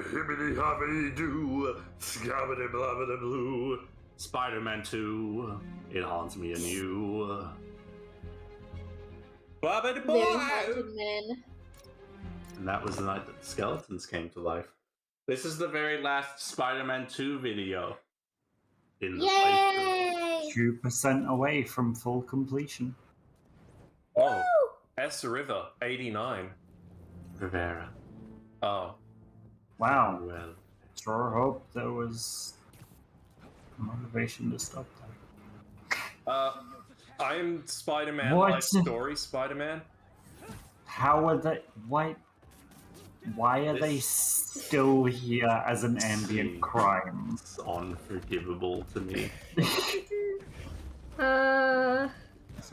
hibbity hobbity doo, scabbity blabbity blue. Spider-Man 2, it haunts me anew. Blabbity Very boy! haunted man. And that was the night that the skeletons came to life. This is the very last Spider-Man 2 video. In the Yay! 2% away from full completion. Oh, S River 89. Rivera. Oh, Wow. Well, Sure hope there was motivation to stop that. I'm Spider-Man. What? Life Story Spider-Man. How are they? Why are they still here as an ambient crime? it's unforgivable to me.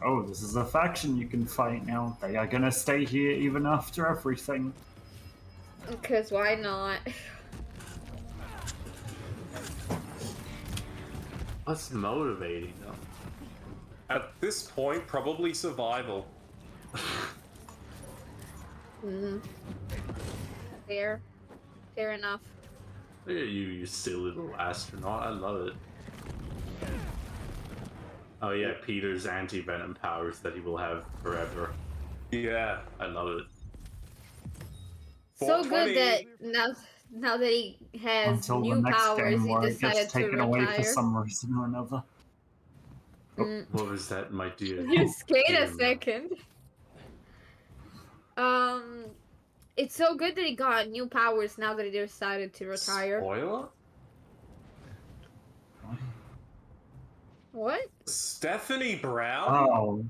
Oh, this is a faction you can fight now. They are gonna stay here even after everything. Because why not? What's motivating them? At this point, probably survival. Fair. Fair enough. Look at you, you silly little astronaut. I love it. Oh yeah, Peter's anti-venom powers that he will have forever. Yeah. I love it. So good 420. that now that he has Until new the next powers, game he where it decided gets to taken away for retire. some reason or another. What was that, my dear? You scared a Dear second. It's so good that he got new powers now that he decided to retire. Spoiler? What? Stephanie Brown? Oh.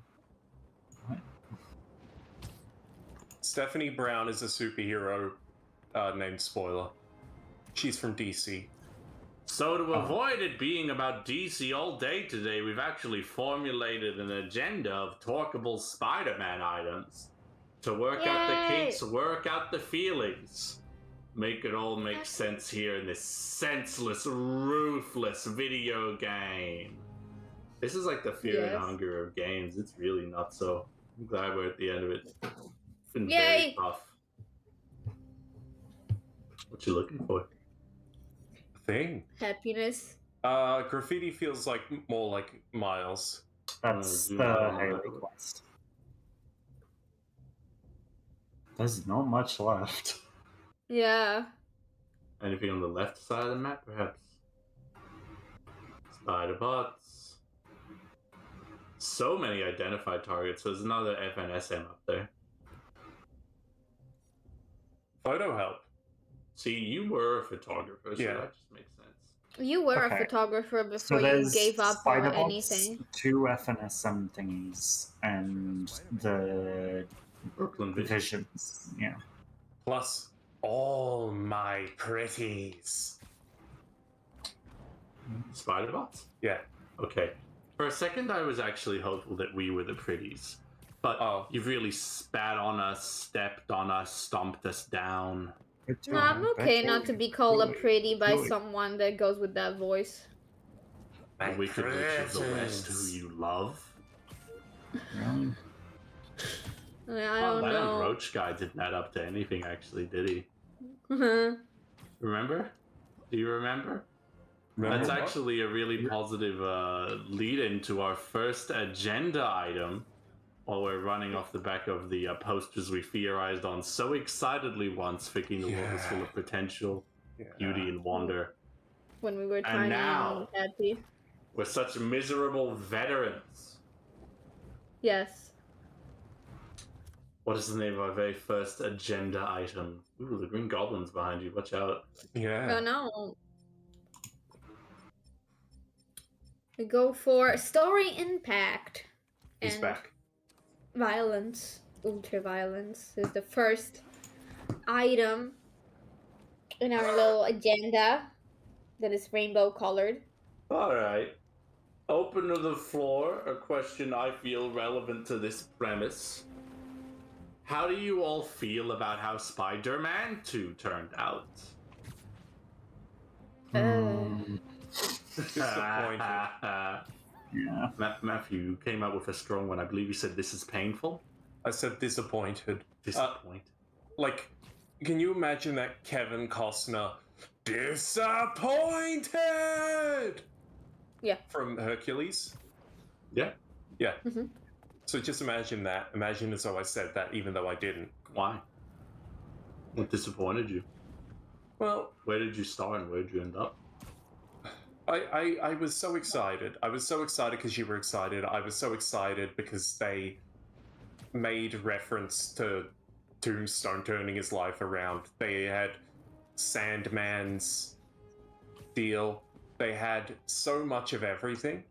Stephanie Brown is a superhero named Spoiler. She's from DC. So to avoid it being about DC all day today, we've actually formulated an agenda of talkable Spider-Man items. To work out the Yay! kinks, work out the feelings. Make it all make sense here in this senseless, ruthless video game. This is like the fear and Yes. hunger of games. It's really not so. I'm glad we're at the end of it. It's been Yay! very tough. What you looking for? Thing. Happiness. Graffiti feels like more like Miles. That's do the not Haley know. quest. There's not much left. Yeah. Anything on the left side of the map, perhaps? Spider bots. So many identified targets. There's another FNSM up there. Photo help. See, you were a photographer, so Yeah. that just makes sense. You were Okay. a photographer So before you there's gave up on Spider-Bots, anything. 2 FNSM thingies, and the Brooklyn Vision. visions. Yeah. Plus all my pretties. Spider bots? Yeah. Okay. For a second, I was actually hopeful that we were the pretties. But you've really spat on us, stepped on us, stomped us down. No, I'm okay not to be called a pretty by someone that goes with that voice. The Wicked Witch of the West, who you love. Really? I don't That know. Roach guy didn't add up to anything, actually, did he? Uh-huh. Remember? Do you remember? That's actually a really positive lead-in to our first agenda item while we're running off the back of the posters we theorized on so excitedly once, thinking the world was full of potential, beauty, and wonder. When we were tiny now- and happy. We're such miserable veterans. Yes. What is the name of our very first agenda item? Ooh, the Green Goblin's behind you. Watch out. Yeah. Oh no. We go for story impact. He's and back. Violence. Ultra-violence is the first item in our little agenda that is rainbow colored. Alright. Open to the floor, a question I feel relevant to this premise. How do you all feel about how Spider-Man 2 turned out? Disappointed. Yeah. Matthew, you came out with a strong one. I believe you said this is painful. I said disappointed. Disappointed. Like, Can you imagine that Kevin Costner disappointed? Yeah. From Hercules? Yeah. Yeah. Mm-hmm. So just imagine that. Imagine as though I said that, even though I didn't. Why? What disappointed you? Well, Where did you start and where did you end up? I was so excited. I was so excited because you were excited. I was so excited because they made reference to Tombstone turning his life around. They had Sandman's deal. They had so much of everything.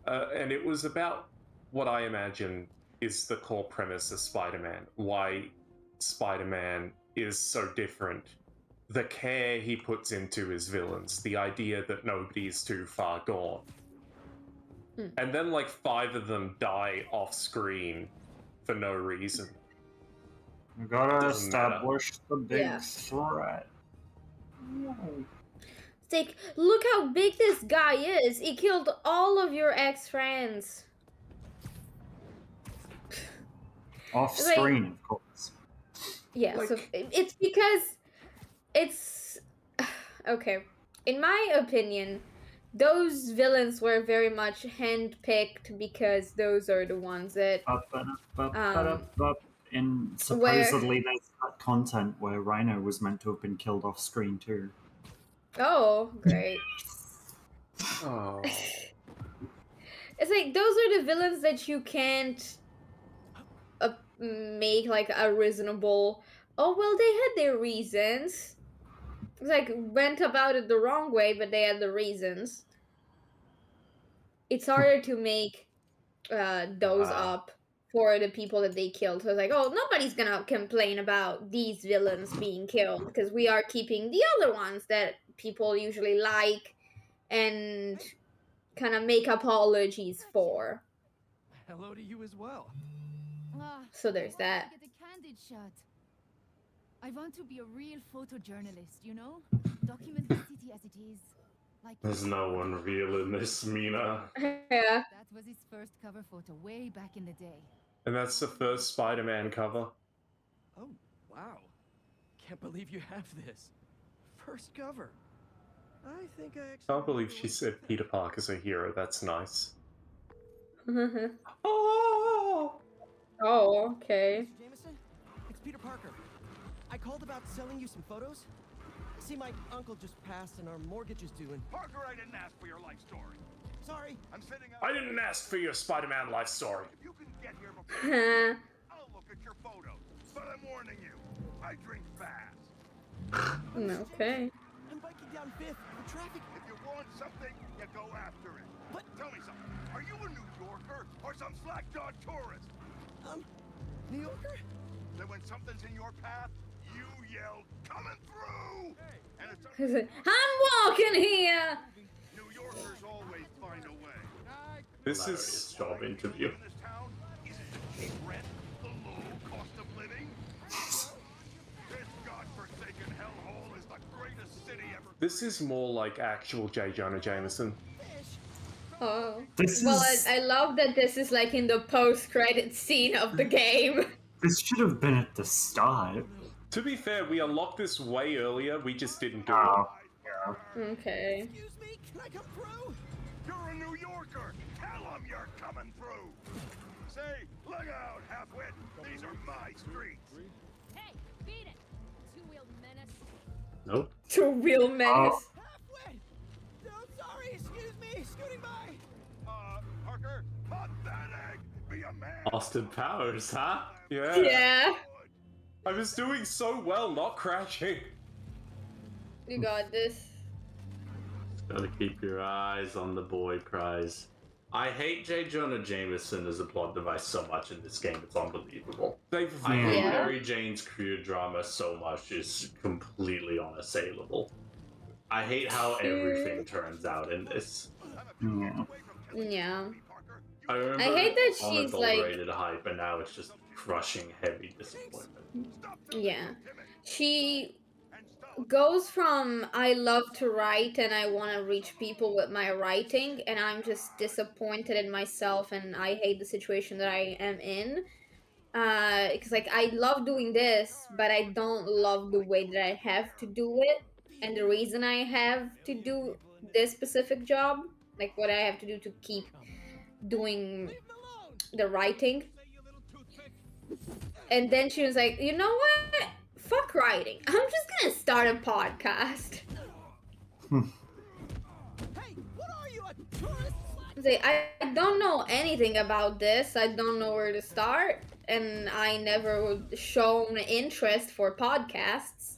And it was about what I imagine is the core premise of Spider-Man. Why Spider-Man is so different. The care he puts into his villains. The idea that nobody is too far gone. And then like 5 of them die off screen for no reason. We gotta Doesn't establish the big Yeah. threat. It's like, look how big this guy is. He killed all of your ex-friends. Off Like- screen, of course. Yeah, Like- so it's because it's okay. In my opinion, those villains were very much handpicked because those are the ones that And supposedly there's that content where Rhino was meant to have been killed off screen too. oh, great. Oh. It's like those are the villains that you can't make like a reasonable. Oh well, they had their reasons. It's like went about it the wrong way, but they had the reasons. It's harder to make those up for the people that they killed. So it's like, oh, nobody's gonna complain about these villains being killed because we are keeping the other ones that people usually like and kind of make apologies for. Hello to you as well. So there's that. Get a candid shot. I want to be a real photojournalist, you know? Document the city as it is. Like There's no one real in this, Mina. Yeah. that was his first cover photo way back in the day. And that's the first Spider-Man cover. Oh, wow. Can't believe you have this. First cover. I think I actually... Can't believe she said Peter Parker's a hero. That's nice. Oh, okay. Mr. Jameson, it's Peter Parker. I called about selling you some photos. See, my uncle just passed and our mortgage is due and... Parker, I didn't ask for your life story. Sorry. I'm sitting out. I didn't ask for your Spider-Man life story. If you can get here before I'll look at your photos. But I'm warning you, I drink fast. Okay. I'm biking down 5th. The traffic... If you want something, you go after it. But... Tell me something. Are you a New Yorker or some slack-jawed tourist? New Yorker? Then when something's in your path, you yell, "Coming through!" And it's I'm walking here. New Yorkers always find a way. This Hilarious is... job interview. In this town, is it the cheap rent, the low cost of living? This godforsaken hellhole is the greatest city ever. This is more like actual Jonah Jameson. Oh. This Well, is I love that this is like in the post-credit scene of the game. this should have been at the start. To be fair, we unlocked this way earlier. We just didn't do Oh, it. Okay. Excuse me, can I come through? You're a New Yorker. Tell them you're coming through. Say, look out, halfwit. These are my streets. Hey, beat it! Two-wheeled menace. Nope. Two-wheel menace. Halfway! No, sorry, excuse me, scooting by! Parker, pathetic. Be a man. Austin Powers, huh? Yeah. Yeah. I was doing so well not crashing. You got this. Gotta keep your eyes on the boy prize. I hate J. Jonah Jameson as a plot device so much in this game, it's unbelievable. They've I hate Yeah. Mary Jane's queer drama so much, it's completely unassailable. I hate how everything turns out in this. Yeah. Yeah. I remember I hate that she's, like- unadulterated hype, and now it's just crushing heavy disappointment. Yeah. She goes from I love to write and I want to reach people with my writing, and I'm just disappointed in myself and I hate the situation that I am in, Because like I love doing this, but I don't love the way that I have to do it, and the reason I have to do this specific job, like what I have to do to keep doing the writing. And then she was like, you know what? Fuck writing. I'm just gonna start a podcast. Hey, what are you, a tourist? I don't know anything about this. I don't know where to start, and I never shown interest for podcasts.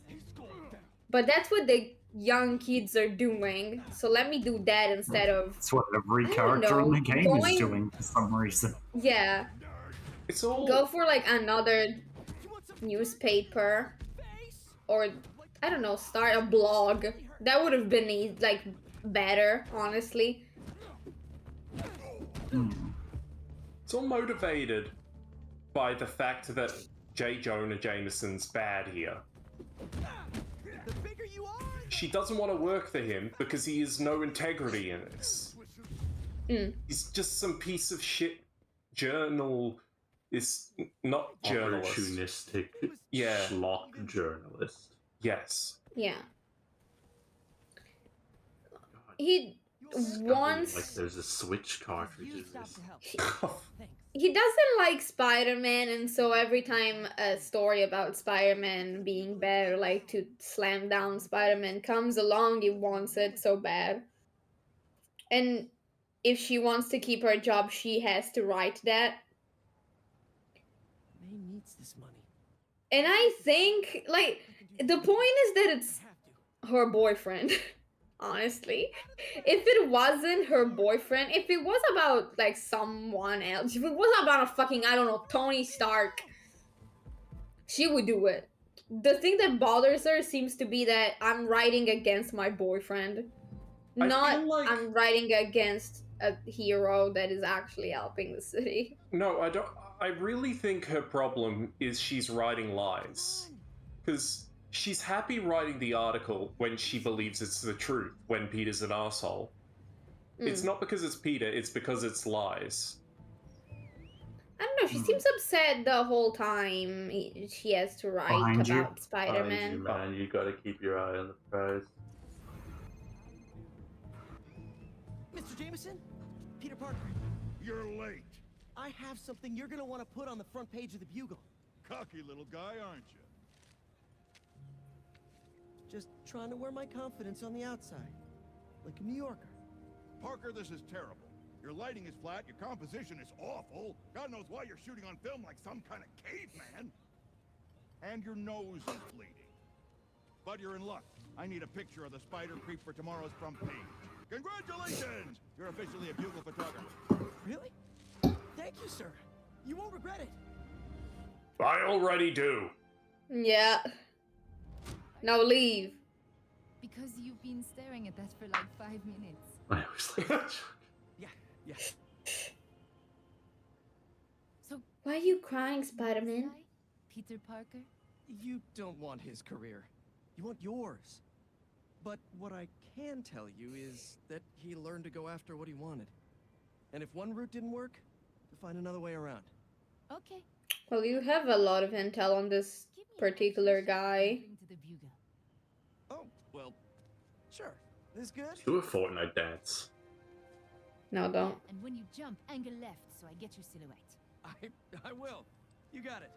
But that's what the young kids are doing. So let me do that instead of That's what every I don't character in know, the game going- is doing for some reason. yeah. It's all Go for like another newspaper, or I don't know, start a blog. That would have been like better, honestly. it's all motivated by the fact that Jonah Jameson's bad here. The bigger you are, She doesn't want to work for him because he has no integrity in this. He's just some piece of shit journal. Is not journalist. Opportunistic Yeah. schlock journalist. Yes. Yeah. He Like wants. there's a Switch cartridge in this. He doesn't like Spider-Man, and so every time a story about Spider-Man being bad, or like to slam down Spider-Man comes along, he wants it so bad. And if she wants to keep her job, she has to write that. May needs this money. And I think, like, the point is that it's her boyfriend. Honestly, if it wasn't her boyfriend, if it was about like someone else, if it was about a fucking, I don't know, Tony Stark, she would do it. The thing that bothers her seems to be that I'm writing against my boyfriend, I not feel like- I'm writing against a hero that is actually helping the city. No, I don't. I really think her problem is she's writing lies. Because she's happy writing the article when she believes it's the truth, when Peter's an asshole. It's not because it's Peter, it's because it's lies. I don't know, she seems upset the whole time she has to write Behind you. about Spider-Man. Man, you gotta keep your eye on the prize. Mr. Jameson? Peter Parker. You're late. I have something you're gonna want to put on the front page of the Bugle. Cocky little guy, aren't you? Just trying to wear my confidence on the outside. Like a New Yorker. Parker, this is terrible. Your lighting is flat, your composition is awful. God knows why you're shooting on film like some kind of caveman. And your nose is bleeding. But you're in luck. I need a picture of the spider creep for tomorrow's front page. Congratulations! You're officially a Bugle photographer. Really? Thank you, sir. You won't regret it. I already do. Yeah. Now leave. Because you've been staring at that for like 5 minutes. I was like, Yeah. So, Why are you crying, Spider-Man? Peter Parker? You don't want his career. You want yours. But what I can tell you is that he learned to go after what he wanted. And if one route didn't work, to find another way around. Okay. Well, you have a lot of intel on this Give me particular an action shot guy. and bring to the Bugle. Oh, well, sure. This good? do a Fortnite dance. No, don't. And when you jump, angle left so I get your silhouette. I will. You got it.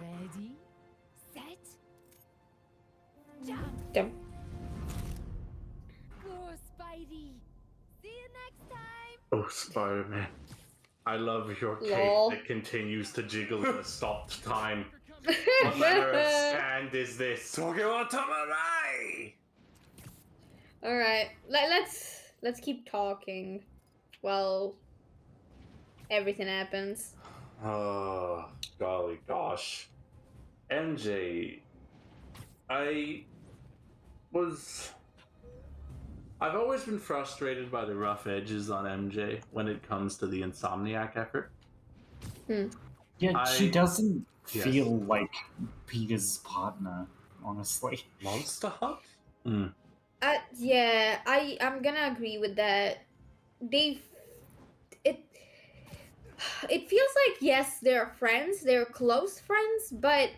Ready? Set? Jump! Jump. Go, Spidey! See you next time! Oh, Spider-Man. I love your cape Lol. that continues to jiggle in the stopped time. What manner of stand is this? Talking about Tamarai! All right, let's keep talking. Well, everything happens. Oh, golly gosh. MJ, I've always been frustrated by the rough edges on MJ when it comes to the Insomniac effort. Yeah, she doesn't Yes. feel like Peter's partner, honestly. Monster Hut? Yeah, I'm gonna agree with that. it feels like, yes, they're friends, they're close friends, but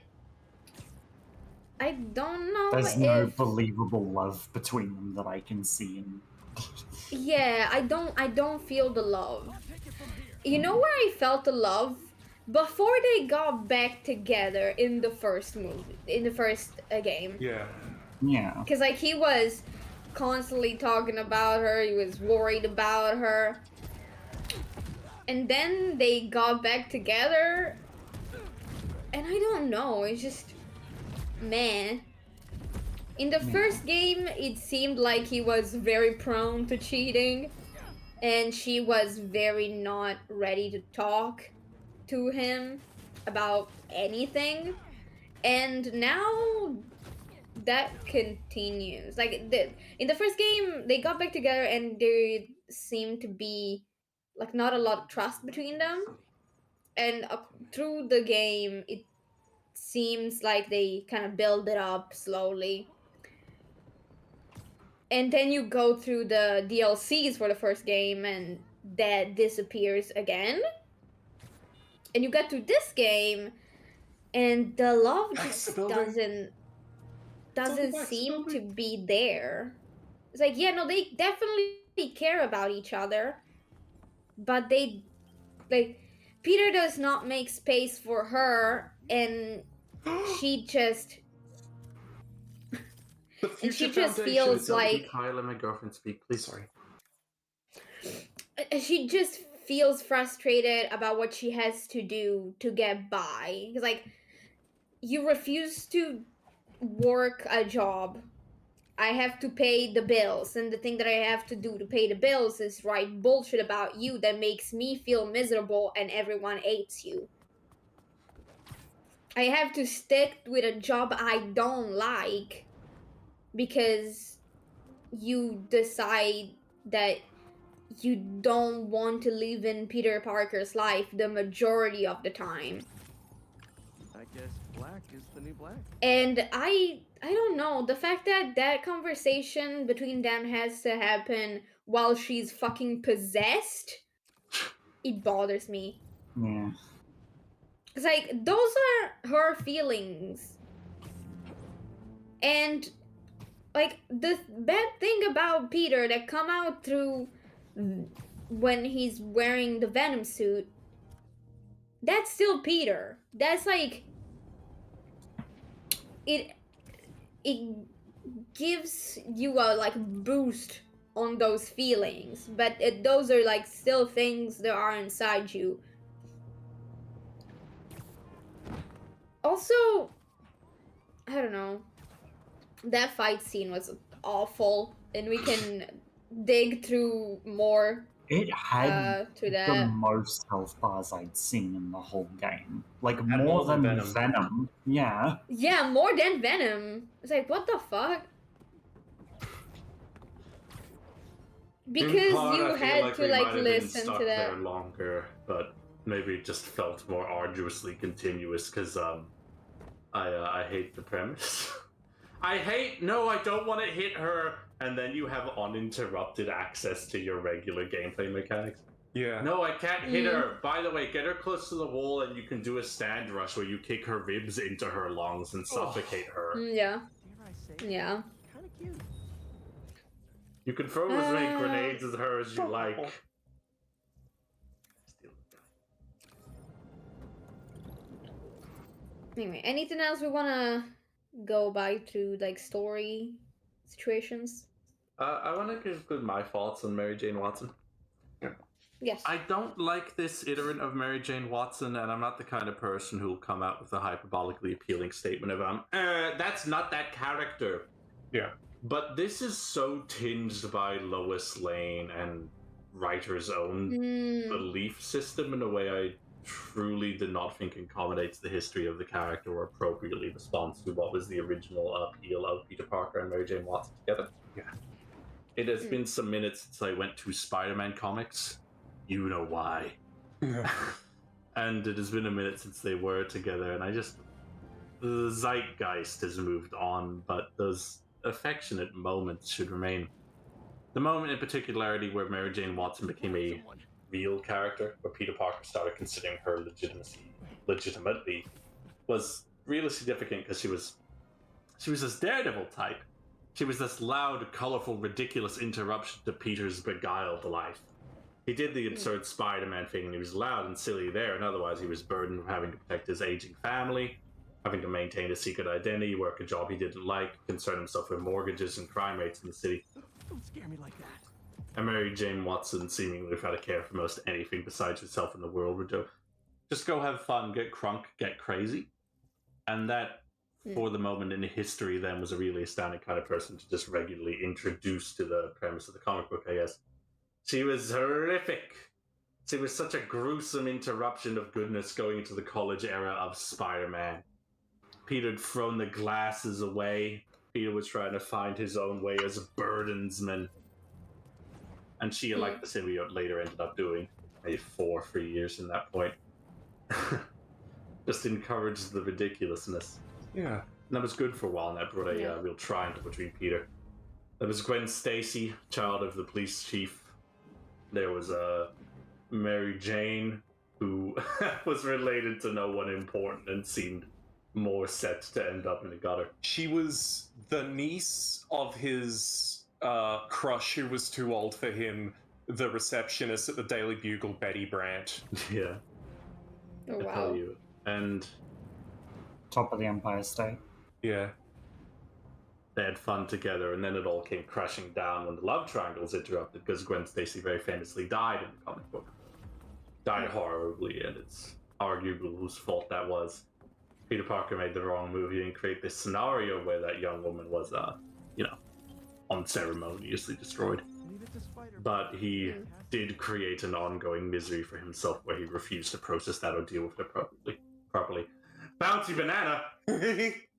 I don't know There's no if believable love between them that I can see. yeah, I don't feel the love. You know where I felt the love? Before they got back together in the first movie, in the first game. Yeah. Yeah. Because, like, he was constantly talking about her, he was worried about her. And then they got back together, and I don't know, it's just, man. In the first game, it seemed like he was very prone to cheating, and she was very not ready to talk to him about anything. And now that continues. Like, in the first game, they got back together, and there seemed to be, like, not a lot of trust between them. And through the game, it seems like they kind of build it up slowly. And then you go through the DLCs for the first game, and that disappears again. And you get to this game, and the love just doesn't seem to be there. It's like, yeah, no, they definitely care about each other, but they, like, Peter does not make space for her, and she just and she just feels like Kyle, let my girlfriend speak, please. Sorry. She just feels frustrated about what she has to do to get by. It's like, you refuse to work a job. I have to pay the bills, and the thing that I have to do to pay the bills is write bullshit about you that makes me feel miserable, and everyone hates you. I have to stick with a job I don't like because you decide that you don't want to live in Peter Parker's life the majority of the time. I guess black is the new black. And I don't know, the fact that that conversation between them has to happen while she's fucking possessed, it bothers me. Yeah. It's like, those are her feelings. And, like, the bad thing about Peter that come out through when he's wearing the Venom suit, that's still Peter. That's like, it gives you a, like, boost on those feelings, but those are, like, still things that are inside you. Also, I don't know, that fight scene was awful, and we can dig through more It had to the that. most health bars I'd seen in the whole game. Like, And more than Venom. Venom. Yeah. Yeah, more than Venom. It's like, what the fuck? Because In part, you I feel had like to, we like, might have been listen stuck to that. there longer, but maybe it just felt more arduously continuous because I hate the premise. No, I don't want to hit her, and then you have uninterrupted access to your regular gameplay mechanics. Yeah. No, I can't hit her. By the way, get her close to the wall, and you can do a stand rush where you kick her ribs into her lungs and suffocate her. Yeah. Dare I say? Yeah. Kind of cute. You can throw as many grenades at her as you like. Anyway, anything else we wanna go by through, like, story situations? I want to give my thoughts on Mary Jane Watson. Yes. I don't like this iterant of Mary Jane Watson, and I'm not the kind of person who will come out with a hyperbolically appealing statement of, that's not that character. Yeah. But this is so tinged by Lois Lane and writer's own belief system in a way I truly did not think accommodates the history of the character or appropriately responds to what was the original appeal of Peter Parker and Mary Jane Watson together. Yeah. It has been some minutes since I went to Spider-Man comics. You know why. And it has been a minute since they were together, and the zeitgeist has moved on, but those affectionate moments should remain. The moment in particularity where Mary Jane Watson became a real character, where Peter Parker started considering her legitimately, was really significant because she was this Daredevil type. She was this loud, colorful, ridiculous interruption to Peter's beguiled life. He did the absurd Spider-Man thing, and he was loud and silly there, and otherwise he was burdened with having to protect his aging family, having to maintain a secret identity, work a job he didn't like, concern himself with mortgages and crime rates in the city. Don't scare me like that. And Mary Jane Watson, seemingly without a care for most anything besides herself in the world, would just go have fun, get crunk, get crazy. And that, for the moment in history, then was a really astounding kind of person to just regularly introduce to the premise of the comic book, I guess. She was horrific. She was such a gruesome interruption of goodness going into the college era of Spider-Man. Peter had thrown the glasses away. Peter was trying to find his own way as a burdensman. And she, like the symbiote, later ended up doing maybe 4 years in that point. Just encouraged the ridiculousness. Yeah. And that was good for a while, and that brought a real triumph between Peter. There was Gwen Stacy, child of the police chief. There was Mary Jane, who was related to no one important and seemed more set to end up in the gutter. She was the niece of his crush who was too old for him, the receptionist at the Daily Bugle, Betty Brant. Yeah. Oh, I wow. tell you. And Top of the Empire State. Yeah. they had fun together, and then it all came crashing down when the love triangle was interrupted because Gwen Stacy very famously died in the comic book. Died horribly, and it's arguable whose fault that was. Peter Parker made the wrong move. He didn't create this scenario where that young woman was, unceremoniously destroyed. But he did create an ongoing misery for himself where he refused to process that or deal with it properly. Bouncy banana!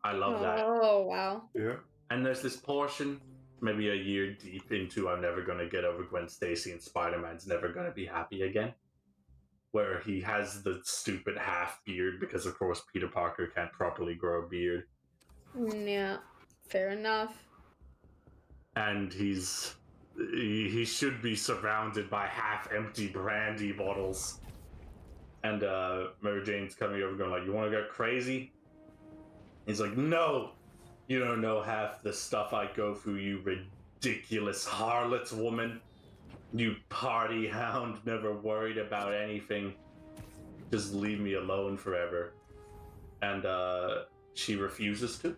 I love that. Oh, wow. Yeah. And there's this portion, maybe a year deep into I'm never going to get over Gwen Stacy and Spider-Man's never going to be happy again, where he has the stupid half beard because, of course, Peter Parker can't properly grow a beard. Yeah, fair enough. And he should be surrounded by half-empty brandy bottles. And Mary Jane's coming over going like, you want to go crazy? He's like, no! You don't know half the stuff I go through, you ridiculous harlot woman. You party hound, never worried about anything. Just leave me alone forever. And she refuses to.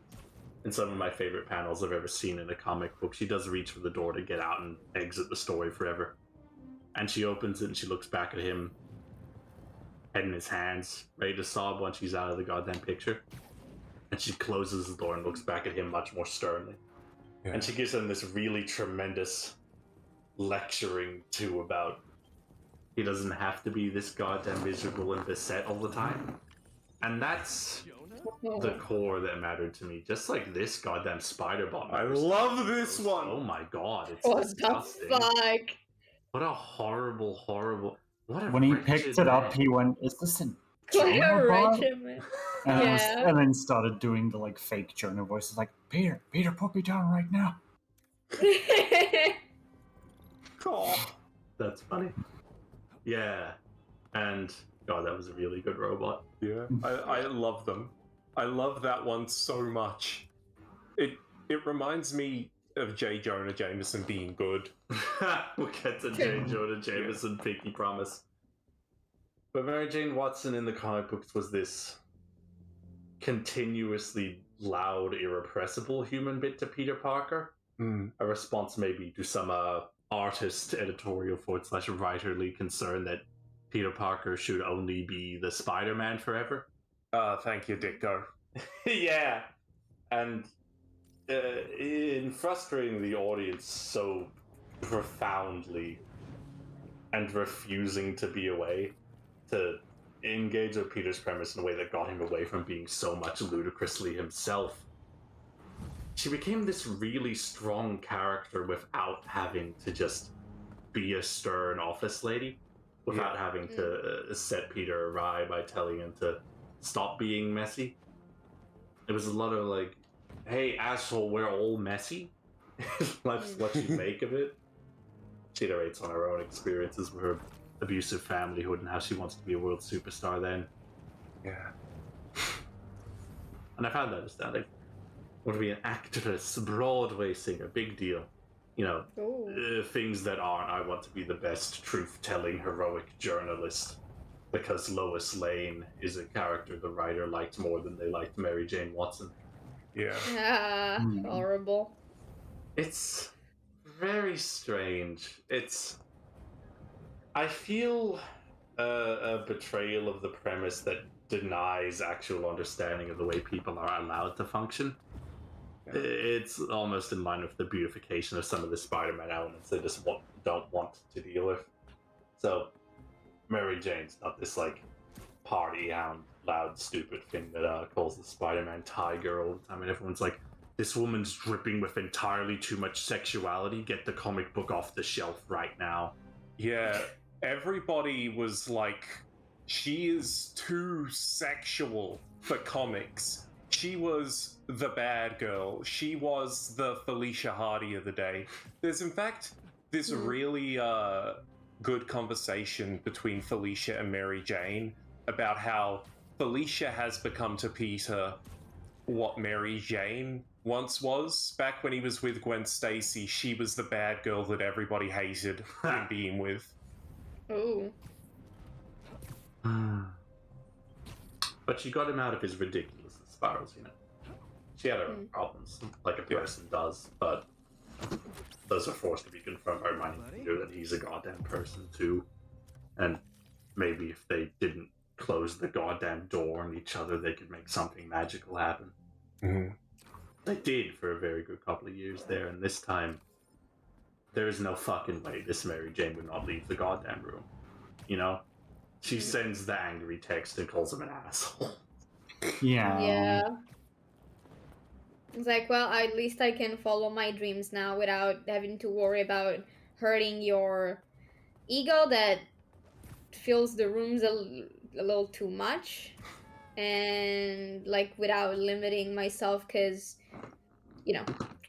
In some of my favorite panels I've ever seen in a comic book, she does reach for the door to get out and exit the story forever. And she opens it and she looks back at him, head in his hands, ready to sob once she's out of the goddamn picture. And she closes the door and looks back at him much more sternly. Yeah. And she gives him this really tremendous lecturing too about he doesn't have to be this goddamn miserable and beset all the time. And that's the core that mattered to me. Just like this goddamn spider bomb. I love this one. Oh my god, it's What disgusting. the fuck? What a horrible. What a when he picked it up, he went, "Is this an Jonah bot?" And then started doing the like fake Jonah voices, like, Peter, put me down right now. Oh, that's funny. Yeah, and God, that was a really good robot. Yeah, I love them. I love that one so much. It reminds me of J. Jonah Jameson being good. We'll get to J. Jonah Jameson, pinky promise. But Mary Jane Watson in the comic books was this continuously loud, irrepressible human bit to Peter Parker. A response maybe to some artist editorial / writerly concern that Peter Parker should only be the Spider-Man forever. Thank you, Dicko. Yeah. And in frustrating the audience so profoundly and refusing to be away, to engage with Peter's premise in a way that got him away from being so much ludicrously himself, she became this really strong character without having to just be a stern office lady, without having to set Peter awry by telling him to stop being messy. It was a lot of like, hey asshole, we're all messy. Let's what you make of it. She iterates on her own experiences with her abusive familyhood and how she wants to be a world superstar then. Yeah. And I found that astounding. Want to be an actress, Broadway singer, big deal. You know, things that aren't, I want to be the best truth-telling, heroic journalist. Because Lois Lane is a character the writer liked more than they liked Mary Jane Watson. Yeah. Horrible. It's very strange. I feel a betrayal of the premise that denies actual understanding of the way people are allowed to function. Yeah. It's almost in line with the beautification of some of the Spider-Man elements they just don't want to deal with. So, Mary Jane's not this, like, party hound, loud, stupid thing that calls the Spider-Man tiger all the time, and everyone's like, this woman's dripping with entirely too much sexuality, get the comic book off the shelf right now. Yeah, everybody was like, she is too sexual for comics. She was the bad girl. She was the Felicia Hardy of the day. There's, in fact, this really good conversation between Felicia and Mary Jane about how Felicia has become to Peter what Mary Jane once was. Back when he was with Gwen Stacy, she was the bad girl that everybody hated him being with. Ooh. But she got him out of his ridiculous spirals, you know. She had her own problems, like a person does, but those are forced to be confirmed by reminding Peter that he's a goddamn person too. And maybe if they didn't close the goddamn door on each other, they could make something magical happen. Mm-hmm. They did for a very good couple of years there, and this time, there is no fucking way this Mary Jane would not leave the goddamn room. You know? She sends the angry text and calls him an asshole. Yeah. It's like, well, at least I can follow my dreams now without having to worry about hurting your ego that fills the rooms a little too much. And, like, without limiting myself, because, you know,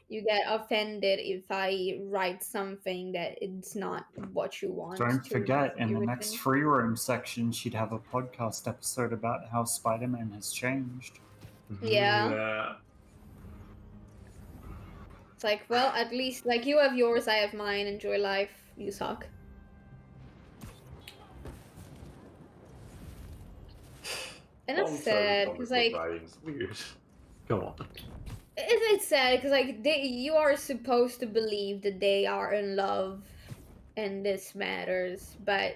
you get offended if I write something that it's not what you want. Don't forget, in the next free room section, she'd have a podcast episode about how Spider-Man has changed. Yeah. It's like, well, at least, like, you have yours, I have mine, enjoy life, you suck. And that's sad, because, like... writing's weird. Come on. It's sad, because, like, you are supposed to believe that they are in love, and this matters, but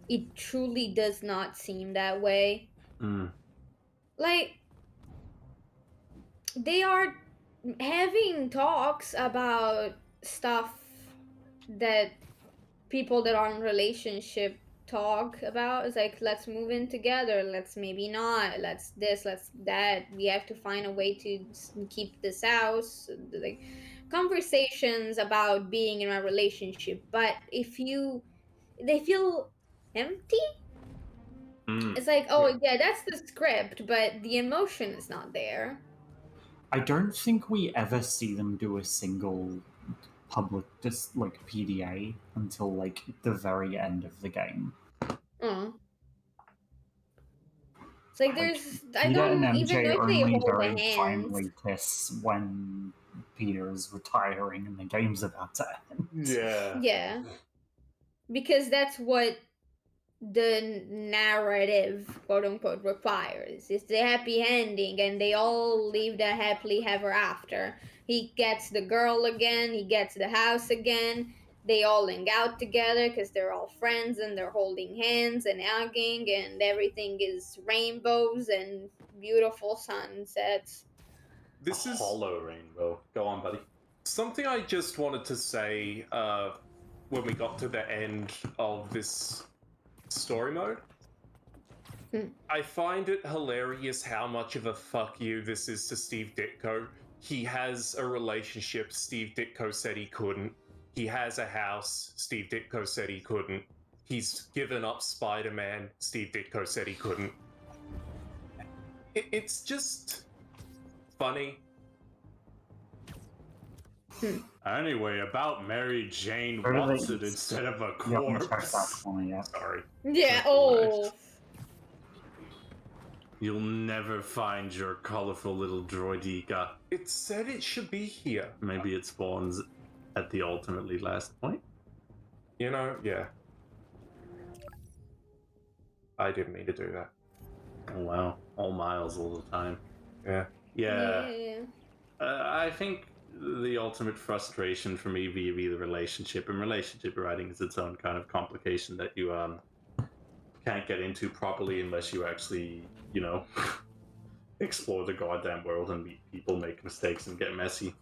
it truly does not seem that way. Like, they are having talks about stuff that people that are in relationship talk about. It's like, let's move in together, let's maybe not, let's this, let's that, we have to find a way to keep this house, like conversations about being in a relationship. But if they feel empty, it's like, oh yeah, that's the script, but the emotion is not there. I don't think we ever see them do a single public, just like PDA until like the very end of the game. It's like there's Peter and MJ only very finally kiss when Peter is retiring and the game's about to end. Yeah. Because that's what the narrative, quote unquote, requires. It's the happy ending, and they all live the happily ever after. He gets the girl again, he gets the house again, they all hang out together because they're all friends and they're holding hands and hugging, and everything is rainbows and beautiful sunsets. This is a hollow rainbow. Go on, buddy. Something I just wanted to say when we got to the end of this story mode. I find it hilarious how much of a fuck you this is to Steve Ditko. He has a relationship Steve Ditko said he couldn't. He has a house Steve Ditko said he couldn't. He's given up Spider-Man Steve Ditko said he couldn't. It's just funny. Anyway, about Mary Jane Where do they- Watson instead of a You haven't checked that corpse. for me yet. Sorry. Yeah, That's all right. oh. You'll never find your colorful little droidika. It said it should be here. Maybe it spawns at the ultimately last point. You know, yeah. I didn't mean to do that. Oh wow, all miles all the time. Yeah. Yeah. Yeah. I think the ultimate frustration for me vis-a-vis the relationship, and relationship writing is its own kind of complication that you can't get into properly unless you actually, you know, explore the goddamn world and meet people, make mistakes, and get messy.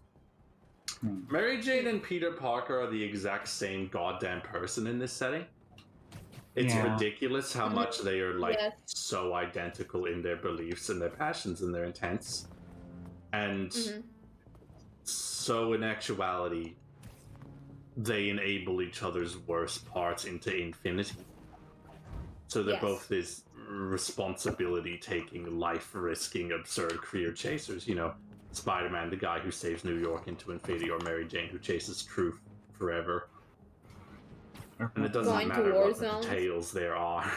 Mary Jane and Peter Parker are the exact same goddamn person in this setting. It's ridiculous how much they are like so identical in their beliefs and their passions and their intents. And so in actuality, they enable each other's worst parts into infinity. So they're both this responsibility-taking, life-risking, absurd career chasers. You know, Spider-Man, the guy who saves New York into infinity, or Mary Jane, who chases truth forever. And it doesn't matter what the details there are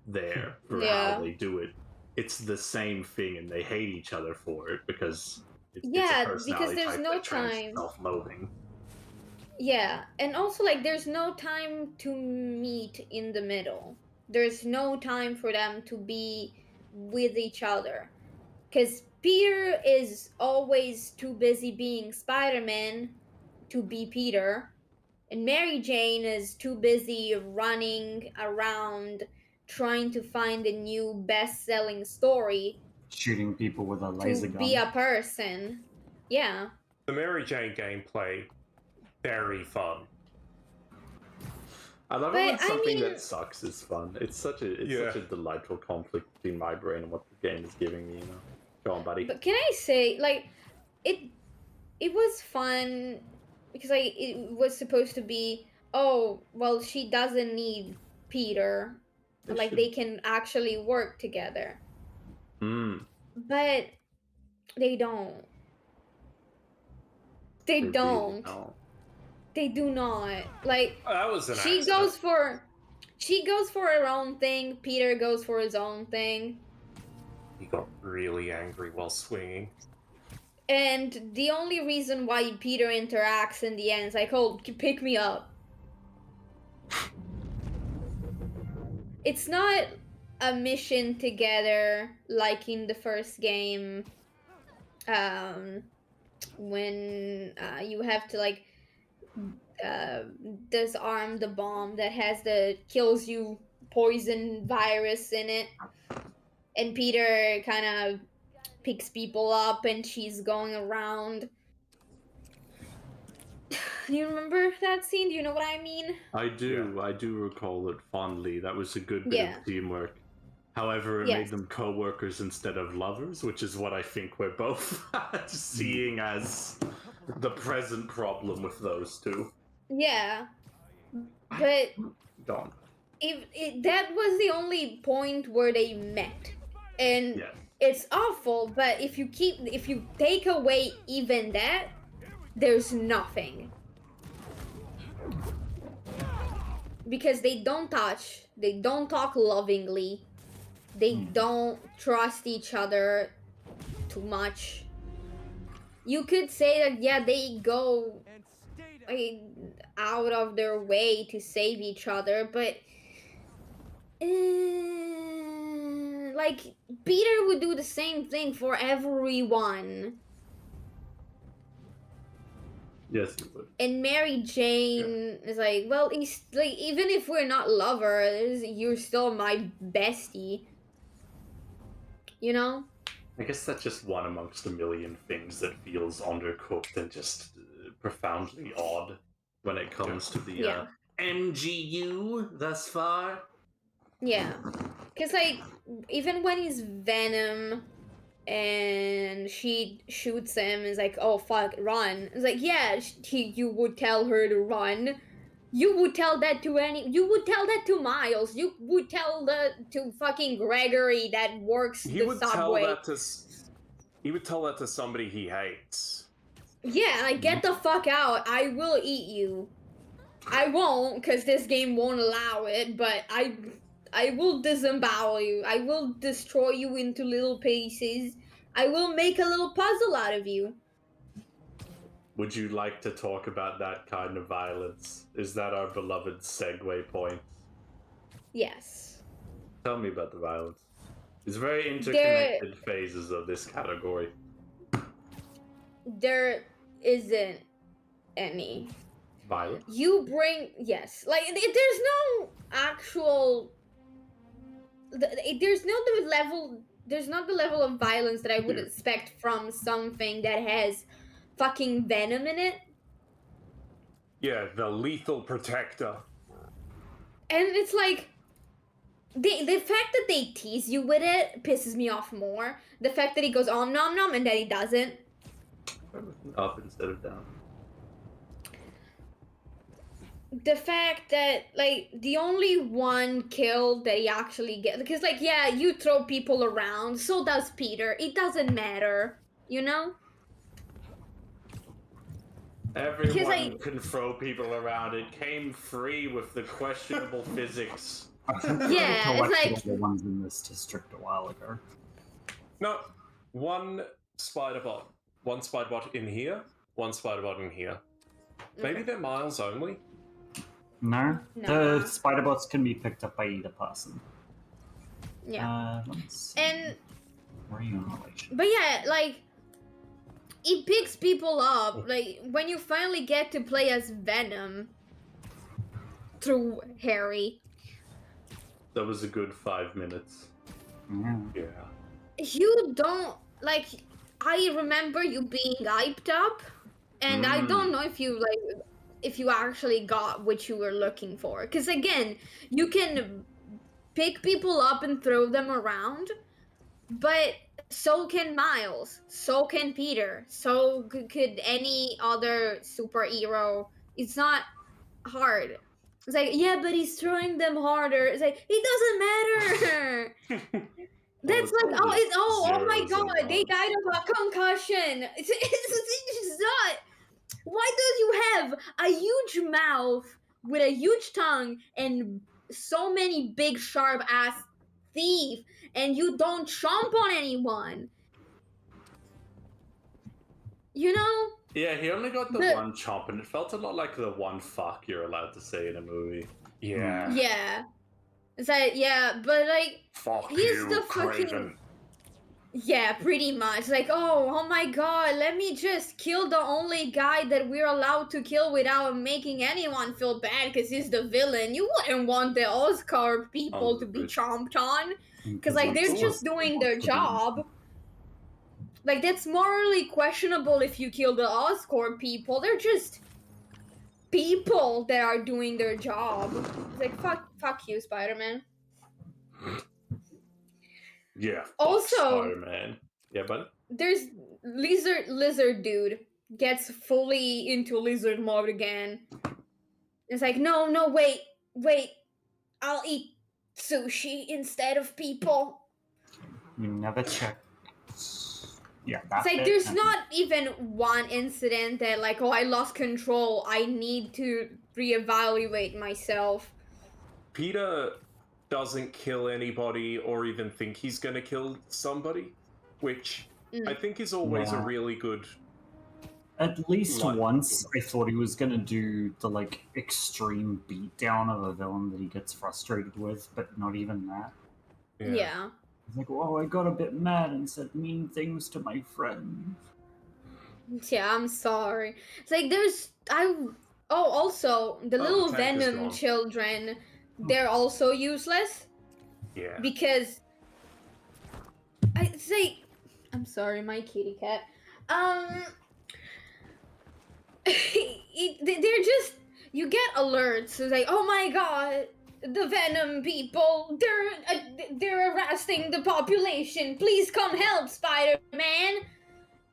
there for how they do it. It's the same thing, and they hate each other for it because it's a personality because there's type no that trends time. self-loathing. Yeah, and also like there's no time to meet in the middle. There's no time for them to be with each other. Because Peter is always too busy being Spider-Man to be Peter. And Mary Jane is too busy running around trying to find a new best-selling story. Shooting people with a laser gun. To be a person. Yeah. The Mary Jane gameplay, very fun. I love it when something that sucks is fun. It's such a delightful conflict between my brain and what the game is giving me, you know. Go on, buddy. But can I say, like, it was fun because it was supposed to be, oh, well, she doesn't need Peter. Like, they can actually work together. But they don't. They don't. They do not. Like, that was an she goes for her own thing. Peter goes for his own thing. He got really angry while swinging. And the only reason why Peter interacts in the end is like, oh, pick me up. It's not a mission together like in the first game. When you have to like disarm the bomb that has the kills you poison virus in it, and Peter kind of picks people up and she's going around. Do you remember that scene? Do you know what I mean? I do. I do recall it fondly. That was a good bit of teamwork. However, it made them co-workers instead of lovers, which is what I think we're both seeing as the present problem with those two. Yeah. But Gone. That was the only point where they met. And it's awful, but if you take away even that, there's nothing. Because they don't touch, they don't talk lovingly, they don't trust each other too much. You could say that, yeah, they go out of their way to save each other, but like, Peter would do the same thing for everyone. Yes, he would. And Mary Jane is like, well, he's like, even if we're not lovers, you're still my bestie. You know? I guess that's just one amongst a million things that feels undercooked and just profoundly odd when it comes to the MGU thus far. Yeah. Because, like, even when he's Venom and she shoots him, is like, oh, fuck, run. It's like, yeah, you would tell her to run. You would tell that to you would tell that to Miles. You would tell that to fucking Gregory that works the subway. He would tell that to somebody he hates. Yeah, like, get the fuck out. I will eat you. I won't, because this game won't allow it, but I will disembowel you. I will destroy you into little pieces. I will make a little puzzle out of you. Would you like to talk about that kind of violence? Is that our beloved segue point? Yes. Tell me about the violence. It's very interconnected phases of this category. There isn't any. Violence? You bring... Yes. Like, there's no actual... There's not the level of violence that I would expect from something that has fucking venom in it. Yeah, the lethal protector. And it's like... The fact that they tease you with it pisses me off more. The fact that he goes nom nom and that he doesn't. Up instead of down. The fact that, like, the only one kill that he actually gets... Because, like, yeah, you throw people around, so does Peter. It doesn't matter, you know? Everyone can throw people around. It came free with the questionable physics. Yeah, it's like the ones in this district a while ago. No, one spider bot. One spider bot in here, one spider bot in here. Maybe they're miles only? No, the spider bots can be picked up by either person. Yeah. And where are you in relation? But yeah, like, it picks people up. Like, when you finally get to play as Venom through Harry. That was a good 5 minutes. Yeah. You don't, like, I remember you being hyped up, and I don't know if you, like, if you actually got what you were looking for. Because, again, you can pick people up and throw them around, but so can Miles, so can Peter, so could any other superhero. It's not hard. It's like, yeah, but he's throwing them harder. It's like, it doesn't matter. That's like, oh my god, they died of a concussion. It's not. Why do you have a huge mouth with a huge tongue and so many big sharp ass teeth and you don't chomp on anyone? You know? Yeah, he only got the one chomp, and it felt a lot like the one fuck you're allowed to say in a movie. Yeah. Yeah. It's like, yeah, but like, fuck he's you, the fucking... Craven. Yeah, pretty much. Like, oh my god, let me just kill the only guy that we're allowed to kill without making anyone feel bad because he's the villain. You wouldn't want the Oscar people to be chomped on. Because, like, they're just doing their job. Like, that's morally questionable if you kill the Oscar people. They're just people that are doing their job. It's like, fuck you, Spider-Man. Yeah. Also, Spider-Man. Yeah, but there's lizard dude gets fully into lizard mode again. It's like, no, wait, I'll eat sushi instead of people. You never check. Yeah, that's it's like there's not even one incident that, like, oh, I lost control, I need to reevaluate myself. Peter doesn't kill anybody or even think he's gonna kill somebody, which I think is always a really good... At least once I thought he was gonna do the, like, extreme beatdown of a villain that he gets frustrated with, but not even that. Yeah. He's like, oh, I got a bit mad and said mean things to my friend. Yeah, I'm sorry. It's like there's... also, the little Venom children... They're also useless. Yeah. Because I say, I'm sorry, my kitty cat. They're just, you get alerts. It's like, oh my god, the Venom people, they're harassing the population. Please come help, Spider-Man.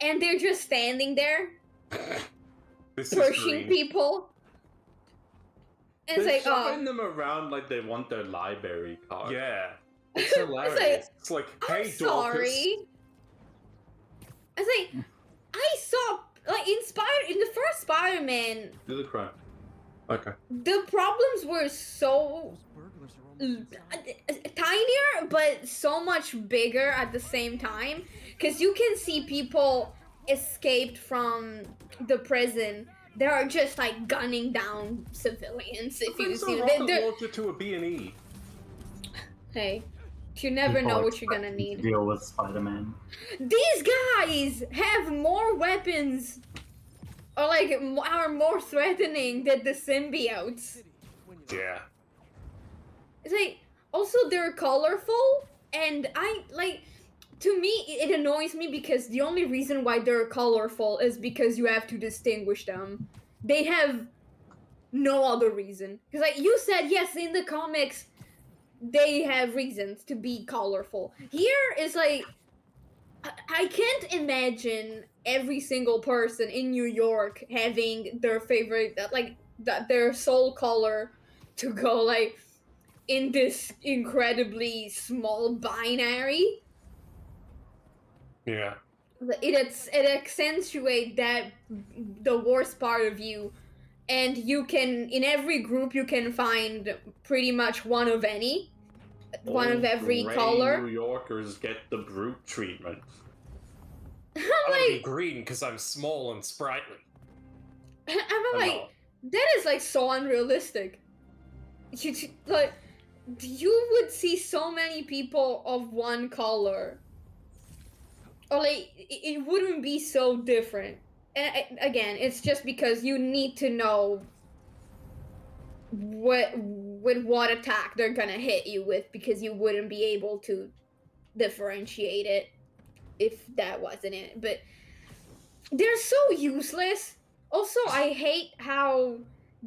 And they're just standing there, pushing people. They're shoving them around like they want their library card. Yeah. It's hilarious. It's like, hey, I'm sorry. Dorcas. I was like, I saw, like, in the first Spider-Man, Do the crime. Okay. the problems were so Those burglars are almost tinier, but so much bigger at the same time. Because you can see people escaped from the prison. They are just like gunning down civilians. If you see, launcher to a B&E. hey, you never know what you're gonna need. Deal with Spider-Man. These guys have more weapons, or like are more threatening than the symbiotes. Yeah. It's like, also they're colorful, and to me it annoys me because the only reason why they're colorful is because you have to distinguish them. They have no other reason. Because like you said, yes, in the comics they have reasons to be colorful. Here is like, I can't imagine every single person in New York having their favorite, their soul color to go like in this incredibly small binary. Yeah. It accentuates that the worst part of you, and you can, in every group you can find pretty much one of every gray color. New Yorkers get the brute treatment. I want to be Like, green because I'm small and sprightly. I'm like, that is like so unrealistic. You would see so many people of one color, or like it wouldn't be so different. And again, it's just because you need to know with what attack they're gonna hit you with, because you wouldn't be able to differentiate it if that wasn't it. But they're so useless. Also, I hate how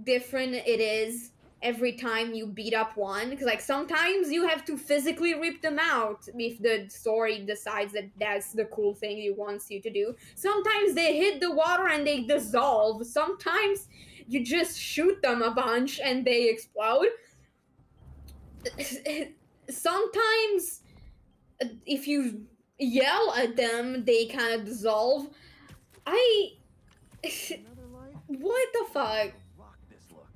different it is every time you beat up one, because like sometimes you have to physically rip them out if the story decides that that's the cool thing it wants you to do. Sometimes they hit the water and they dissolve. Sometimes you just shoot them a bunch and they explode. Sometimes if you yell at them, they kind of dissolve. Another life? What the fuck? Rock this look.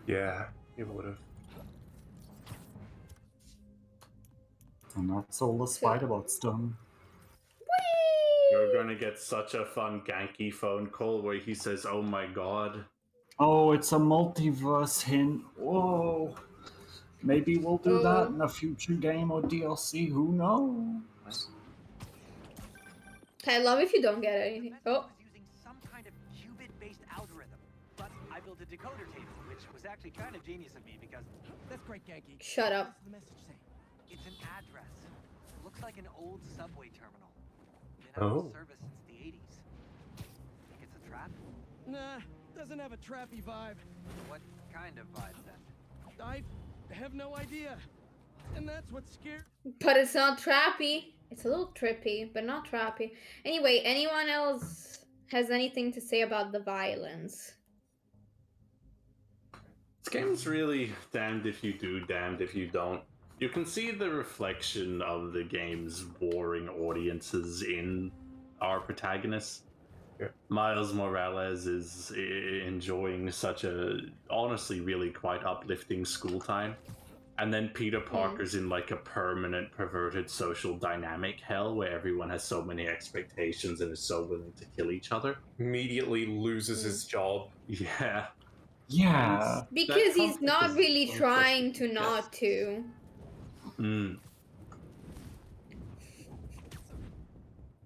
Yeah, it would have. And that's all the Spider-Bot's done. You're gonna get such a fun Genki phone call where he says, "Oh my god." Oh, it's a multiverse hint. Whoa. Maybe we'll do that in a future game or DLC. Who knows? I love if you don't get anything. Oh. Using some kind of qubit-based algorithm, but I built a decoder table, which was actually kind of genius of me because That's great, Genki. Shut up. What's the message say? it's an address. Looks like an old subway terminal. Been out of service since the 80s. Think it's a trap? Nah, doesn't have a trappy vibe. What kind of vibe then? I have no idea. And that's what's scary. But it's not trappy. It's a little trippy, but not trappy. Anyway, anyone else has anything to say about the violence? This game's really damned if you do, damned if you don't. You can see the reflection of the game's warring audiences in our protagonist. Yeah. Miles Morales is enjoying such a, honestly, really quite uplifting school time. And then Peter Parker's in like a permanent perverted social dynamic hell where everyone has so many expectations and is so willing to kill each other. Immediately loses his job. Yeah. Yeah. Because he's conflict not is really trying interesting, to not to. Mm. Is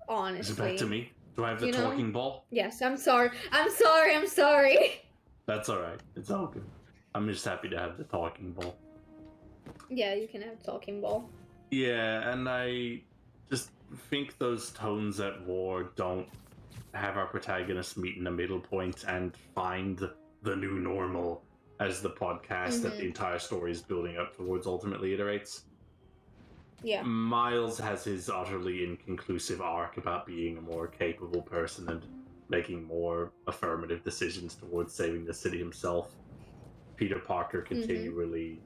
Honestly. it back to me? Do I have the talking ball? Yes, I'm sorry. I'm sorry. That's alright. It's all good. I'm just happy to have the talking ball. Yeah, you can have talking ball. Yeah, and I just think those tones at war don't have our protagonist meet in the middle point and find the new normal as the podcast that the entire story is building up towards ultimately iterates. Yeah. Miles has his utterly inconclusive arc about being a more capable person and making more affirmative decisions towards saving the city himself. Peter Parker continually,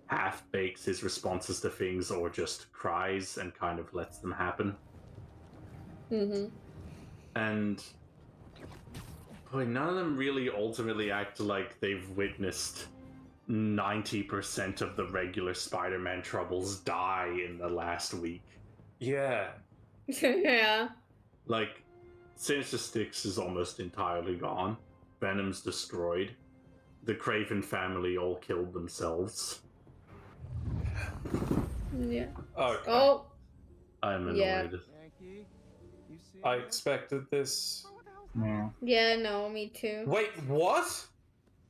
half bakes his responses to things or just cries and kind of lets them happen. And boy, none of them really ultimately act like they've witnessed 90% of the regular Spider-Man troubles die in the last week. Yeah. Yeah. Like, Sinister Six is almost entirely gone. Venom's destroyed. The Craven family all killed themselves. Yeah. Okay. Oh. I'm annoyed. Yeah. Yankee, you see I this? expected this. Yeah. Yeah, no, me too. Wait, what?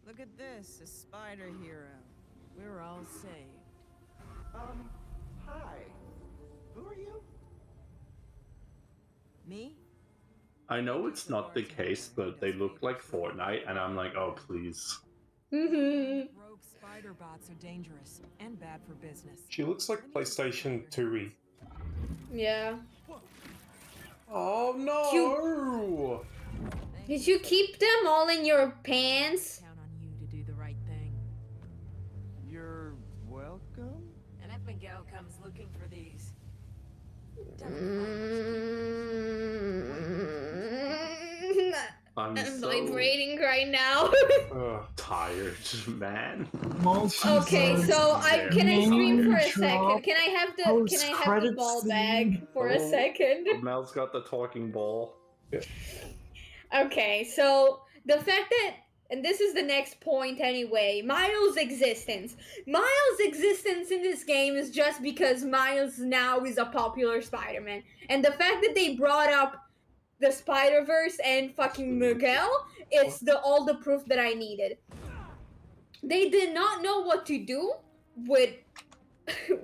Look at this, a spider hero. We're all saved. Hi. Who are you? Me? I know it's not the case, but they look like Fortnite, and I'm like, oh, please. Rogue spider bots are dangerous and bad for business. She looks like PlayStation 2-y. Yeah. Oh no! Did you keep them all in your pants? Count on you to do the right thing. You're welcome? And if Miguel comes looking for these. I'm so vibrating right now. tired, man. Okay, so can I stream for a second? Can I have the Post-credits ball scene. bag for a second? Mel's got the talking ball. Okay, so the fact that, and this is the next point anyway, Miles' existence. Miles' existence in this game is just because Miles now is a popular Spider-Man. And the fact that they brought up the Spider-Verse and fucking Miguel, it's all the proof that I needed. They did not know what to do with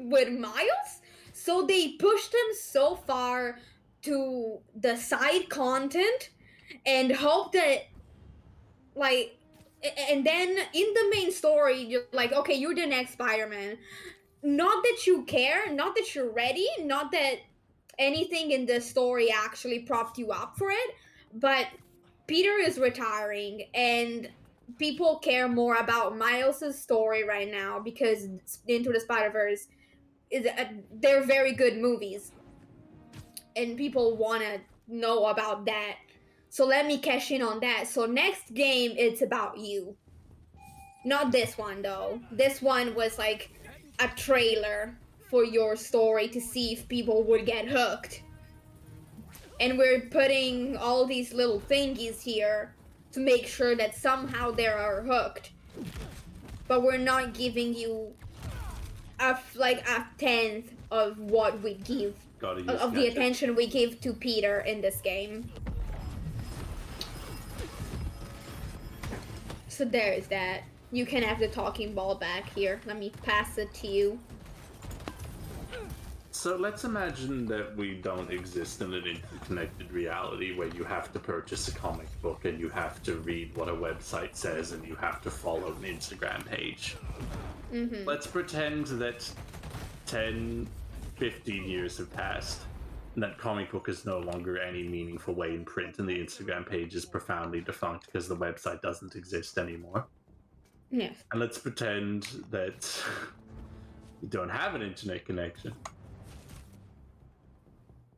Miles, so they pushed him so far to the side content and hope that, like, and then in the main story, you're like, okay, you're the next Spider-Man. Not that you care, not that you're ready, not that anything in the story actually propped you up for it, but Peter is retiring, and people care more about Miles' story right now because Into the Spider-Verse they're very good movies, and people want to know about that. So let me cash in on that. So next game, it's about you. Not this one, though. This one was like a trailer for your story to see if people would get hooked. And we're putting all these little thingies here to make sure that somehow they are hooked. But we're not giving you a tenth of what we give, of the attention we give to Peter in this game. So there is that. You can have the talking ball back here. Let me pass it to you. So let's imagine that we don't exist in an interconnected reality where you have to purchase a comic book and you have to read what a website says and you have to follow an Instagram page. Mm-hmm. Let's pretend that 10, 15 years have passed and that comic book is no longer any meaningful way in print and the Instagram page is profoundly defunct because the website doesn't exist anymore. Yes. And let's pretend that you don't have an internet connection.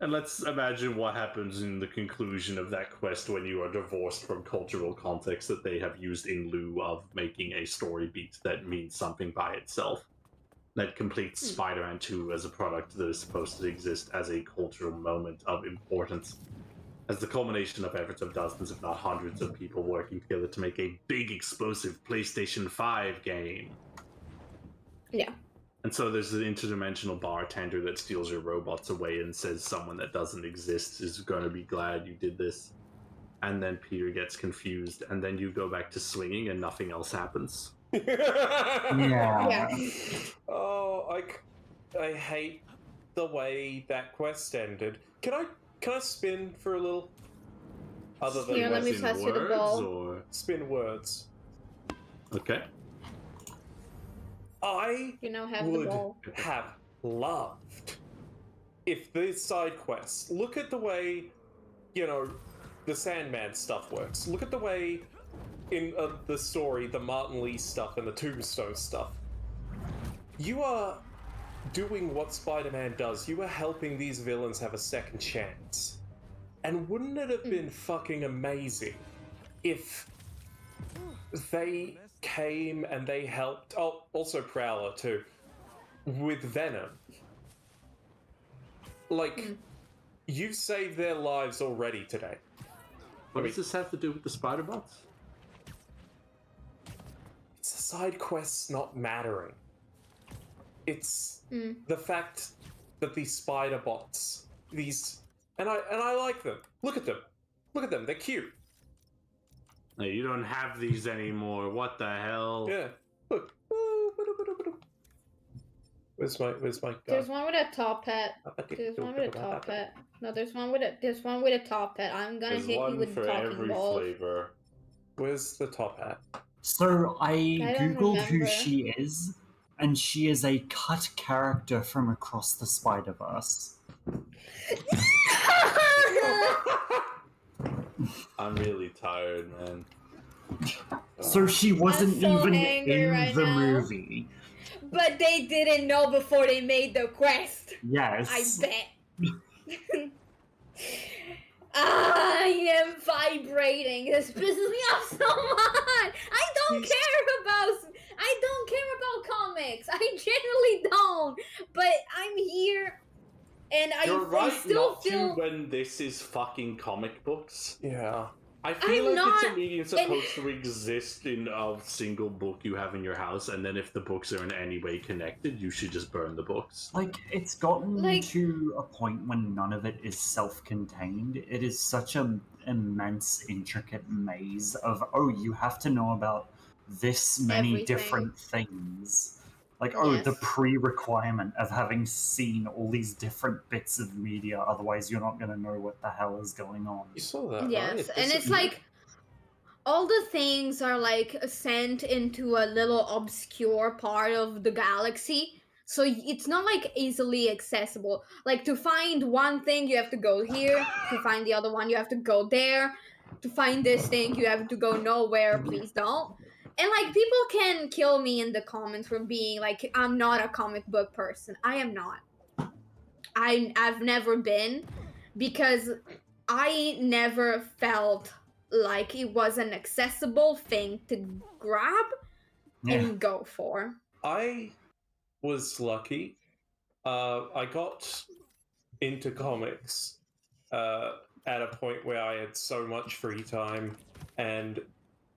And let's imagine what happens in the conclusion of that quest when you are divorced from cultural context that they have used in lieu of making a story beat that means something by itself. That completes Spider-Man 2 as a product that is supposed to exist as a cultural moment of importance. As the culmination of efforts of dozens, if not hundreds, of people working together to make a big, explosive PlayStation 5 game. Yeah. And so there's an interdimensional bartender that steals your robots away and says someone that doesn't exist is going to be glad you did this. And then Peter gets confused, and then you go back to swinging and nothing else happens. Yeah. Oh, I hate the way that quest ended. Can I spin for a little? Other than Here, let me pass you the ball. Or... Spin words. Okay. I You now have the would ball. have loved if these side quests, look at the way, you know, the Sandman stuff works. Look at the way in the story, the Martin Lee stuff and the Tombstone stuff. You are doing what Spider-Man does. You are helping these villains have a second chance. And wouldn't it have been fucking amazing if they came and they helped, oh, also Prowler too, with Venom. Like, you've saved their lives already today. What does this have to do with the spider-bots? It's the side quests not mattering. It's the fact that these spider bots, these, and I like them. Look at them. Look at them. They're cute. No, you don't have these anymore. What the hell? Yeah. Look. Where's my guy? There's one with a top hat. There's one with a top hat. No, there's one with a top hat. I'm gonna hit you with talking balls. Flavor. Where's the top hat? So I googled who remember. she is, and she is a cut character from Across the Spider-Verse. I'm really tired, man. So she wasn't I'm so even angry in right the now. movie. But they didn't know before they made the quest. Yes. I bet. I am vibrating. This pisses me off so much. I don't care about comics. I generally don't. But I'm here, and You're right, I still not feel. to when this is fucking comic books. Yeah. I feel I'm like it's a not- medium supposed to exist in a single book you have in your house, and then if the books are in any way connected, you should just burn the books. Like, it's gotten Like- to a point when none of it is self-contained. It is such an immense, intricate maze of, oh, you have to know about this many Everything. different things. Like, oh, the Yes. pre-requirement of having seen all these different bits of media, otherwise you're not going to know what the hell is going on. You saw that, Yes, right? and it's like all the things are like sent into a little obscure part of the galaxy. So it's not like easily accessible. Like to find one thing you have to go here, to find the other one you have to go there, to find this thing you have to go nowhere, please don't. And like people can kill me in the comments for being like I'm not a comic book person. I am not. I've never been because I never felt like it was an accessible thing to grab and go for. I was lucky. I got into comics at a point where I had so much free time, and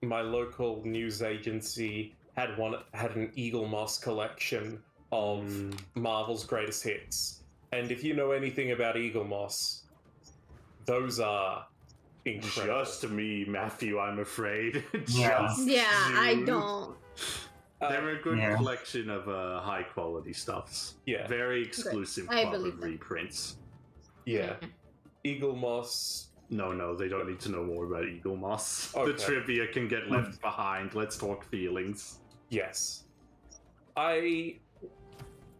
my local news agency had an Eagle Moss collection of Marvel's greatest hits. And if you know anything about Eagle Moss, those are incredible. Just me, Matthew, I'm afraid. Yeah. Just Yeah, I you. don't. They're a good Yeah. collection of high quality stuffs. Yeah. Very exclusive I club believe of that. reprints. Yeah. Eagle Moss. No, they don't need to know more about Eagle Moss. The Okay. trivia can get left behind. Let's talk feelings. Yes.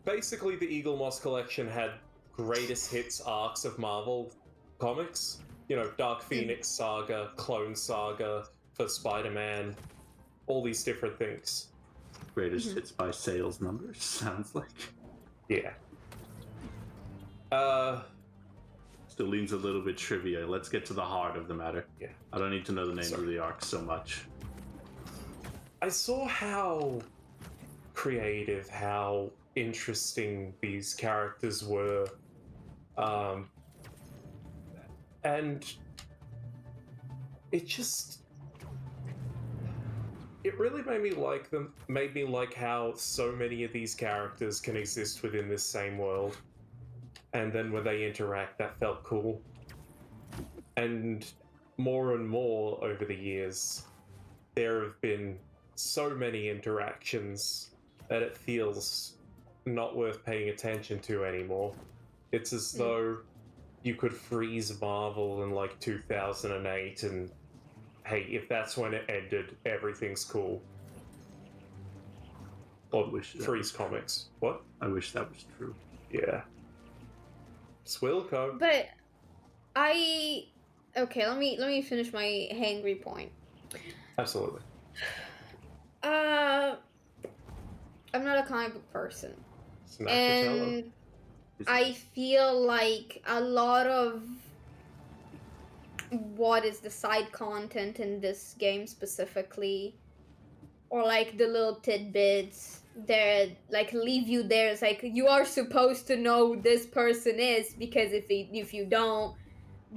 Basically, the Eagle Moss collection had greatest hits arcs of Marvel comics. You know, Dark Phoenix Saga, Clone Saga for Spider-Man, all these different things. Greatest hits by sales numbers, sounds like. Yeah. Still leans a little bit trivia. Let's get to the heart of the matter. Yeah. I don't need to know the names of the arcs so much. I saw how creative, how interesting these characters were. And it really made me like how so many of these characters can exist within this same world. And then when they interact, that felt cool. And more over the years, there have been so many interactions that it feels not worth paying attention to anymore. It's as though you could freeze Marvel in like 2008 and hey, if that's when it ended, everything's cool. Or freeze comics. What? I wish that was true. Yeah. Swilco. But okay, let me finish my hangry point. Absolutely. I'm not a comic book person. Snack And I feel like a lot of what is the side content in this game specifically, or like the little tidbits that like leave you there. It's like you are supposed to know who this person is, because if you don't,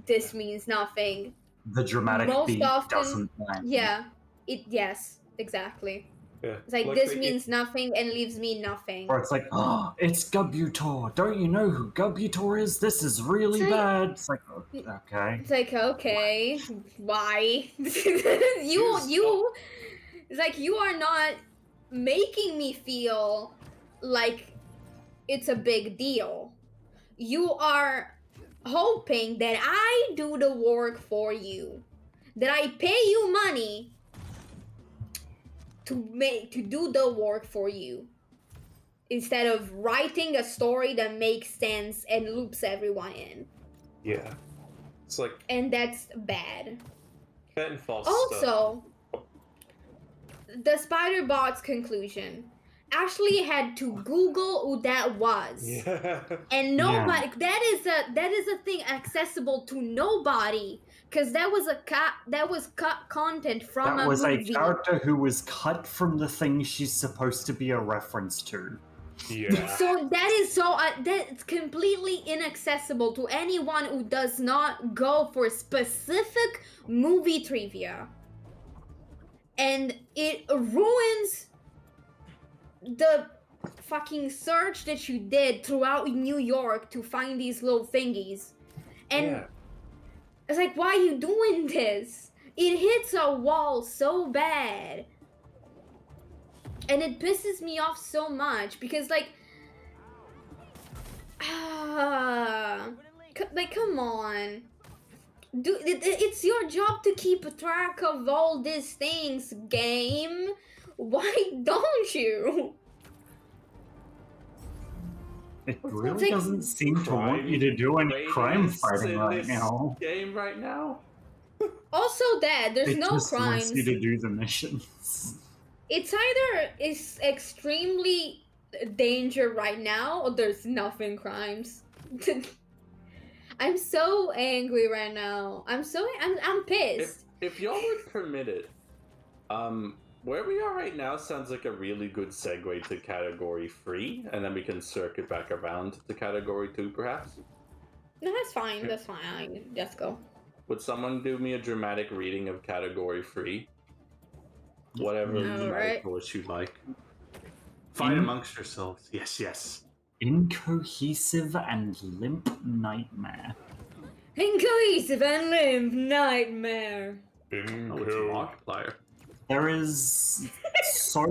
this means nothing. The dramatic Most beat often, doesn't land. yeah, yes, exactly. Yeah. It's like this means nothing and leaves me nothing. Or it's like, oh, it's Gubutor. Don't you know who Gubutor is? This is really It's like- bad. It's like, okay. It's like, okay, why? you it's like you are not making me feel like it's a big deal. You are hoping that I do the work for you, that I pay you money to do the work for you, instead of writing a story that makes sense and loops everyone in. Yeah. It's like... And that's bad. Ben Foster. Also, the Spider-Bot's conclusion actually had to Google who that was. Yeah. And nobody, that is a thing accessible to nobody, because that was cut content from that a was movie. a character who was cut from the thing she's supposed to be a reference to. Yeah. So that's completely inaccessible to anyone who does not go for specific movie trivia. And it ruins the fucking search that you did throughout New York to find these little thingies. And it's like, why are you doing this? It hits a wall so bad. And it pisses me off so much, because like come on. It's your job to keep track of all these things, game. Why don't you? It really doesn't seem to want you to do any crime fighting right now. Game right now. Also, there's no just crimes. wants you to do the missions. It's either is extremely danger right now, or there's nothing crimes. I'm so angry right now. I'm pissed. If y'all would permit it, where we are right now sounds like a really good segue to category 3, and then we can circuit back around to category 2, perhaps. No, that's fine. That's fine. Let's go. Would someone do me a dramatic reading of category 3? Whatever dramatic voice you'd like. Fight amongst yourselves. Yes, yes. Incohesive and limp nightmare. Incohesive and limp nightmare. Oh, it's Markiplier. There is so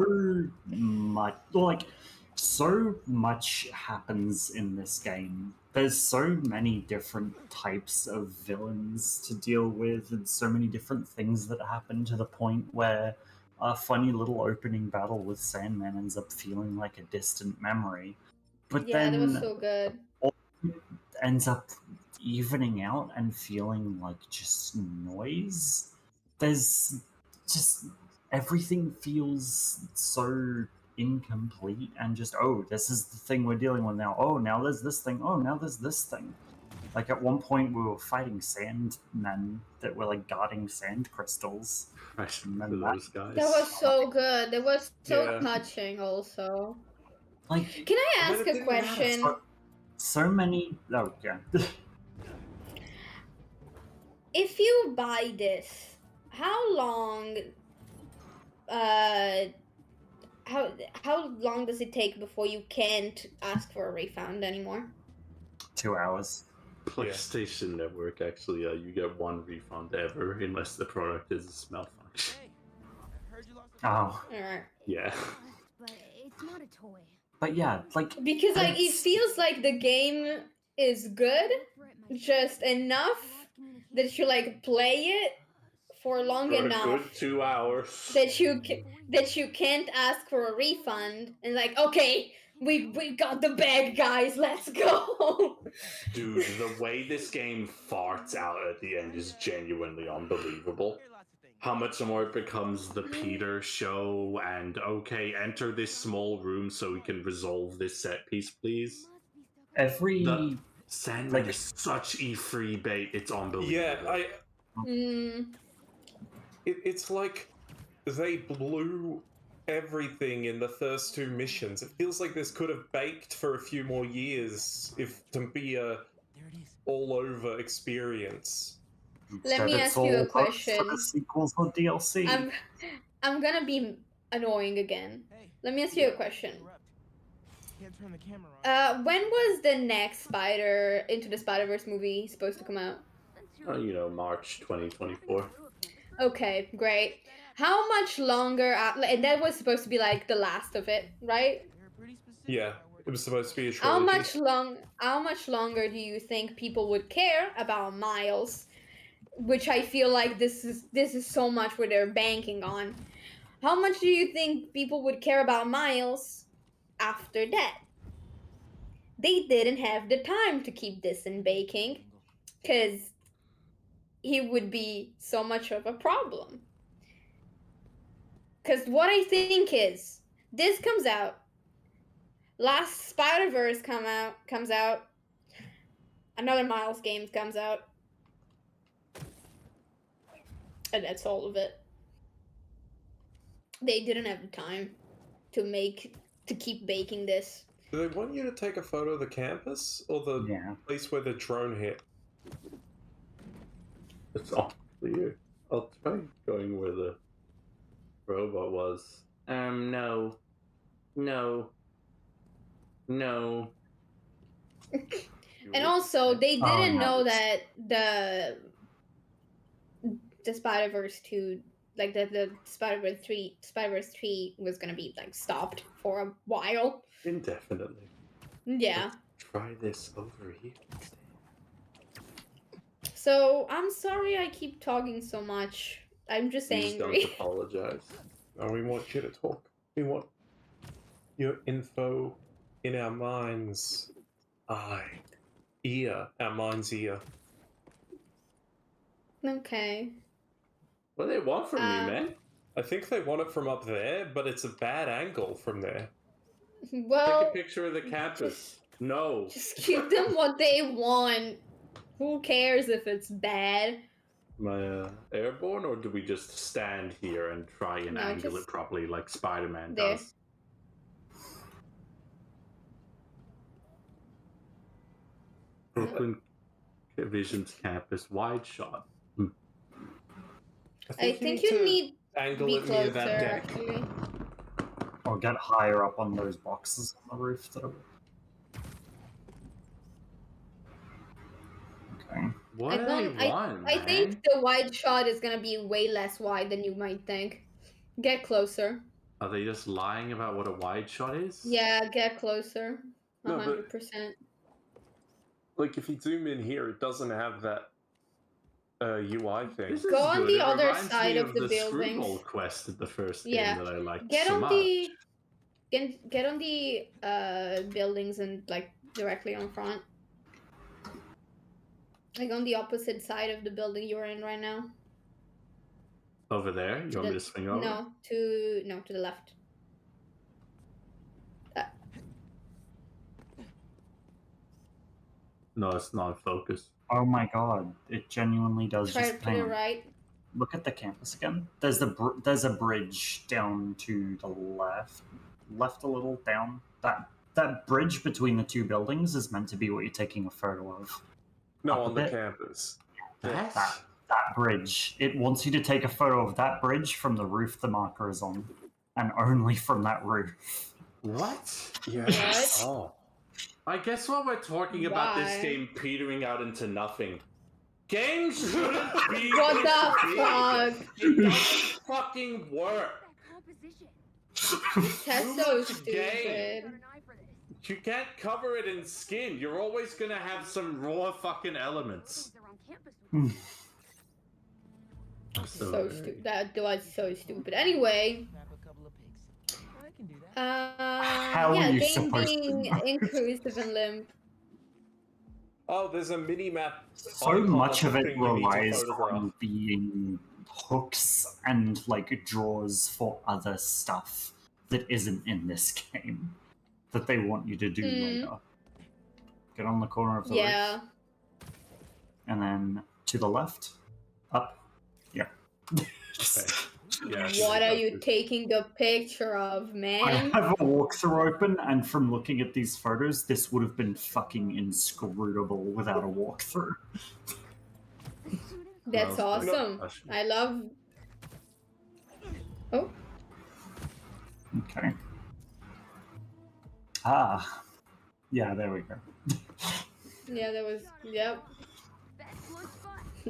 much happens in this game. There's so many different types of villains to deal with, and so many different things that happen, to the point where a funny little opening battle with Sandman ends up feeling like a distant memory. But yeah, then that was so good. It ends up evening out and feeling like just noise. There's just everything feels so incomplete, and just, oh, this is the thing we're dealing with now. Oh, now there's this thing. Oh, now there's this thing. Like at one point we were fighting Sandmen that were like guarding sand crystals. Those guys. That was so good. That was so touching also. Like, can I ask a question? So many. Oh yeah. If you buy this, how long? How long does it take before you can't ask for a refund anymore? 2 hours. PlayStation Network, actually, you get one refund ever unless the product is malfunction. Oh. Alright. Yeah. But it's not a toy. But yeah, like, because like it feels like the game is good, just enough that you like play it for long for enough. A good 2 hours. That you can't ask for a refund, and like, okay, we got the bag, guys, let's go. Dude, the way this game farts out at the end is genuinely unbelievable. How much more it becomes the Peter show, and okay, enter this small room so we can resolve this set piece, please. The Sandman is such E3 bait, it's unbelievable. Yeah, It's like they blew everything in the first 2 missions. It feels like this could have baked for a few more years if to be a all-over experience. Let me Instead, it's ask you a all hopes for question. the sequels or DLC. I'm gonna be annoying again. Let me ask you a question. Can't turn the camera on. When was the next Into the Spider-Verse movie supposed to come out? You know, March 2024. Okay, great. How much longer? And that was supposed to be like the last of it, right? Yeah, it was supposed to be a How trilogy. much longer do you think people would care about Miles? Which I feel like this is so much what they're banking on. How much do you think people would care about Miles after that? They didn't have the time to keep this in baking, because he would be so much of a problem. Because what I think is, this comes out, last Spider-Verse comes out, another Miles game comes out, and that's all of it. They didn't have the time to keep baking this. Do they want you to take a photo of the campus or the place where the drone hit? It's all clear. I'll try going where the robot was. No. No. No. And also, they didn't know that the Spider-Verse 2, like the Spider-Verse 3 was gonna be like stopped for a while. Indefinitely. Yeah. Let's try this over here instead. So, I'm sorry I keep talking so much. I'm just Please angry. don't apologize. No, we want you to talk. We want your info in our mind's eye. Ear. Our mind's ear. Okay. What do they want from me, man? I think they want it from up there, but it's a bad angle from there. Well, take a picture of the campus. No. Just give them what they want. Who cares if it's bad? Am I airborne, or do we just stand here and try and angle it properly like Spider-Man does? Brooklyn Vision's campus wide shot. I think you need angle be it near closer, that deck. actually. Or get higher up on those boxes on the roof that are... Okay. What do they want, I think the wide shot is gonna be way less wide than you might think. Get closer. Are they just lying about what a wide shot is? Yeah, get closer. No, but 100%. like if you zoom in here, it doesn't have that UI thing. This Go is on good. the It other reminds side me of the Screwball buildings. quest at the first Yeah. game that I liked Get so on much. get on the buildings and like directly on front. Like on the opposite side of the building you're in right now. Over there? You want me to swing over? No, to the left. No, it's not focused. Oh my god, it genuinely does Try just to the right. Look at the campus again. There's there's a bridge down to the left a little down. That bridge between the two buildings is meant to be what you're taking a photo of. No, on the campus. That bridge. It wants you to take a photo of that bridge from the roof the marker is on, and only from that roof. What? Yeah. What? Oh. I guess while we're talking about this Why? game petering out into nothing, games shouldn't be What this the big. fuck? It doesn't fucking work. That's Too so much stupid. game. You can't cover it in skin. You're always gonna have some raw fucking elements. So stupid. That was so stupid. Anyway. How are yeah, you game supposed being to know? inclusive and limp. Oh, there's a mini map. So much of it thing you need to relies photograph. on being hooks and like draws for other stuff that isn't in this game that they want you to do later. Get on the corner of the roof. And then to the left, Up. Yeah. Yeah, What are you taking a picture of, I man? have a walkthrough open, and from looking at these photos, this would have been fucking inscrutable without a walkthrough. That's awesome. I love. Oh, Okay. Ah. Yeah, there we go. yeah, that was. Yep.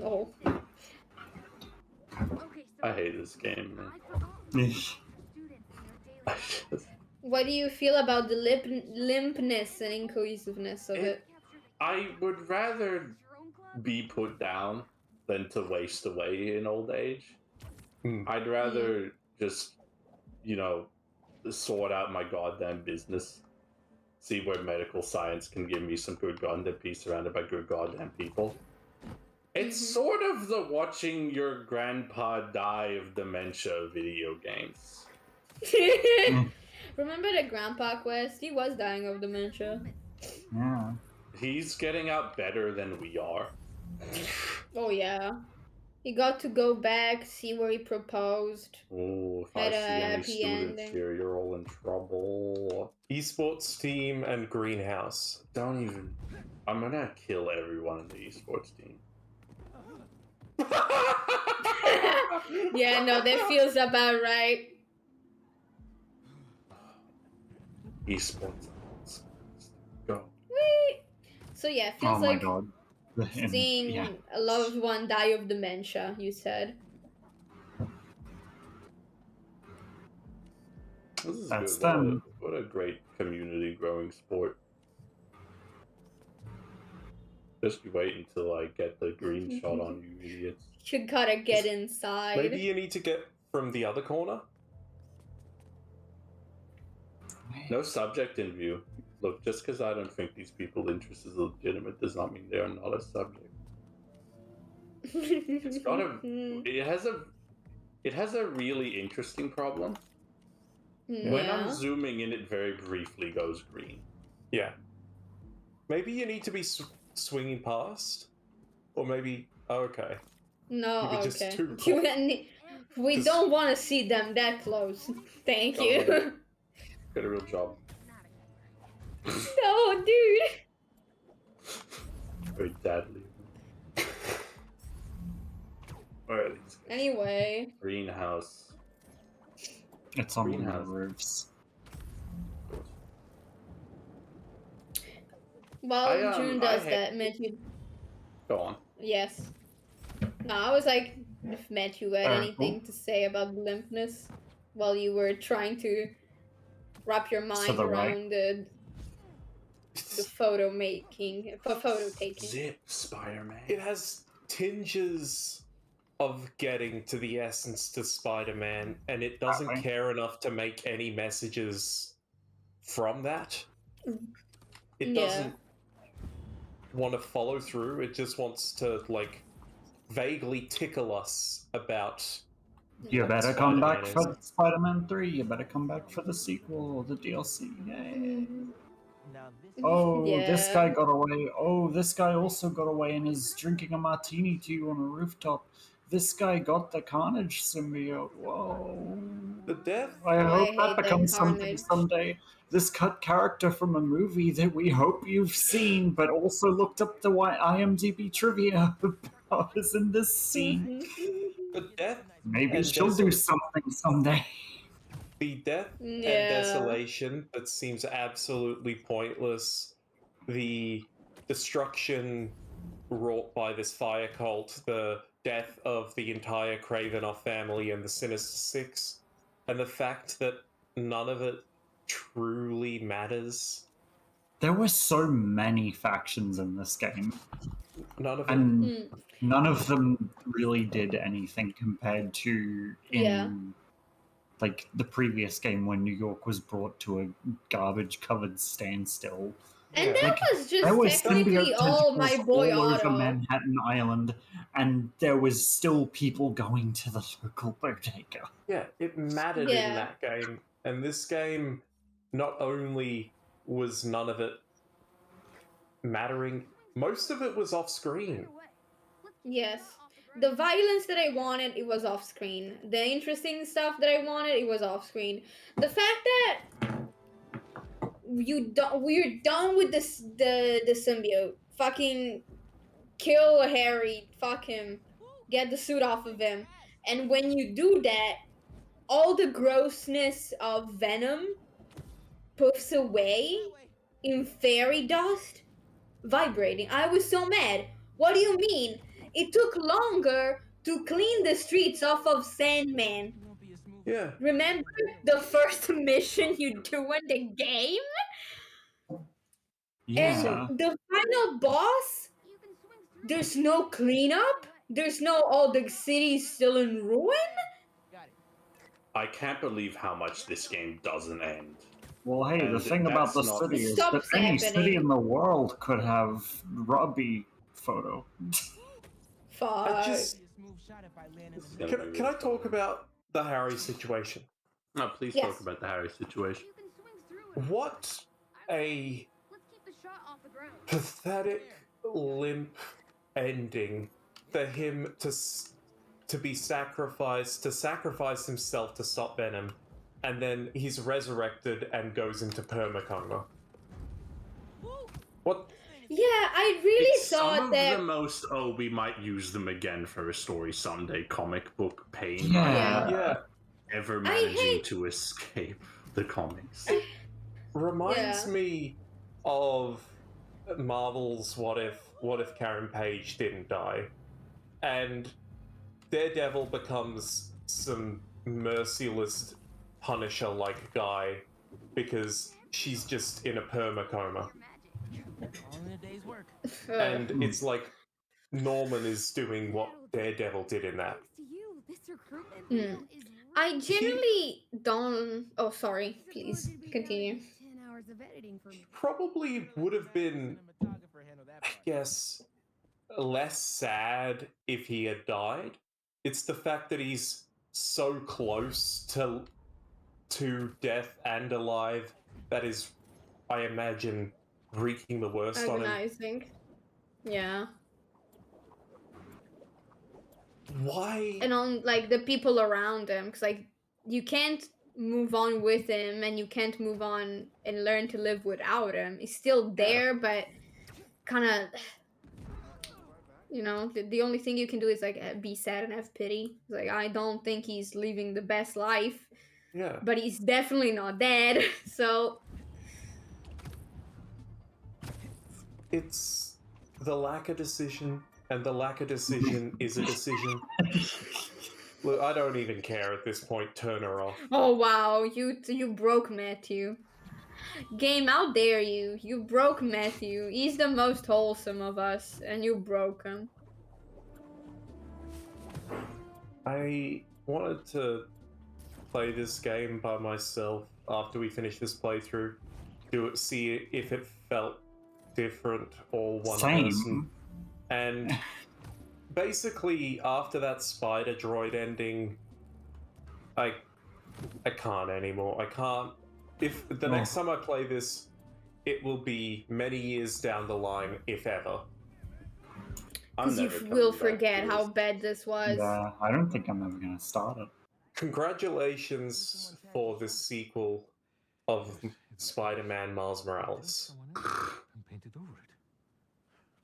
Oh. I hate this game, man. What do you feel about the limpness and incohesiveness of it? I would rather be put down than to waste away in old age. I'd rather just, you know, sort out my goddamn business. See where medical science can give me some good goddamn peace surrounded by good goddamn people. It's sort of the watching your grandpa die of dementia video games. Remember the Grandpa Quest? He was dying of dementia. Yeah. He's getting out better than we are. Oh yeah. He got to go back, see where he proposed. Oh, if Had I a see any happy students ending. here, you're all in trouble. Esports team and greenhouse. Don't even. I'm gonna kill everyone in the esports team. Yeah, no, that feels about right. Esports. Go. Whee! So yeah, it feels Oh my like god. seeing Yeah. a loved one die of dementia, you said. This is That's good. them. What a great community growing sport. Just wait until I get the green shot on you idiots. You gotta get inside. Maybe you need to get from the other corner? No subject in view. Look, just because I don't think these people's interest is legitimate does not mean they are not a subject. It's got a. It has a really interesting problem. Yeah. When I'm zooming in, it very briefly goes green. Yeah. Maybe you need to be swinging past? Or maybe... Oh, okay. No, Maybe just okay. too We don't want to see them that close. Thank you. Get a real job. No, dude. Very deadly. Alright. Anyway. Greenhouse. It's on one of the Greenhouse. roofs. While June does that, Matthew. Go on. Yes. No, I was like, if Matthew had anything to say about limpness while you were trying to wrap your mind around the photo taking. Zip, Spider-Man. It has tinges of getting to the essence to Spider-Man, and it doesn't care enough to make any messages from that. It doesn't want to follow through. It just wants to, like, vaguely tickle us about... You better come back for Spider-Man 3. You better come back for the sequel, the DLC. Yay. Oh, this guy got away. Oh, this guy also got away and is drinking a martini to you on a rooftop. This guy got the Carnage symbiote. Whoa. The death? I hope that becomes something someday. This cut character from a movie that we hope you've seen, but also looked up the IMDb trivia about is in this scene. The death? Maybe she'll do something someday. The death and desolation that seems absolutely pointless. The destruction wrought by this fire cult, the death of the entire Kravinoff family and the Sinister Six, and the fact that none of it truly matters. There were so many factions in this game. None of and none of them really did anything compared to like the previous game when New York was brought to a garbage-covered standstill. And that was just there technically all my boy all Otto. over Manhattan Island, and there was still people going to the local bodega. Yeah, it mattered in that game. And this game, not only was none of it mattering, most of it was off-screen. Yes. The violence that I wanted, it was off screen. The interesting stuff that I wanted, it was off screen. The fact that we're done with this the symbiote. Fucking kill Harry. Fuck him. Get the suit off of him. And when you do that, all the grossness of Venom puffs away in fairy dust, vibrating. I was so mad. What do you mean? It took longer to clean the streets off of Sandman. Yeah. Remember the first mission you do in the game? Yeah. And the final boss, there's no cleanup? There's no, oh, the city's still in ruin? I can't believe how much this game doesn't end. Well, hey, the And thing about the that's not- city is Stop that any happening. city in the world could have Robbie photo. Fuck. I just This is gonna be can I really talk fun. about the Harry situation? No, please Yes. talk about the Harry situation. What a pathetic, limp ending for him to be sacrificed, to sacrifice himself to stop Venom, and then he's resurrected and goes into permacoma. What? Yeah, I really It's some thought of that. the most, we might use them again for a story someday comic book pain Yeah. Yeah. ever I managing hate- to escape the comics. Reminds Yeah. me of Marvel's What If Karen Page didn't die, and Daredevil becomes some merciless Punisher-like guy because she's just in a permacoma, and it's like Norman is doing what Daredevil did in that. I genuinely don't. Oh, sorry. Please continue. Probably would have been, I guess, less sad if he had died. It's the fact that he's so close to death and alive that is, I imagine, wreaking the worst on him. Agonizing. Yeah. Why? And on, like, the people around him. Because, like, you can't move on with him and you can't move on and learn to live without him. He's still there, but kind of. You know, the only thing you can do is, like, be sad and have pity. Like, I don't think he's living the best life. Yeah. But he's definitely not dead. So. It's the lack of decision, and the lack of decision is a decision. Look, I don't even care at this point. Turn her off. Oh wow, you broke Matthew. Game, how dare you? You broke Matthew. He's the most wholesome of us, and you broke him. I wanted to play this game by myself after we finish this playthrough. See if it felt different or one Same. person. And basically, after that spider droid ending, I can't anymore. I can't. If the next time I play this, it will be many years down the line, if ever. Because you will forget how bad this was. Yeah, I don't think I'm ever gonna start it. Congratulations for the sequel of Spider-Man Miles Morales. And painted over it.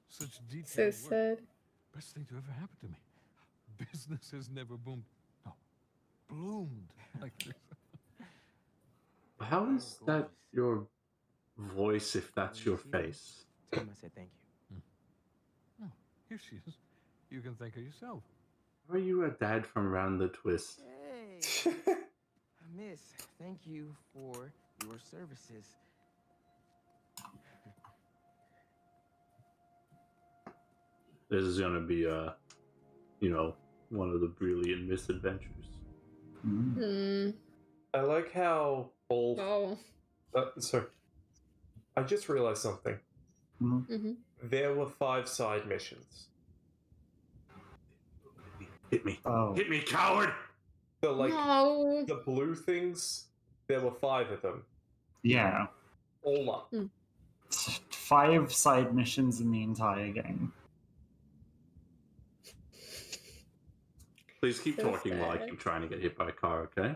Such detail. So work. sad. Best thing to ever happen to me. Business has never boomed. No, bloomed like this. How is that your voice if that's your face? Tell him I said thank you. Oh, here she is. You can thank her yourself. Are you a dad from Round the Twist? Hey, Miss, thank you for your services. This is gonna be one of the brilliant misadventures. Hmm. I like how all. Oh. Sorry. I just realized something. Mm-hmm. There were 5 side missions. Hit me. Oh. Hit me, coward! The No. the blue things. There were 5 of them, Yeah. all up. 5 side missions in the entire game. Please keep So talking while I sad. keep trying to get hit by a car, okay?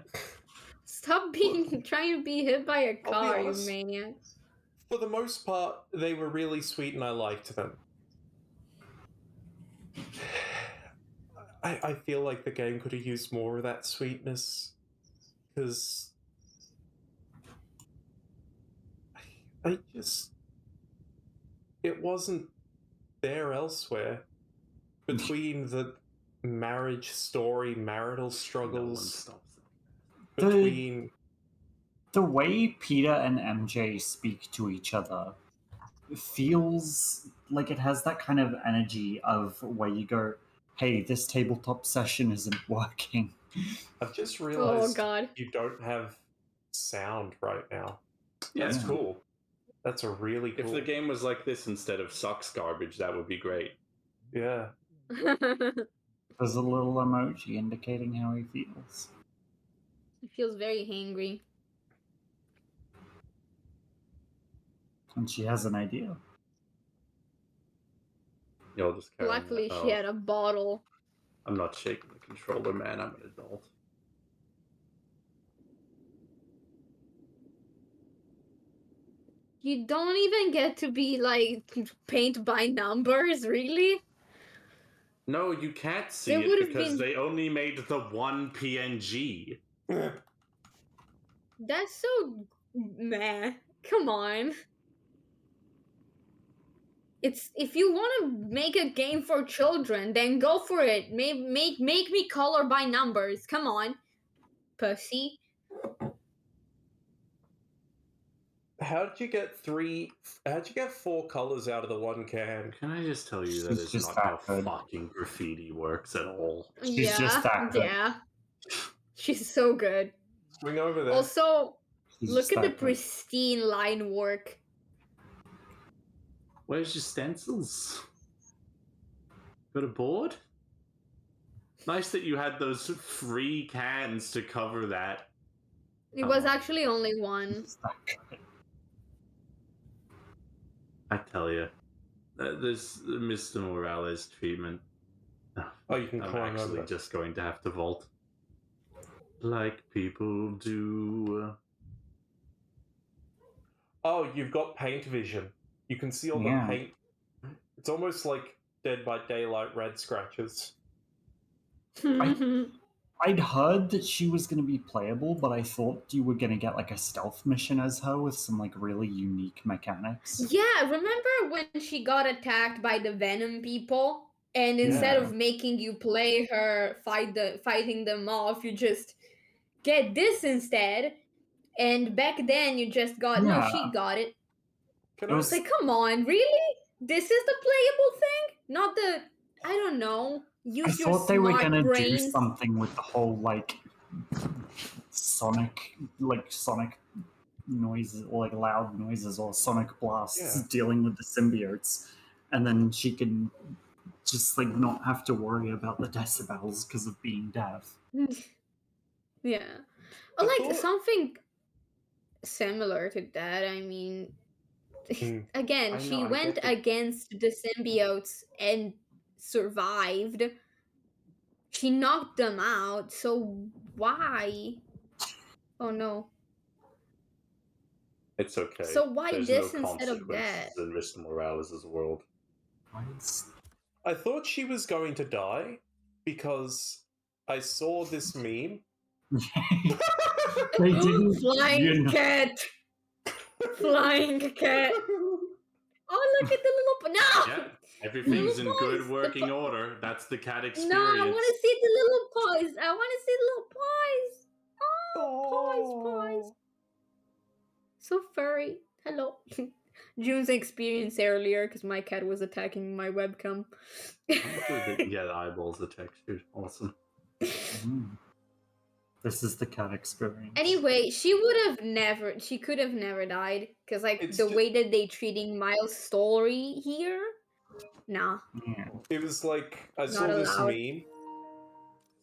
Stop trying to be hit by a I'll be car, you honest. maniac. For the most part, they were really sweet and I liked them. I feel like the game could have used more of that sweetness, because I just... it wasn't there elsewhere. Between the marriage story, marital No one struggles, stops it. between... The way Peter and MJ speak to each other feels like it has that kind of energy of where you go, hey, this tabletop session isn't working. I've just Oh realized god. you don't have sound right now. Yeah, That's Yeah. cool. That's a really cool... if the game was like this instead of sucks garbage, that would be great. Yeah. There's a little emoji indicating how he feels. He feels very hangry. And she has an idea. You'll just carry Luckily, that. she had a bottle. I'm not shaking the controller, man. I'm an adult. You don't even get to be like paint by numbers, really? No, you can't see There it would've because been- they only made the one PNG. That's so meh. Come on. It's if you want to make a game for children, then go for it. Make me color by numbers. Come on, pussy. How'd you get 4 colors out of the one can? Can I just tell you that She's is just not that how good. fucking graffiti works at all? She's just that good. Yeah. She's so good. Swing over there. Also, She's look just at the that good. pristine line work. Where's your stencils? Got a board? Nice that you had those free cans to cover that. It was actually only one. She's that good. I tell you, this Mr. Morales treatment. Oh, you can I'm climb over actually that. just going to have to vault. Like people do. Oh, you've got paint vision. You can see all the Yeah. paint. It's almost like Dead by Daylight red scratches. I'd heard that she was going to be playable, but I thought you were going to get like a stealth mission as her with some like really unique mechanics. Yeah, remember when she got attacked by the Venom people? And instead Yeah. of making you play her fighting them off, you just get this instead. And back then you just got no, Yeah. she got it. Can It I was- It's like, come on, really? This is the playable thing? Not the I don't know. I Use your thought they were smart going to do brains. something with the whole like sonic noises or like loud noises or sonic blasts Yeah. dealing with the symbiotes, and then she can just like not have to worry about the decibels because of being deaf. Yeah. I Or like thought- something similar to that. I mean, again, I she know, I went get the- against the symbiotes and survived. She knocked them out, so why? Oh no. It's okay. So why There's this no instead of that? consequences in Mr. Morales' world. I thought she was going to die because I saw this meme. They didn't. Flying you know- cat! Flying cat! Oh, look at the little... No! Yeah, everything's in Little good boys, working the order. That's the cat experience. No, I want to see the little paws. I want to see the little paws. Oh, paws. So furry. Hello. June's experience earlier because my cat was attacking my webcam. Yeah, the eyeballs are textured. Awesome. This is the cat experience. Anyway, she could have never died because like It's the ju- way that they treating Miles' story here, nah. Yeah. It was like I Not saw this allowed. meme,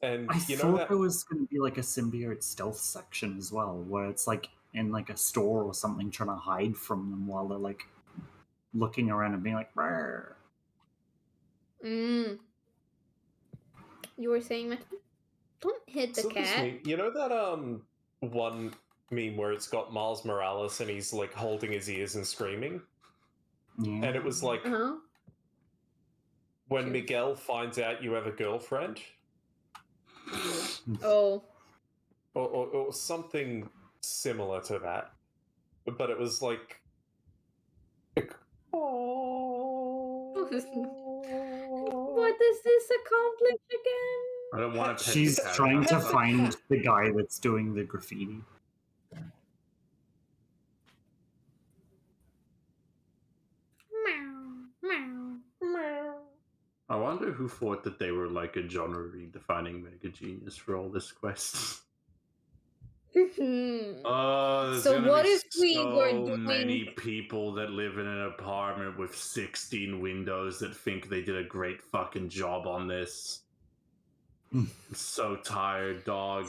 and I you know thought that there was going to be like a symbiote stealth section as well, where it's like in like a store or something trying to hide from them while they're like looking around and being like, "Rrr." You were saying, Matt? Don't hit the So this cat. meme, you know that one meme where it's got Miles Morales and he's like holding his ears and screaming? Yeah. And it was like Uh-huh. when Cheers. Miguel finds out you have a girlfriend, Oh. or something similar to that. But it was like, What does this accomplish again? I don't want to pet She's the cat. trying to enough. find the guy that's doing the graffiti. Meow, meow. I wonder who thought that they were like a genre-redefining mega genius for all this quest. Oh, there's So gonna what be if we so were doing- many people that live in an apartment with 16 windows that think they did a great fucking job on this. I'm so tired, dog.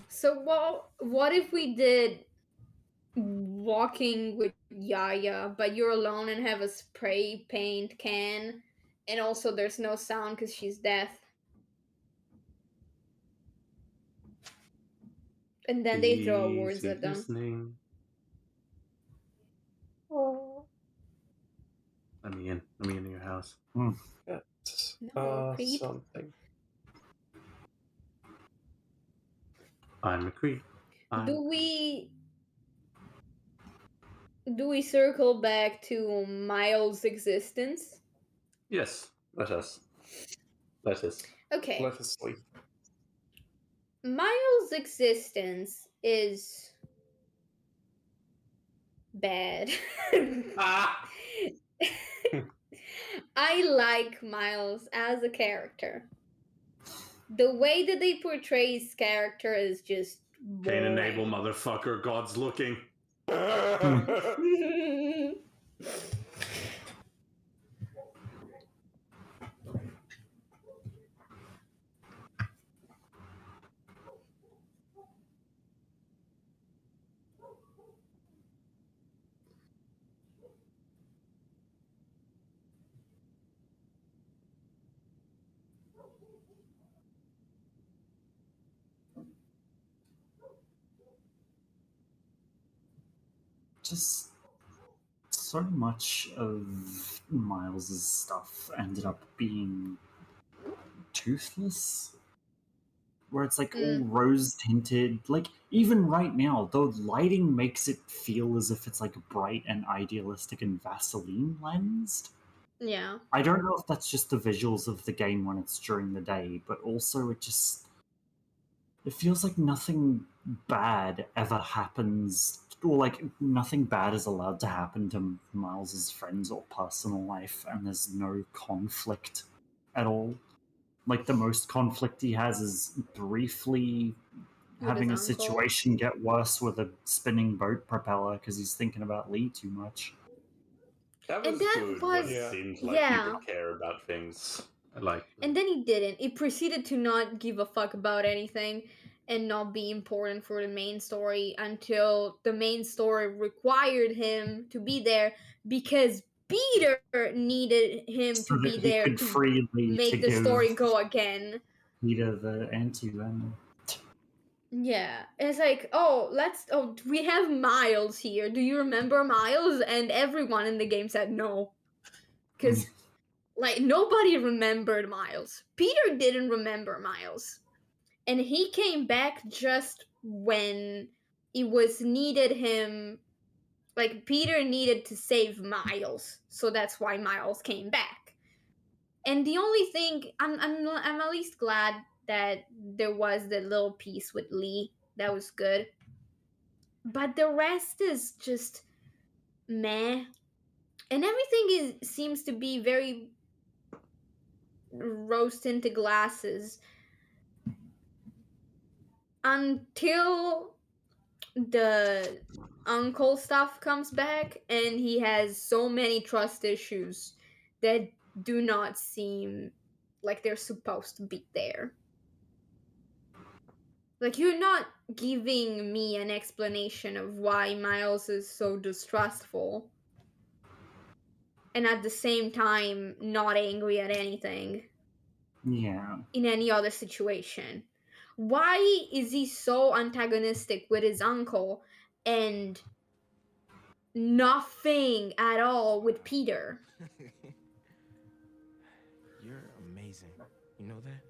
So what if we did walking with Yaya, but you're alone and have a spray paint can, and also there's no sound because she's deaf. And then they throw awards Easy at them. listening. Let me in your house. No, Creed. Something. I'm a creep. Do we circle back to Miles' existence? Yes, let us. Okay. Let us sleep. Miles' existence is bad. I like Miles as a character. The way that they portray his character is just Cain and boring. Abel, motherfucker. God's looking. Just so much of Miles's stuff ended up being toothless. Where it's like all rose tinted. Like, even right now, the lighting makes it feel as if it's like bright and idealistic and Vaseline lensed. Yeah. I don't know if that's just the visuals of the game when it's during the day, but also it feels like nothing bad ever happens, or like nothing bad is allowed to happen to Miles's friends or personal life, and there's no conflict at all. Like, the most conflict he has is briefly having a his uncle. situation get worse with a spinning boat propeller because he's thinking about Lee too much. That was And that good. was- When it seemed like yeah. he would care about things. I like that. And then he didn't. He proceeded to not give a fuck about anything and not be important for the main story until the main story required him to be there because Peter needed him So to that be he there could to free Lee to make the give story go again. Peter the anti-venom. Yeah, it's like, we have Miles here. Do you remember Miles? And everyone in the game said no. Because, like, nobody remembered Miles. Peter didn't remember Miles. And he came back just when it was needed him. Like, Peter needed to save Miles. So that's why Miles came back. And the only thing, I'm at least glad that there was that little piece with Lee. That was good. But the rest is just meh. And everything seems to be very rose tinted glasses until the uncle stuff comes back and he has so many trust issues that do not seem like they're supposed to be there. Like, you're not giving me an explanation of why Miles is so distrustful and at the same time not angry at anything. Yeah. in any other situation. Why is he so antagonistic with his uncle and nothing at all with Peter? You're amazing. You know that?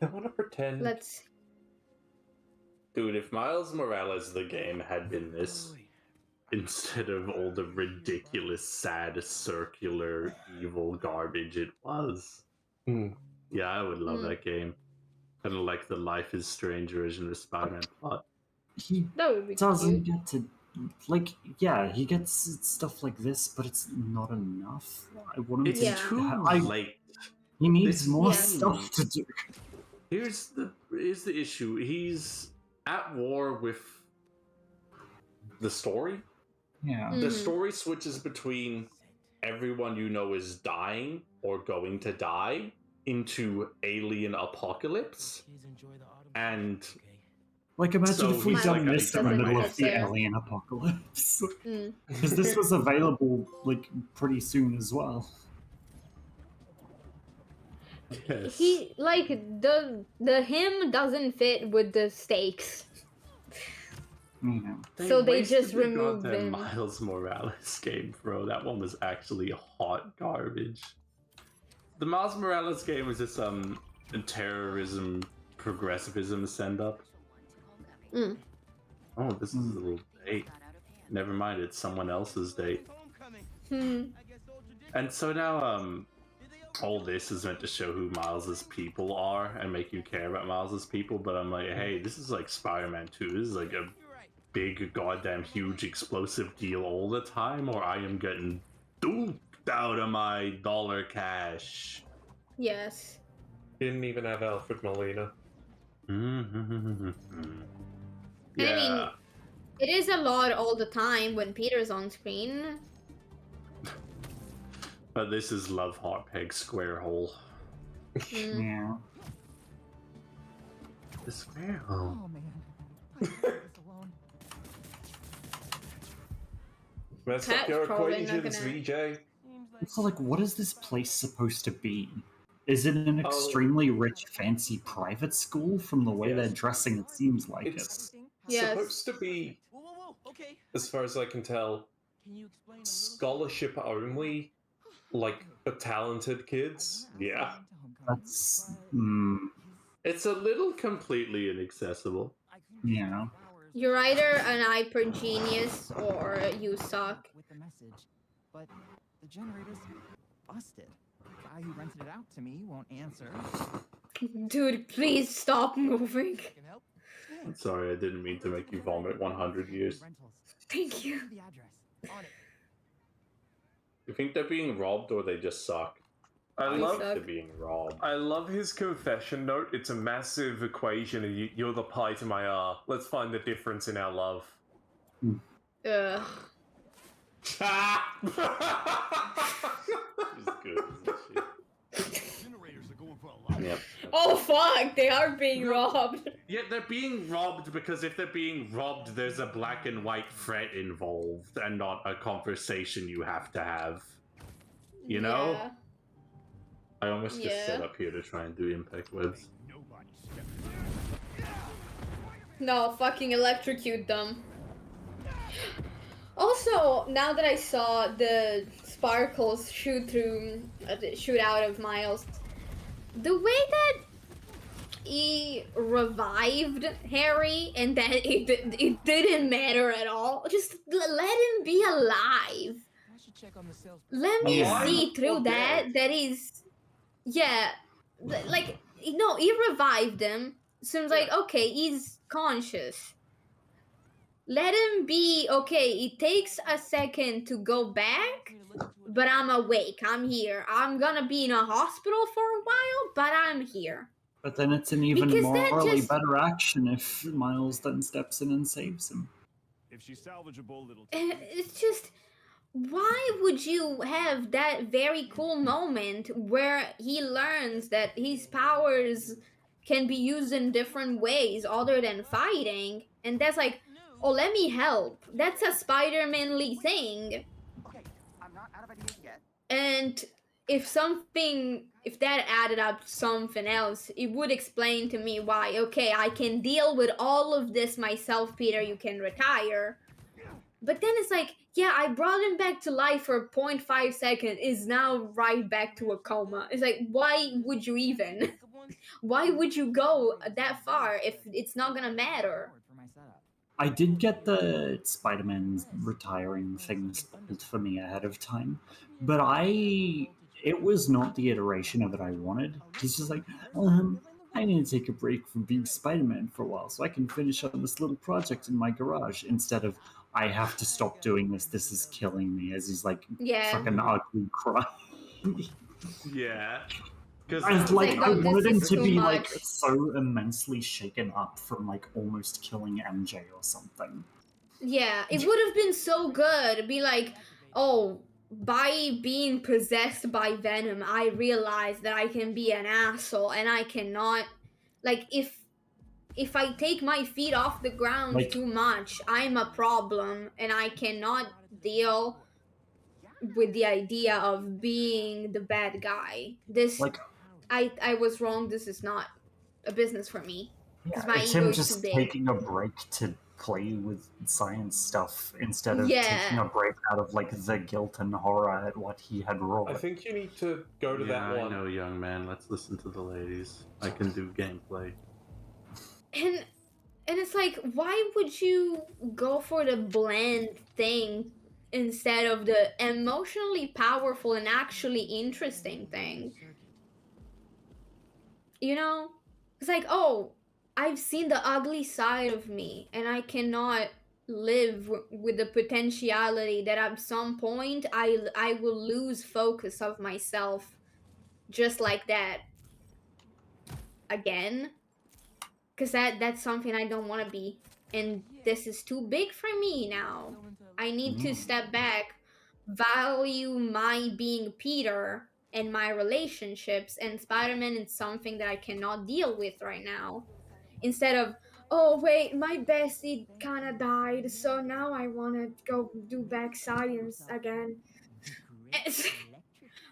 I want to pretend. Let's. Dude, if Miles Morales the game had been this, instead of all the ridiculous, sad, circular, evil garbage it was, yeah, I would love that game. Kind of like the Life is Strange version of Spider-Man plot. He That would be doesn't cute. get to, like, yeah, he gets stuff like this, but it's not enough. I want him It's to. Yeah. too late. He needs This more game- stuff to do. Here's the issue. He's at war with the story. Yeah. The story switches between everyone you know is dying or going to die into alien apocalypse. And Like, imagine So if we'd he's done like, this in the doesn't middle get of the there. alien apocalypse. Mm. Because this was available, like, pretty soon as well. yes. He like the him doesn't fit with the stakes. Yeah. So they wasted just the removed goddamn him. Miles Morales game, bro. That one was actually hot garbage. The Miles Morales game was just terrorism, progressivism send up. Mm. Oh, this is a little date. Never mind, it's someone else's date. Hmm. And so now, all this is meant to show who Miles's people are and make you care about Miles's people, but I'm like, hey, this is like Spider-Man 2. This is like a big, goddamn, huge, explosive deal all the time, or I am getting duped out of my dollar cash. Yes. Didn't even have Alfred Molina. Yeah. I mean, it is a lot all the time when Peter's on screen. But this is Love Heart Peg Square Hole. Mm. Yeah. The Square Hole. Oh man, I can't do this alone. Messed Pat's up your probably not equations, gonna- VJ. So, like, what is this place supposed to be? Is it an extremely rich, fancy private school? From the way Yes. they're dressing, it seems like It's Yes. supposed to be, Okay. as far as I can tell, Can you explain a little scholarship only, like for talented kids. Yeah. That's. It's a little completely inaccessible. Yeah. You're either an hyper genius or you suck. With the message, but the generator's busted. The guy who rented it out to me won't answer. Dude, please stop moving. Can help? I'm sorry, I didn't mean to make you vomit 100 years. Thank you. The address. On it. You think they're being robbed or they just suck? I I love think they're being robbed. I love his confession note. It's a massive equation, and you're the pi to my r. Let's find the difference in our love. Ugh. She's good, isn't Incinerators are going for a lot. she? Yep. Oh fuck, they are being robbed. Yeah, they're being robbed because if they're being robbed, there's a black and white threat involved and not a conversation you have to have. You know? Yeah. I almost just Yeah. set up here to try and do impact webs. Nobody stepped. No, fucking electrocute them. Also, now that I saw the sparkles shoot out of Miles, the way that he revived Harry and that it didn't matter at all. Just let him be alive. I should check on the sales. Let me Yeah. see through Okay. that is, yeah, like, no, he revived him. Seems like, okay, he's conscious. Let him be, okay, it takes a second to go back, but I'm awake, I'm here. I'm gonna be in a hospital for a while, but I'm here. But then it's an even Because that morally just- better action if Miles then steps in and saves him. If she's salvageable, little. It's just, why would you have that very cool moment where he learns that his powers can be used in different ways other than fighting? And that's like, oh, let me help. That's a Spider-Man-ly thing. Okay, I'm not And if that added up to something else, it would explain to me why, okay, I can deal with all of this myself, Peter, you can retire. But then it's like, yeah, I brought him back to life for 0.5 seconds, is now right back to a coma. It's like, why would you even? Why would you go that far if it's not gonna matter? I did get the Spider-Man retiring thing spoiled for me ahead of time, but it was not the iteration of it I wanted. He's just like, I need to take a break from being Spider-Man for a while so I can finish on this little project in my garage, instead of, I have to stop doing this is killing me, as he's like fucking ugly crying. Yeah. I was like, I wanted him to be like much. so immensely shaken up from like almost killing MJ or something. Yeah, it would have been so good. Be like, oh, by being possessed by Venom, I realized that I can be an asshole and I cannot, like, if I take my feet off the ground Like- too much, I'm a problem and I cannot deal with the idea of being the bad guy. Like, I was wrong. This is not a business for me because my it's ego him is too just big. taking a break to play with science stuff instead of Yeah. taking a break out of like the guilt and horror at what he had wrought. I think you need to go to that one. I know, young man. Let's listen to the ladies. I can do gameplay. And it's like, why would you go for the bland thing instead of the emotionally powerful and actually interesting thing? You know? It's like, oh, I've seen the ugly side of me and I cannot live with the potentiality that at some point I will lose focus of myself just like that again. Because that's something I don't want to be. And this is too big for me now. I need to step back, value my being Peter and my relationships, and Spider-Man is something that I cannot deal with right now. Instead of, oh wait, my bestie kind of died, so now I want to go do back science again.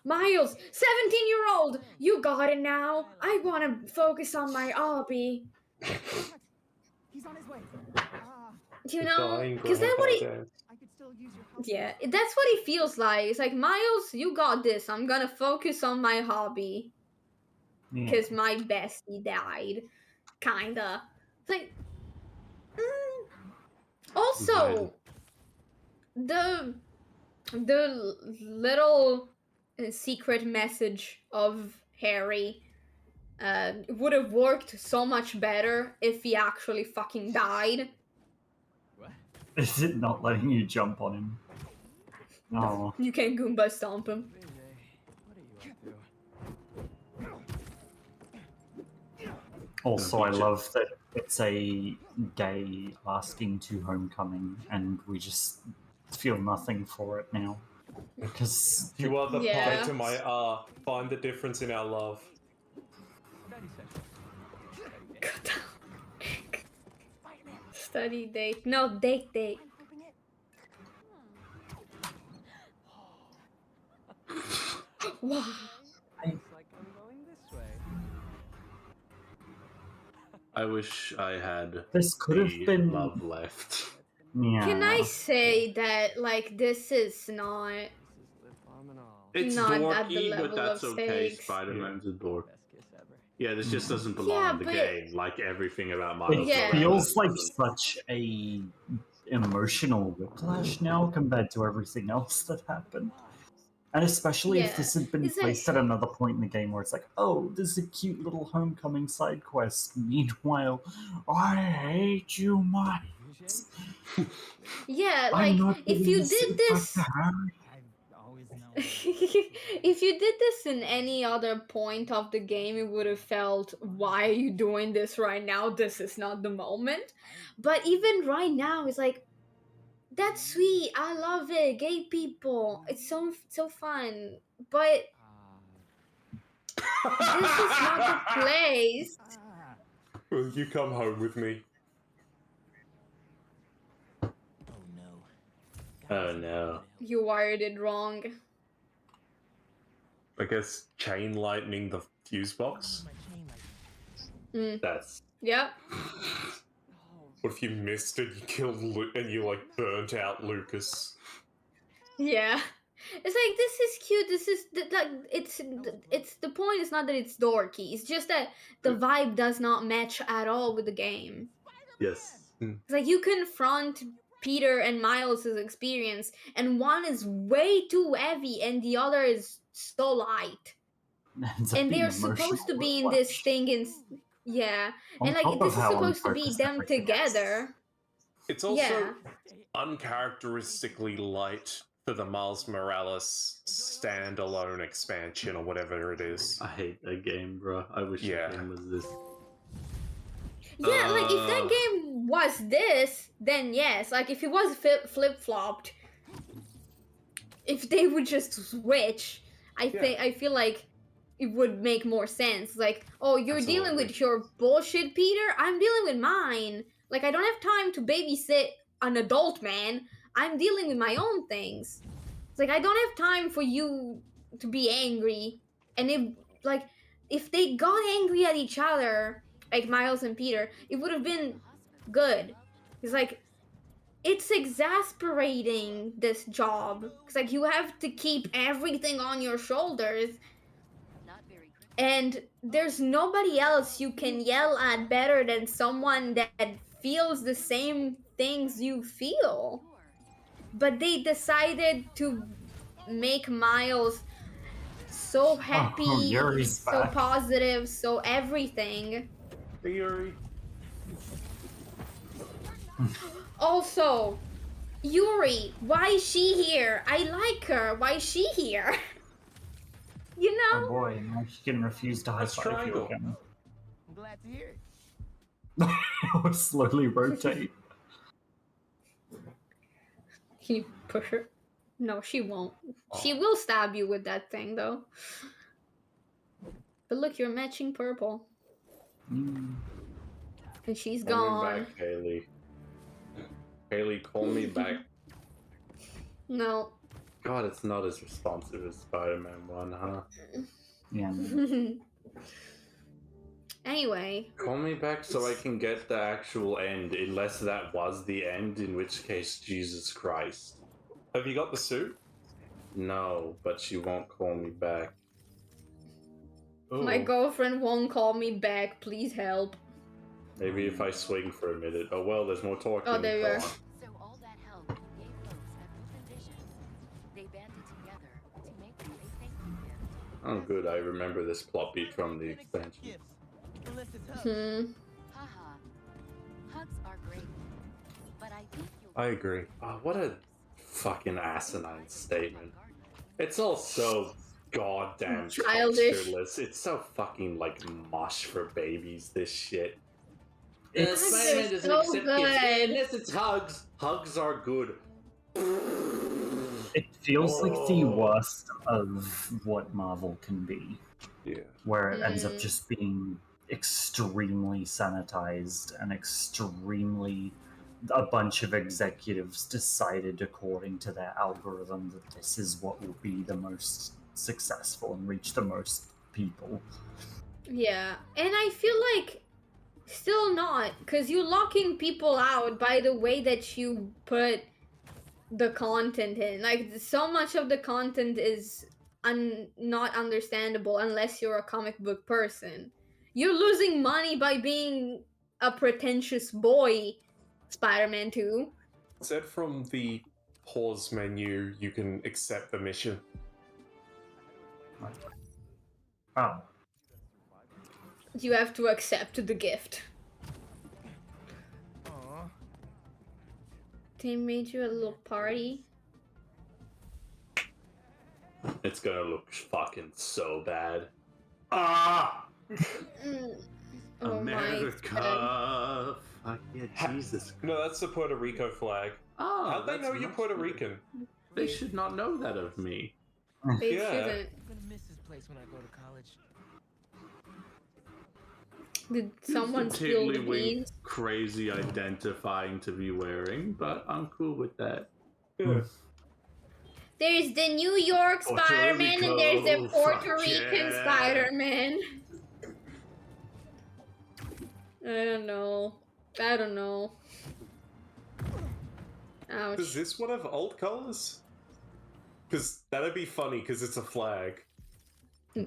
Miles, 17-year-old, you got it now. I want to focus on my hobby. He's on his way. You know, because that's what he. Yeah, that's what he feels like. It's like, Miles, you got this. I'm gonna focus on my hobby because my bestie died, kinda. It's like, also, the little secret message of Harry would have worked so much better if he actually fucking died. Is it not letting you jump on him? No, you can Goomba stomp him. Also, I love that it's a gay asking to homecoming, and we just feel nothing for it now. Because You are the pie to my R. Find the difference in our love. Study date. No, date date. Wow. I wish I had this could have been love left. Yeah. Can I say that, like, this is not... It's not dorky, at the level but that's of okay. stakes. Spider-Man's a dork. Yeah, this just doesn't belong in the but- game, like everything about Miles. It feels like such a emotional whiplash now compared to everything else that happened. And especially if this had been Is it- placed at another point in the game where it's like, oh, this is a cute little homecoming side quest. Meanwhile, I hate you, Miles. Yeah, I'm like, not if giving you this did back this... to Harry. if you did this in any other point of the game, it would have felt, why are you doing this right now? This is not the moment. But even right now, it's like, that's sweet. I love it. Gay people. It's so fun. But this is not the place. Will you come home with me? Oh no. You wired it wrong. I guess chain lightning the fuse box. That's... Yep. What if you missed it, you killed and you, like, burnt out Lucas? Yeah. It's like, this is cute, this is, it's the point is not that it's dorky, it's just that the vibe does not match at all with the game. Yes. It's like, you confront Peter and Miles' experience, and one is way too heavy, and the other is so light. And they're supposed to be in this thing yeah. And like, this is supposed to be them together. It's also uncharacteristically light for the Miles Morales standalone expansion or whatever it is. I hate that game, bro. I wish that game was this. Yeah, like, if that game was this, then yes. Like, if it was flip-flopped, if they would just switch, I feel like it would make more sense. Like, oh, you're dealing with your bullshit, Peter? I'm dealing with mine. Like, I don't have time to babysit an adult man. I'm dealing with my own things. It's like, I don't have time for you to be angry. And if they got angry at each other, like Miles and Peter, it would have been good. It's like, it's exasperating, this job. It's like, you have to keep everything on your shoulders. And there's nobody else you can yell at better than someone that feels the same things you feel. But they decided to make Miles so happy, so positive, so everything. Hey, Yuri. Also, Yuri, why is she here? I like her. Why is she here? You know? Oh boy, now she can refuse to high-five you again. I'm glad to hear it. It will slowly rotate. Can you push her? No, she won't. She will stab you with that thing, though. But look, you're matching purple. And she's Call gone. me back, Haley. Haley, call me back. No. God, it's not as responsive as Spider-Man 1, huh? Yeah. Anyway. Call me back so I can get the actual end, unless that was the end, in which case, Jesus Christ. Have you got the suit? No, but she won't call me back. Ooh. My girlfriend won't call me back. Please help. Maybe if I swing for a minute. Oh well, there's more talking. Oh, there you are. So all that help gave folks at Open Visions. They banded together to make them a thank you gift. Oh good, I remember this plot beat from the expansion. Haha. Hugs are great. But I think you'll I agree. Oh, what a fucking asinine statement. It's all so goddamn childish. textureless. It's so fucking like mush for babies, this shit. It's Spider-Man doesn't so accept good. gifts unless it's hugs. Hugs are good. It feels like the worst of what Marvel can be. Yeah. Where it ends up just being extremely sanitized and extremely... A bunch of executives decided according to their algorithm that this is what will be the most successful and reach the most people. Yeah, and I feel like still not, because you're locking people out by the way that you put the content in. Like, so much of the content is not understandable unless you're a comic book person. You're losing money by being a pretentious boy, Spider-Man 2. Said from the pause menu, you can accept the mission. Oh. You have to accept the gift. Aww. They made you a little party. It's gonna look fucking so bad. Ah! Oh America! Fuck yeah, Jesus. No, that's the Puerto Rico flag. Oh, how'd they know you're Puerto weird. Rican? They should not know that of me. They Yeah. shouldn't. I'm gonna miss this place when I go to college. Did someone spill the Tiddlywink beans? crazy identifying to be wearing, but I'm cool with that. Yeah. There's the New York Puerto Spider-Man and there's the Rico, Puerto fuck Rican yeah. Spider-Man. I don't know. Ouch. Does this one have alt colors? Because that'd be funny, because it's a flag.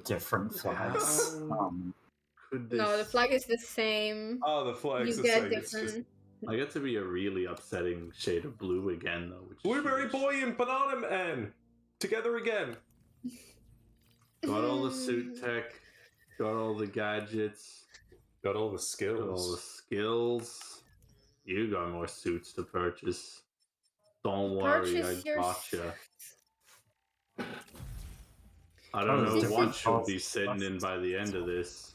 Different flags. No, the flag is the same. Oh, the flag's You the get same. It's just different. I get to be a really upsetting shade of blue again, though. Which is Blueberry huge. Boy and Banana Man together again. Got all the suit tech, got all the gadgets, got all the got skills. all the skills. You got more suits to purchase. Don't worry, Purchase I your gotcha. I don't know what she'll be sitting in by the end of this.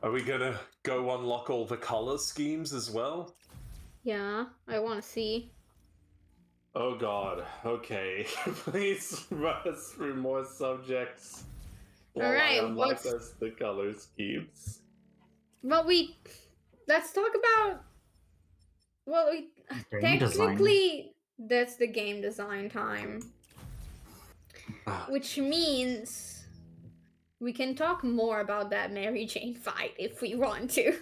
Are we gonna go unlock all the color schemes as well? Yeah, I want to see. Oh god, okay. Please run us through more subjects. While Alright, I unlock what's- us the color schemes. Well, let's talk about. Well, Game technically, that's the game design time. Which means we can talk more about that Mary Jane fight if we want to.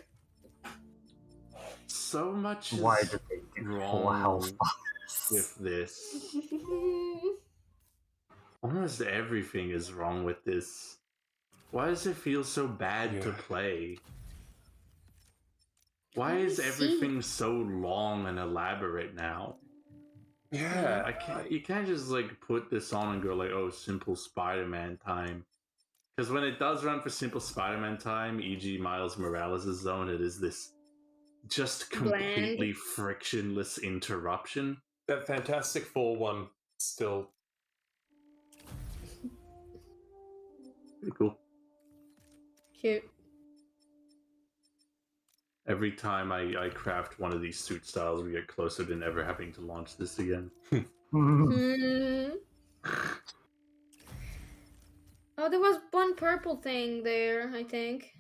So much is Why did they do full health with this. Almost everything is wrong with this. Why does it feel so bad to play? Why is everything so long and elaborate now? Yeah, I can't. You can't just like put this on and go like, "Oh, simple Spider-Man time." Because when it does run for simple Spider-Man time, e.g., Miles Morales' zone, it is this just completely frictionless interruption. That Fantastic Four one still pretty cool. Cute. Every time I craft one of these suit styles, we get closer to never having to launch this again. Oh, there was one purple thing there, I think.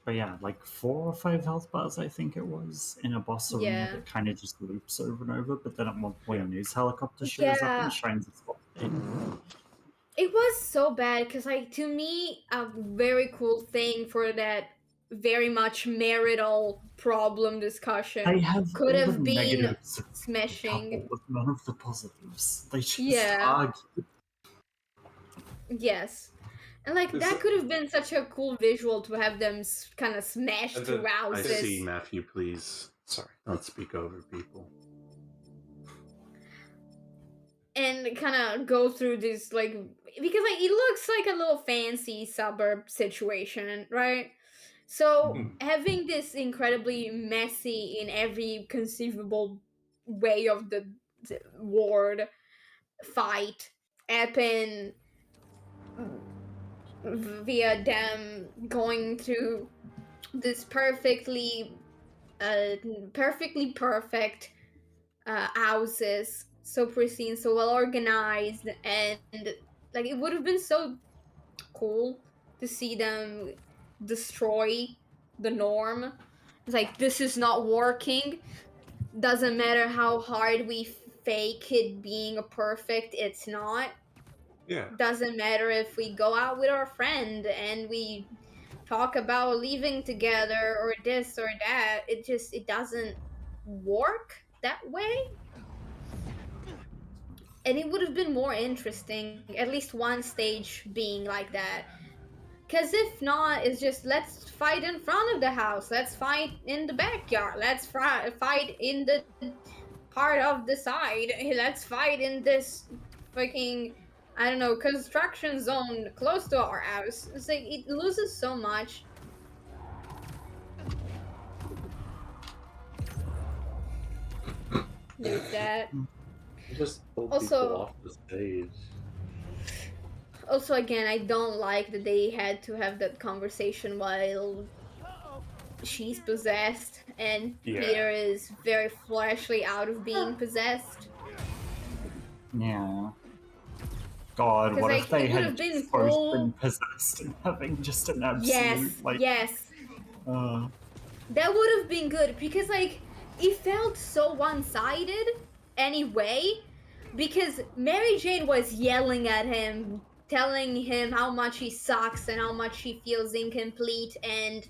But yeah, like 4 or 5 health bars, I think it was, in a boss arena Yeah. that kind of just loops over and over, but then at one point a news helicopter shows up Yeah. and shines its light. It was so bad because, like, to me, a very cool thing for that very much marital problem discussion They have could all have the been negatives of the smashing. couple, but none of the positives. They just Yeah. argue. Yes. And, like, that could have been such a cool visual to have them kind of smash And through I houses. see, Matthew, please. Sorry. Don't speak over people. And kind of go through this, like, because, like, it looks like a little fancy suburb situation, right? So having this incredibly messy in every conceivable way of the ward fight happen via them going through this perfect houses, so pristine, so well organized, and like it would have been so cool to see them destroy the norm. It's like, this is not working. Doesn't matter how hard we fake it being a perfect, it's not. Yeah. Doesn't matter if we go out with our friend and we talk about leaving together or this or that. It doesn't work that way. And it would have been more interesting, at least one stage being like that. Because if not, it's just, let's fight in front of the house, let's fight in the backyard, let's fight in the part of the side, let's fight in this fucking, I don't know, construction zone close to our house. It's like, it loses so much. There's that. Just pull Also- people off the stage. Also, again, I don't like that they had to have that conversation while she's possessed and Yeah. Peter is very fleshly out of being possessed. Yeah. God, 'Cause, what like, if they it would had have been just both cool- been possessed and having just an absolute, Yes, like... yes. Uh, That would have been good because, like, it felt so one-sided anyway, because Mary Jane was yelling at him, telling him how much he sucks and how much he feels incomplete and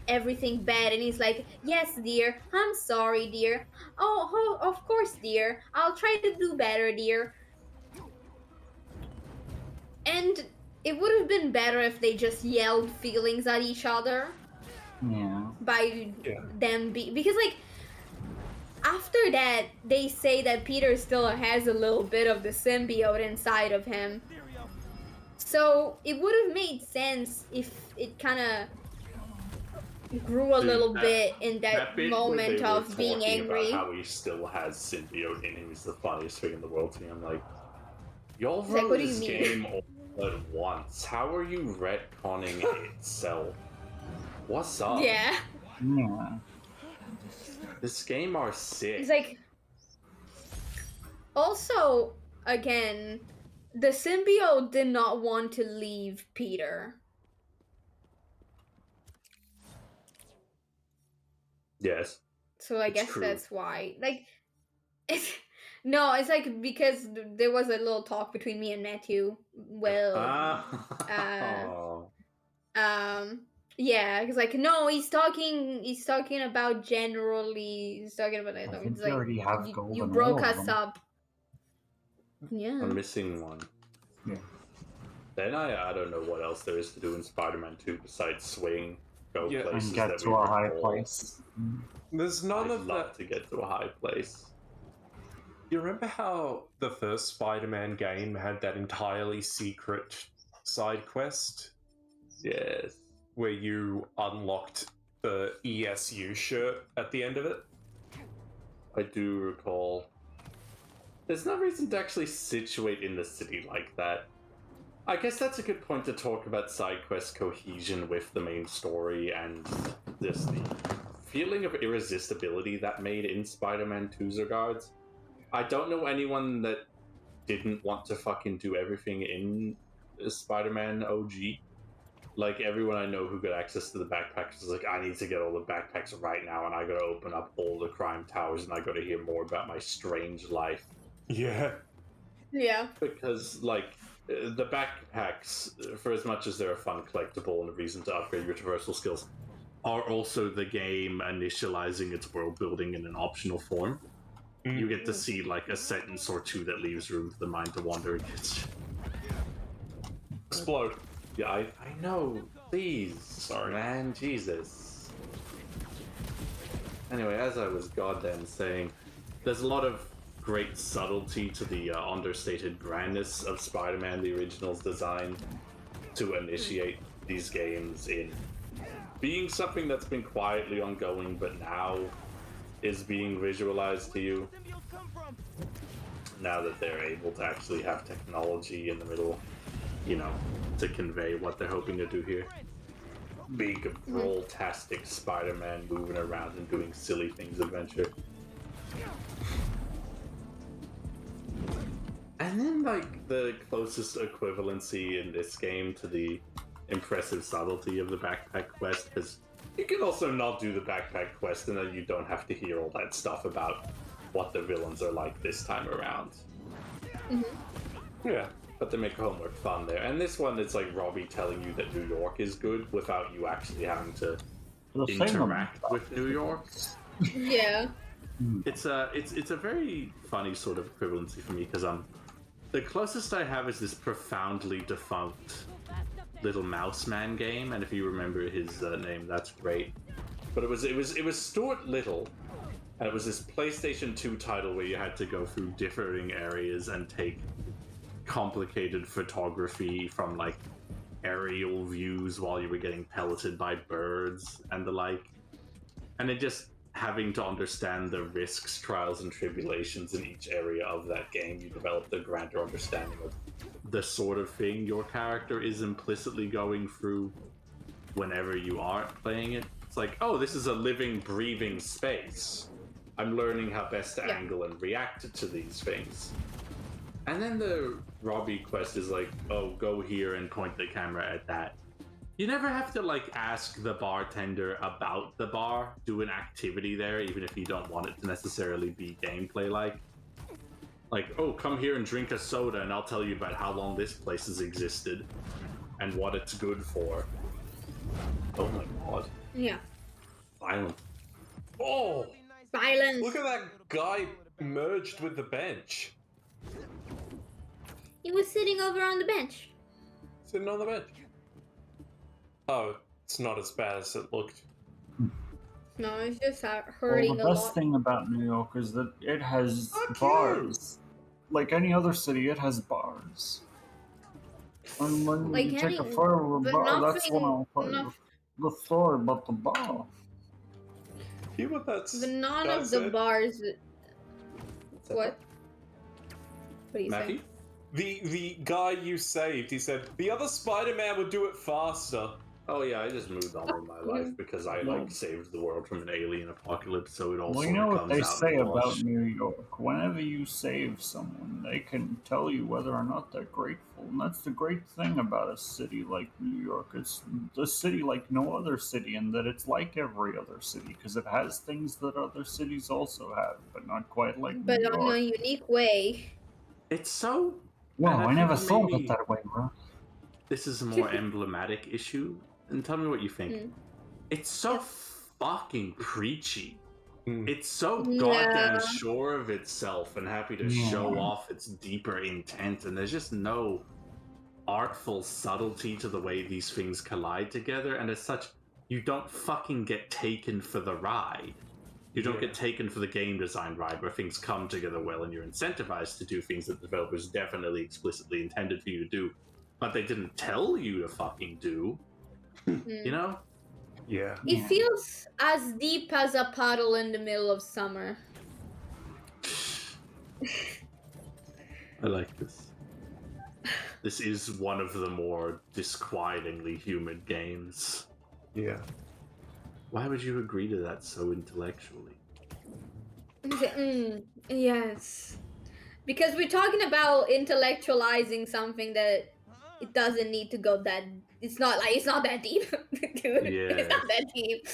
everything bad, and he's like, yes dear, I'm sorry dear, oh of course dear, I'll try to do better dear. And it would have been better if they just yelled feelings at each other. Yeah. By them because like after that they say that Peter still has a little bit of the symbiote inside of him, so it would have made sense if it kind of grew a little bit in that bit moment where they of were being talking angry. about how he still has symbiote in him is the funniest thing in the world to me. I'm like, y'all It's like, wrote what do you this mean? game all at once. How are you retconning itself? What's up? Yeah. Yeah. This game are sick. It's like, also, again, the symbiote did not want to leave Peter. Yes. So I It's guess true. that's why. Like, it's no, it's like because there was a little talk between me and Matthew. Well, yeah, because like no, he's talking about generally. He's talking about I it. think It's you like already have you golden broke all of us them. up. Yeah. I'm missing one. Yeah. Then I don't know what else there is to do in Spider-Man 2 besides swing, go places And get that to we a high recall. place. There's none I'd of love that. to get to a high place. You remember how the first Spider-Man game had that entirely secret side quest? Yes. Where you unlocked the ESU shirt at the end of it? I do recall. There's no reason to actually situate in the city like that. I guess that's a good point to talk about side quest cohesion with the main story and just the feeling of irresistibility that made in Spider-Man 2's regards. I don't know anyone that didn't want to fucking do everything in Spider-Man OG. Like, everyone I know who got access to the backpacks was like, I need to get all the backpacks right now, and I gotta open up all the crime towers, and I gotta hear more about my strange life. Yeah. Yeah. Because, like, the backpacks, for as much as they're a fun collectible and a reason to upgrade your traversal skills, are also the game initializing its world building in an optional form. You get to see, like, a sentence or two that leaves room for the mind to wander against. Explode. Yeah, I know. Please. Sorry. Man, Jesus. Anyway, as I was goddamn saying, there's a lot of great subtlety to the understated grandness of Spider-Man, the original's design, to initiate these games in being something that's been quietly ongoing, but now is being visualized to you. Now that they're able to actually have technology in the middle, you know, to convey what they're hoping to do here. Big, roll-tastic Spider-Man moving around and doing silly things adventure. And then, like, the closest equivalency in this game to the impressive subtlety of the backpack quest, because you can also not do the backpack quest and then you don't have to hear all that stuff about what the villains are like this time around. Yeah, but they make homework fun there. And this one, it's like Robbie telling you that New York is good without you actually having to interact with New York. Yeah. It's a very funny sort of equivalency for me, because the closest I have is this profoundly defunct Little Mouse Man game, and if you remember his name, that's great. But it was Stuart Little, and it was this PlayStation 2 title where you had to go through differing areas and take complicated photography from, like, aerial views while you were getting pelleted by birds and the like. And it just having to understand the risks, trials, and tribulations in each area of that game, you developed a grander understanding of the sort of thing your character is implicitly going through whenever you aren't playing it. It's like, oh, this is a living, breathing space. I'm learning how best to angle and react to these things. And then the Robbie quest is like, oh, go here and point the camera at that. You never have to, like, ask the bartender about the bar, do an activity there, even if you don't want it to necessarily be gameplay-like. Like, oh, come here and drink a soda and I'll tell you about how long this place has existed and what it's good for. Oh my god. Yeah. Violent. Oh! Violence. Look at that guy merged with the bench. He was sitting over on the bench. Sitting on the bench. Oh, it's not as bad as it looked. No, it's just hurting Well, a the lot. best thing about New York is that it has bars. Like any other city, it has bars. And when Like you take a any- photo of a but bar, that's when nothing- I'll tell you noth- the story about the bar. Hear what that's But none guy of the said? bars. What? What do you say? Matthew? The guy you saved, he said, the other Spider-Man would do it faster. Oh yeah, I just moved on with my life because I like saved the world from an alien apocalypse, so it all Well, sort you know of what comes they out say in the about wash. New York. Whenever you save someone, they can tell you whether or not they're grateful. And that's the great thing about a city like New York. It's a city like no other city, in that it's like every other city, because it has things that other cities also have, but not quite like But New on York. a unique way. It's so... Wow, and I think never thought of maybe it that way, bro. This is a more emblematic issue, and tell me what you think. It's so fucking preachy. It's so goddamn sure of itself and happy to show off its deeper intent, and there's just no artful subtlety to the way these things collide together, and as such, you don't fucking get taken for the ride. You don't get taken for the game design ride where things come together well and you're incentivized to do things that the developers definitely explicitly intended for you to do, but they didn't tell you to fucking do. You know? Yeah. It feels as deep as a puddle in the middle of summer. I like this. This is one of the more disquietingly humid games. Yeah. Why would you agree to that so intellectually? Yes. Because we're talking about intellectualizing something that it doesn't need to go that... It's not that deep, dude. It's not that deep.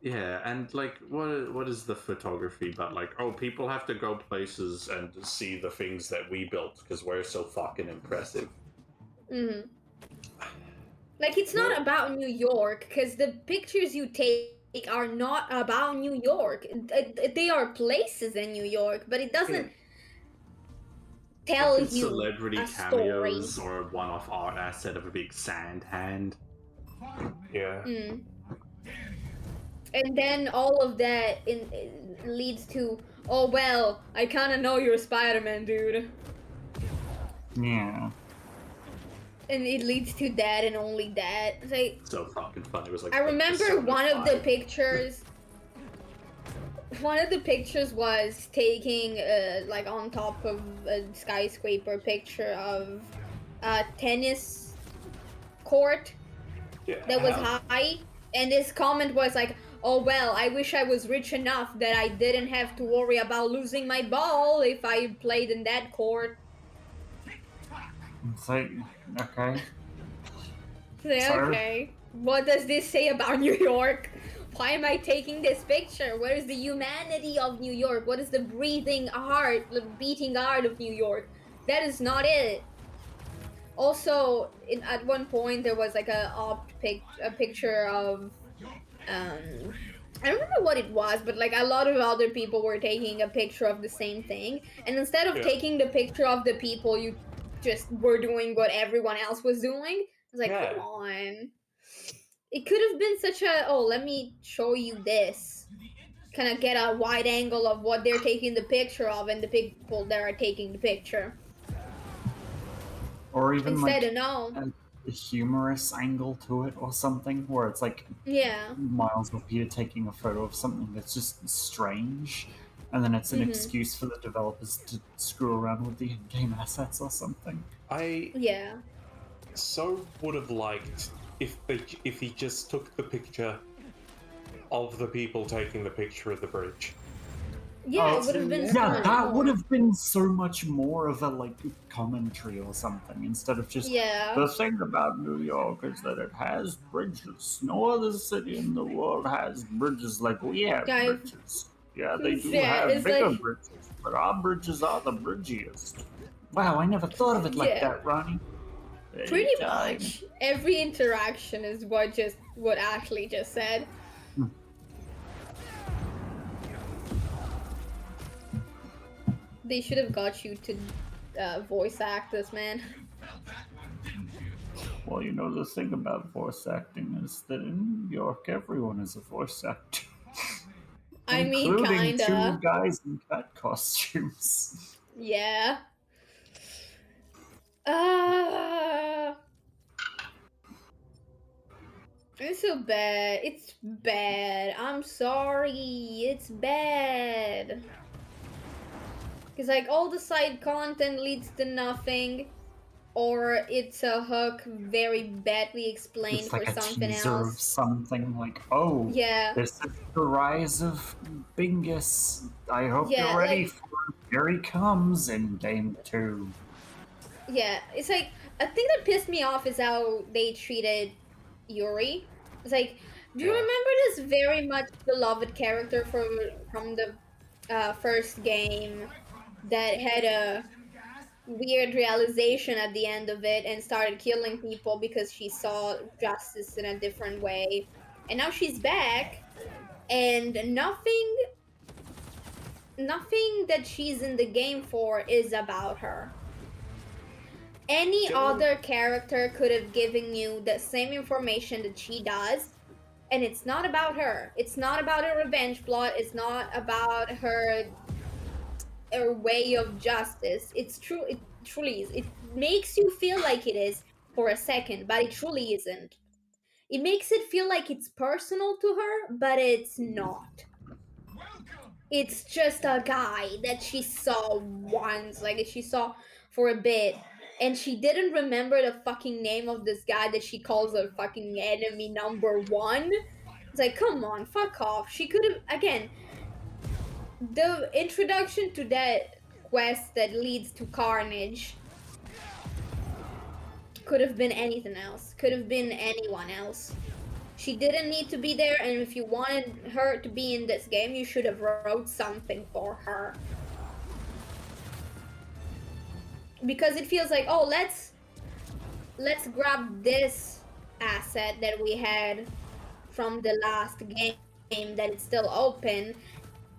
Yeah, and like, what is the photography but like, oh, people have to go places and see the things that we built because we're so fucking impressive. Like, it's not about New York, because the pictures you take are not about New York. They are places in New York, but it doesn't tell you celebrity a cameos story. or a one-off art asset of a big sand hand. Yeah. And then all of that leads to, oh well, I kind of know you're Spider-Man, dude. Yeah. And it leads to that and only that. It's like, So fucking fun. It was like I remember Persona one of the 5. pictures. One of the pictures was taking, like, on top of a skyscraper picture of a tennis court that was high, and his comment was like, oh well, I wish I was rich enough that I didn't have to worry about losing my ball if I played in that court. It's like, okay. Okay, what does this say about New York? Why am I taking this picture? Where is the humanity of New York? What is the breathing heart, the beating heart of New York? That is not it. Also, at one point there was like a picture of, I don't remember what it was, but like a lot of other people were taking a picture of the same thing, and instead of taking the picture of the people, you just were doing what everyone else was doing. I was like, come on. It could have been such a, oh, let me show you this. Kind of get a wide angle of what they're taking the picture of and the people that are taking the picture. Or even Instead like of no. a humorous angle to it or something, where it's like Miles up here taking a photo of something that's just strange, and then it's an excuse for the developers to screw around with the in-game assets or something. I so would have liked if he just took the picture of the people taking the picture of the bridge. Yeah, it would have been so much that more. would have been so much more of a like commentary or something, instead of just the thing about New York is that it has bridges. No other city in the world has bridges like we have bridges. Yeah, they do have bigger bridges. but our bridges are the bridgiest. Wow, I never thought of it like Yeah. that, Ronnie. Pretty Anytime. much every interaction is what Ashley just said. They should have got you to voice act this, man. Well, you know, the thing about voice acting is that in New York, everyone is a voice actor. I mean, including kinda. 2 guys in cat costumes. Yeah. It's so bad. It's bad. I'm sorry. It's bad. Because, like, all the side content leads to nothing, or it's a hook very badly explained It's like for a something teaser of else. something like, oh, Yeah. this is the rise of Bingus. I hope Yeah, you're ready like- for it. Here he comes in game 2. Yeah, it's like, a thing that pissed me off is how they treated Yuri. It's like, do you remember this very much beloved character from the first game that had a weird realization at the end of it and started killing people because she saw justice in a different way, and now she's back, and nothing that she's in the game for is about her. Any other character could have given you the same information that she does, and it's not about her. It's not about her revenge plot. It's not about her way of justice. It's true. It truly is. It makes you feel like it is for a second, but it truly isn't. It makes it feel like it's personal to her, but it's not. It's just a guy that she saw once, like she saw for a bit, and she didn't remember the fucking name of this guy that she calls her fucking enemy number 1. It's like, come on, fuck off. She could have, again, the introduction to that quest that leads to Carnage could have been anything else. Could have been anyone else. She didn't need to be there, and if you wanted her to be in this game, you should have wrote something for her. Because it feels like, oh, let's grab this asset that we had from the last game that is still open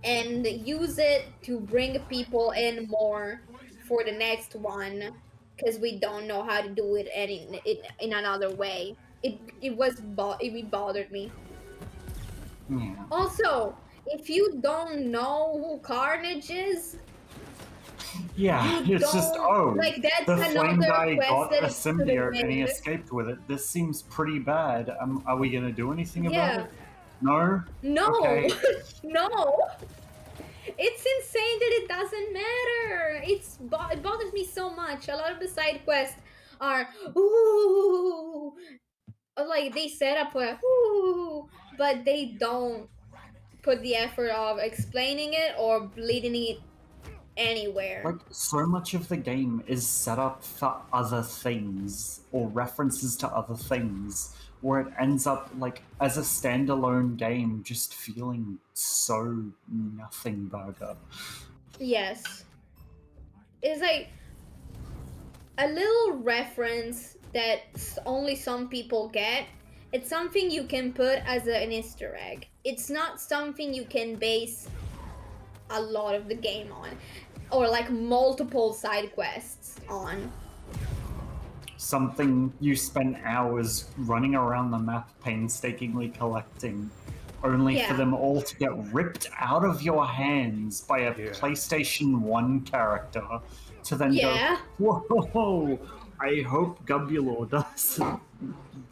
and use it to bring people in more for the next one, because we don't know how to do it in another way. It bothered me. Yeah. Also, if you don't know who Carnage is, Yeah, you it's just, don't- oh, like, that's the flame another guy quest got that a it could've symbiote and he made. escaped with it. This seems pretty bad. Are we gonna do anything about Yeah. it? No? No, Okay. no. It's insane that it doesn't matter. It bothers me so much. A lot of the side quests are ooh, like they set up a ooh, but they don't put the effort of explaining it or leading it anywhere. Like, so much of the game is set up for other things, or references to other things, where it ends up, like, as a standalone game, just feeling so nothing burger. Yes. It's like a little reference that only some people get. It's something you can put as an Easter egg. It's not something you can base a lot of the game on, or like multiple side quests on. Something you spend hours running around the map painstakingly collecting, only for Yeah. them all to get ripped out of your hands by a PlayStation 1 character, to then Yeah. go, whoa, I hope Gubulor doesn't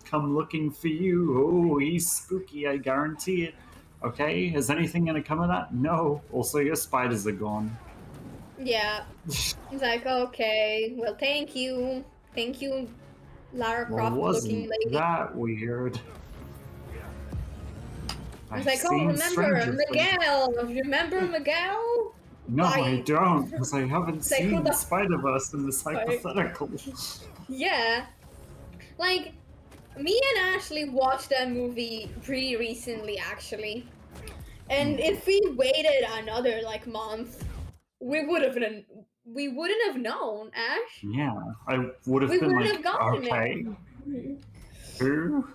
come looking for you. Oh, he's spooky, I guarantee it. Okay, is anything gonna come of that? No. Also, your spiders are gone. Yeah. It's like, okay, well, thank you, Lara Well, Croft looking wasn't lady. that weird? It's like, oh, remember Miguel? Remember Miguel? No, I Like- don't, because I haven't It's like, who seen the- Spider-Verse in this Like- hypothetical. Yeah. Like, me and Ashley watched that movie pretty recently, actually. And if we waited another, like, month, we wouldn't have known, Ash. Yeah, I would have We been wouldn't like, have gotten okay, it. who?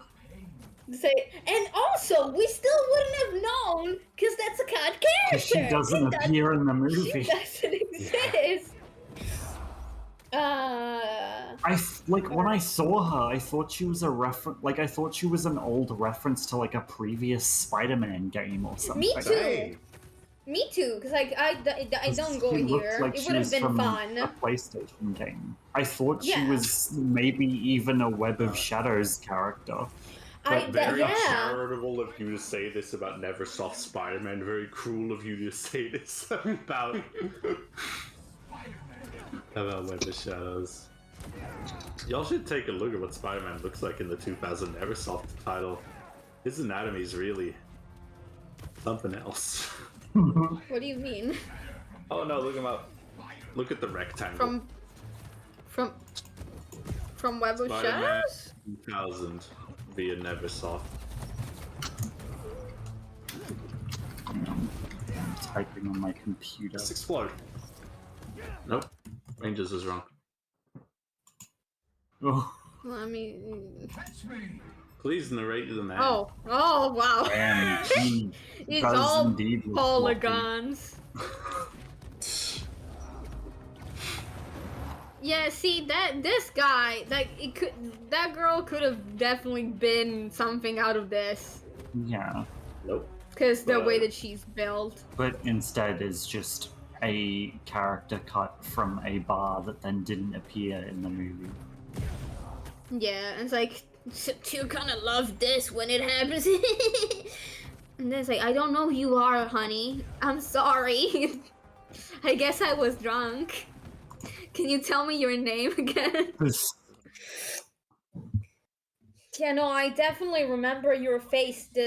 Say, and also, we still wouldn't have known because that's a cat character. Because she doesn't appear in the movie. She doesn't exist. When I saw her, I thought she was a reference. Like I thought she was an old reference to like a previous Spider-Man game or something. Me too. Me too, because like I don't go She looked here. like It she would have was been from fun. a PlayStation game. I thought she Yeah. was maybe even a Web of Shadows character. Very charitable of you to say this about Neversoft Spider-Man. Very cruel of you to say this about Web of Shadows. Y'all should take a look at what Spider-Man looks like in the 2000 Neversoft title. His anatomy is really something else. What do you mean? Oh no, look him up. Look at the rectangle. From Web of Spider-Man Shadows? 2000 via Neversoft. I'm typing on my computer. Let's explode. Nope. Rangers is wrong. Oh. Let me. Please narrate the man. Oh wow. And he It's does all indeed look polygons. Yeah, see this guy, like that girl could have definitely been something out of this. Yeah. Nope. Because the way that she's built. But instead is just a character cut from a bar that then didn't appear in the movie. Yeah, it's like, you kind of love this when it happens. And then it's like, I don't know who you are, honey. I'm sorry. I guess I was drunk. Can you tell me your name again? Yeah, no, I definitely remember your face, but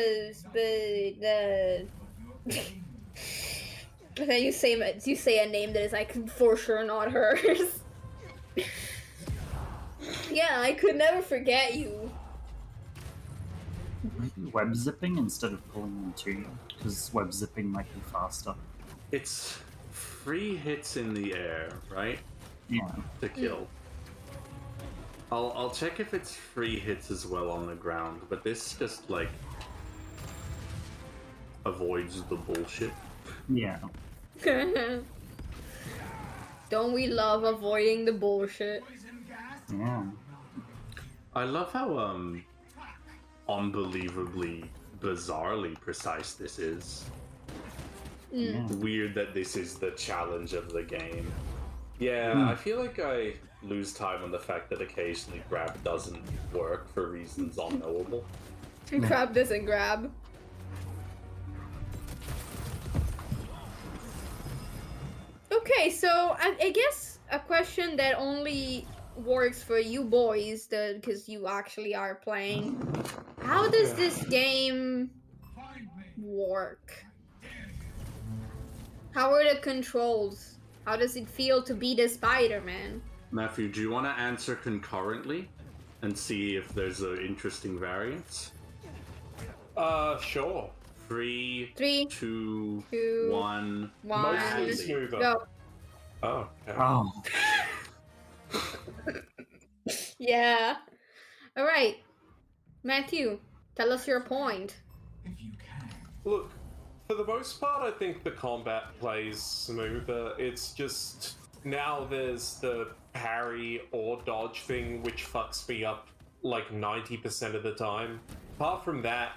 then you say a name that is like for sure not hers. Yeah, I could never forget you. Maybe web zipping instead of pulling them to you, because web zipping might be faster. It's 3 hits in the air, right? Yeah. To kill. I'll check if it's 3 hits as well on the ground, but this just like avoids the bullshit. Yeah. Don't we love avoiding the bullshit? Yeah. I love how unbelievably bizarrely precise this is. Weird that this is the challenge of the game. Yeah, I feel like I lose time on the fact that occasionally grab doesn't work for reasons unknowable. Grab doesn't grab. Okay, so I guess a question that only works for you boys, because you actually are playing. How does this game work? How are the controls? How does it feel to be the Spider-Man? Matthew, do you want to answer concurrently and see if there's an interesting variance? Sure. 3, 2, 1. Mostly smoother. Go. Oh. Okay. Oh. Yeah. All right, Matthew, tell us your point. Look, for the most part, I think the combat plays smoother. It's just now there's the parry or dodge thing, which fucks me up like 90% of the time. Apart from that,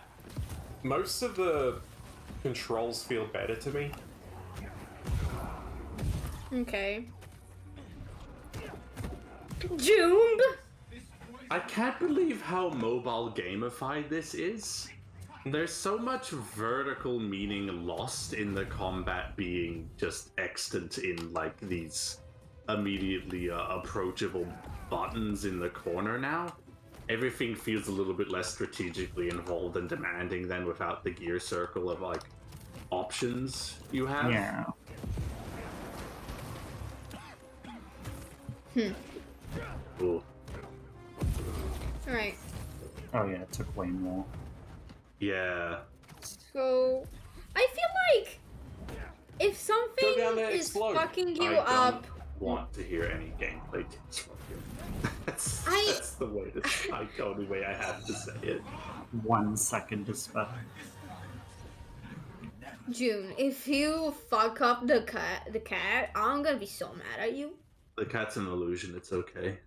most of the controls feel better to me. Okay. Jump! I can't believe how mobile gamified this is. There's so much vertical meaning lost in the combat being just extant in like these immediately approachable buttons in the corner now. Everything feels a little bit less strategically involved and demanding than without the gear circle of like options you have. Yeah. Ooh. Alright. Oh yeah, it took way more. Yeah. So, I feel like if something down there, is explode. fucking you I up, don't want to hear any gameplay tips from you. That's the way the only way I have to say it. 1 second to spare. June, if you fuck up the cat, I'm gonna be so mad at you. The cat's an illusion, it's okay.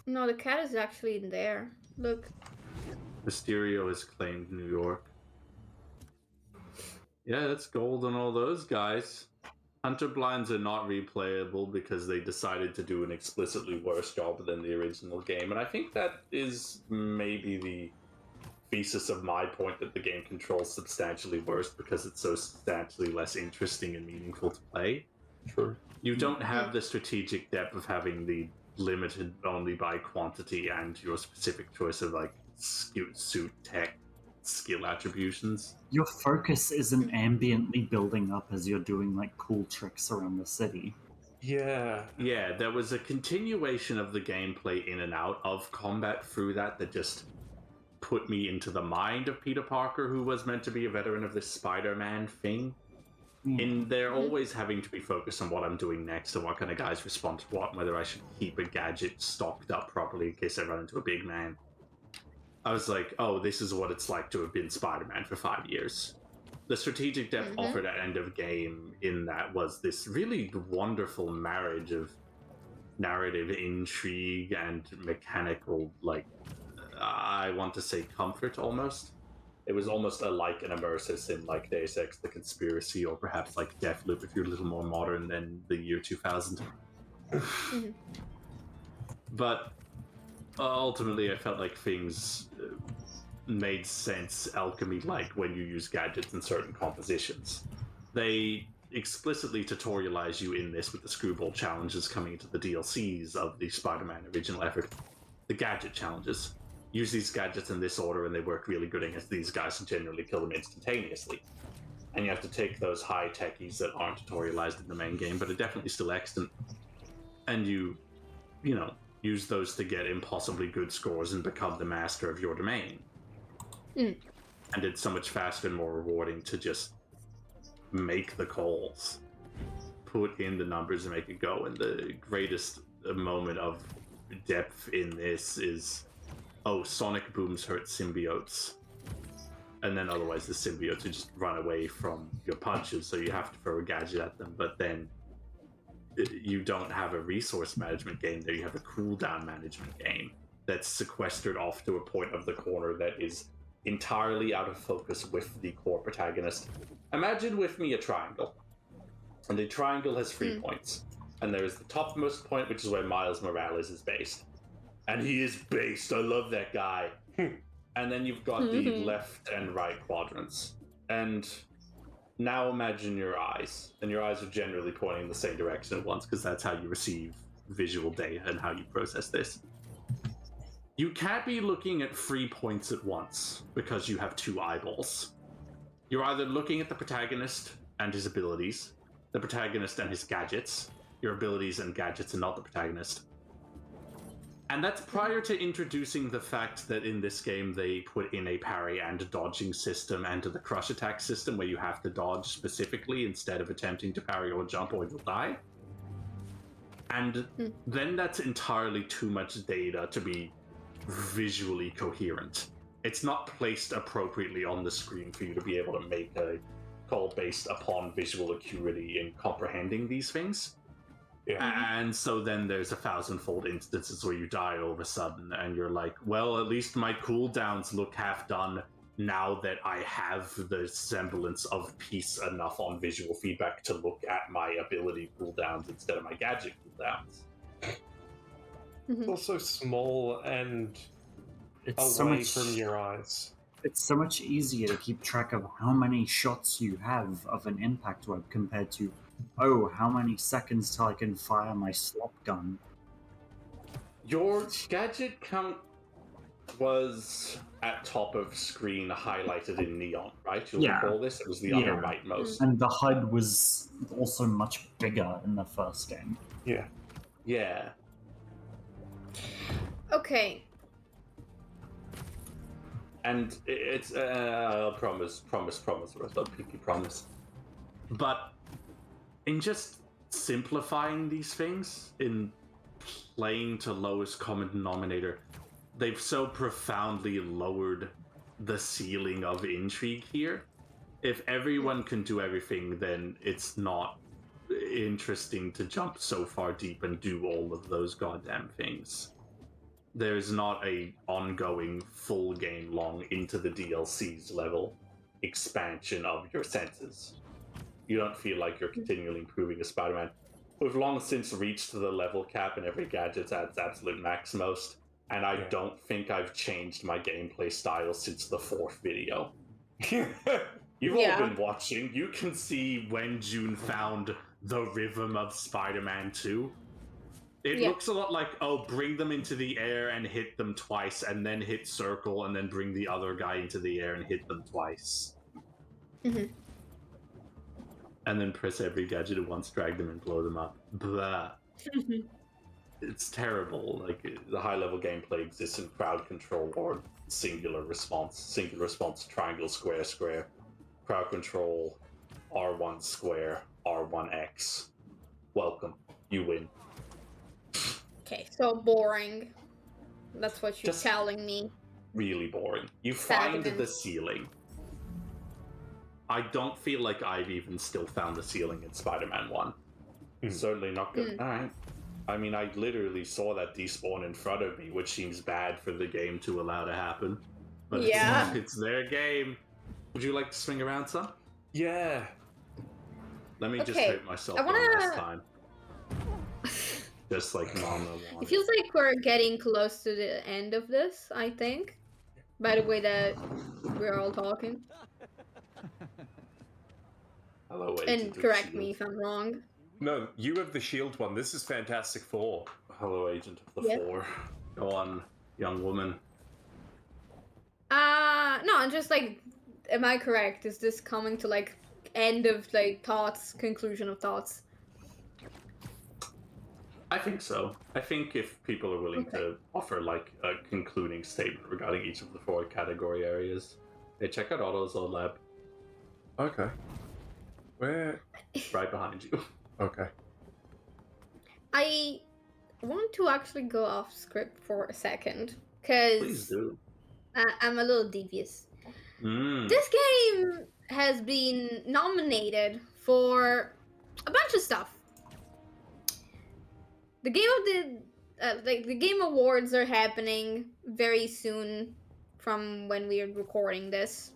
No, the cat is actually in there. Look. Mysterio has claimed New York. Yeah, that's gold on all those guys. Hunter blinds are not replayable because they decided to do an explicitly worse job than the original game, and I think that is maybe the thesis of my point that the game controls substantially worse because it's so substantially less interesting and meaningful to play. True. You don't have the strategic depth of having the limited only by quantity and your specific choice of like suit tech skill attributions. Your focus isn't ambiently building up as you're doing like cool tricks around the city. Yeah, there was a continuation of the gameplay in and out of combat through that just put me into the mind of Peter Parker, who was meant to be a veteran of this Spider-Man thing. In there always having to be focused on what I'm doing next and what kind of guys respond to what, and whether I should keep a gadget stocked up properly in case I run into a big man. I was like, oh, this is what it's like to have been Spider-Man for 5 years. The strategic depth offered at end of game in that was this really wonderful marriage of narrative intrigue and mechanical, like, I want to say comfort almost. It was almost like an immersive sim like Deus Ex, The Conspiracy, or perhaps like Deathloop if you're a little more modern than the year 2000. But ultimately I felt like things made sense alchemy-like when you use gadgets in certain compositions. They explicitly tutorialize you in this with the screwball challenges coming into the DLCs of the Spider-Man original effort. The gadget challenges. Use these gadgets in this order and they work really good against these guys and generally kill them instantaneously. And you have to take those high techies that aren't tutorialized in the main game, but are definitely still extant, and you know, use those to get impossibly good scores and become the master of your domain. And it's so much faster and more rewarding to just make the calls, put in the numbers and make it go. And the greatest moment of depth in this is, oh, sonic booms hurt symbiotes. And then otherwise the symbiotes would just run away from your punches, so you have to throw a gadget at them. But then you don't have a resource management game there, you have a cooldown management game that's sequestered off to a point of the corner that is entirely out of focus with the core protagonist. Imagine with me a triangle. And the triangle has 3 points. And there is the topmost point, which is where Miles Morales is based. And he is based, I love that guy. And then you've got the left and right quadrants. And now imagine your eyes. And your eyes are generally pointing in the same direction at once, because that's how you receive visual data and how you process this. You can't be looking at 3 points at once, because you have 2 eyeballs. You're either looking at the protagonist and his abilities, the protagonist and his gadgets, your abilities and gadgets and not the protagonist. And that's prior to introducing the fact that in this game they put in a parry and dodging system and the crush attack system where you have to dodge specifically instead of attempting to parry or jump or you'll die. And then that's entirely too much data to be visually coherent. It's not placed appropriately on the screen for you to be able to make a call based upon visual acuity in comprehending these things. And so then there's 1,000-fold instances where you die all of a sudden and you're like, well, at least my cooldowns look half done now that I have the semblance of peace enough on visual feedback to look at my ability cooldowns instead of my gadget cooldowns. It's also small and It's away from your eyes. It's so much easier to keep track of how many shots you have of an impact web compared to, oh, how many seconds till I can fire my slop gun. Your gadget count was at top of screen highlighted in neon, right? You'll recall this? It was the other rightmost. And the HUD was also much bigger in the first game. Yeah. Okay. And it's, I'll promise, I'll pinky promise. But in just simplifying these things, in playing to lowest common denominator, they've so profoundly lowered the ceiling of intrigue here. If everyone can do everything, then it's not interesting to jump so far deep and do all of those goddamn things. There's not a ongoing full game long into the DLCs level expansion of your senses. You don't feel like you're continually improving as Spider-Man. We've long since reached the level cap and every gadget's at its absolute max most, and I don't think I've changed my gameplay style since the 4th video. You've all been watching. You can see when June found the rhythm of Spider-Man 2. It looks a lot like, bring them into the air and hit them twice, and then hit circle, and then bring the other guy into the air and hit them twice. Mm-hmm. And then press every gadget at once, drag them and blow them up. Blah. It's terrible. Like, the high-level gameplay exists in crowd control or singular response, triangle, square, square. Crowd control, R1 square, R1X. Welcome. You win. Okay, so boring. That's what you're telling me. Really boring. You find the ceiling. I don't feel like I've even still found the ceiling in Spider-Man 1. Certainly not good. Alright. I mean, I literally saw that despawn in front of me, which seems bad for the game to allow to happen. But it's their game. Would you like to swing around some? Yeah. Let me just hurt myself one last time. Just like Mama wanted. It feels like we're getting close to the end of this, I think. By the way that we're all talking. Hello, and correct me if I'm wrong. No, you have the shield one. This is Fantastic Four. Hello, Agent of the Four. Go on, young woman. No, I'm just like, am I correct? Is this coming to like end of like thoughts, conclusion of thoughts? I think so. I think if people are willing to offer like a concluding statement regarding each of the 4 category areas, hey, check out Auto's lab. Okay. Where? Right behind you. Okay. I want to actually go off script for a second, because Please do. I'm a little devious. This game has been nominated for a bunch of stuff. The the Game Awards are happening very soon from when we are recording this.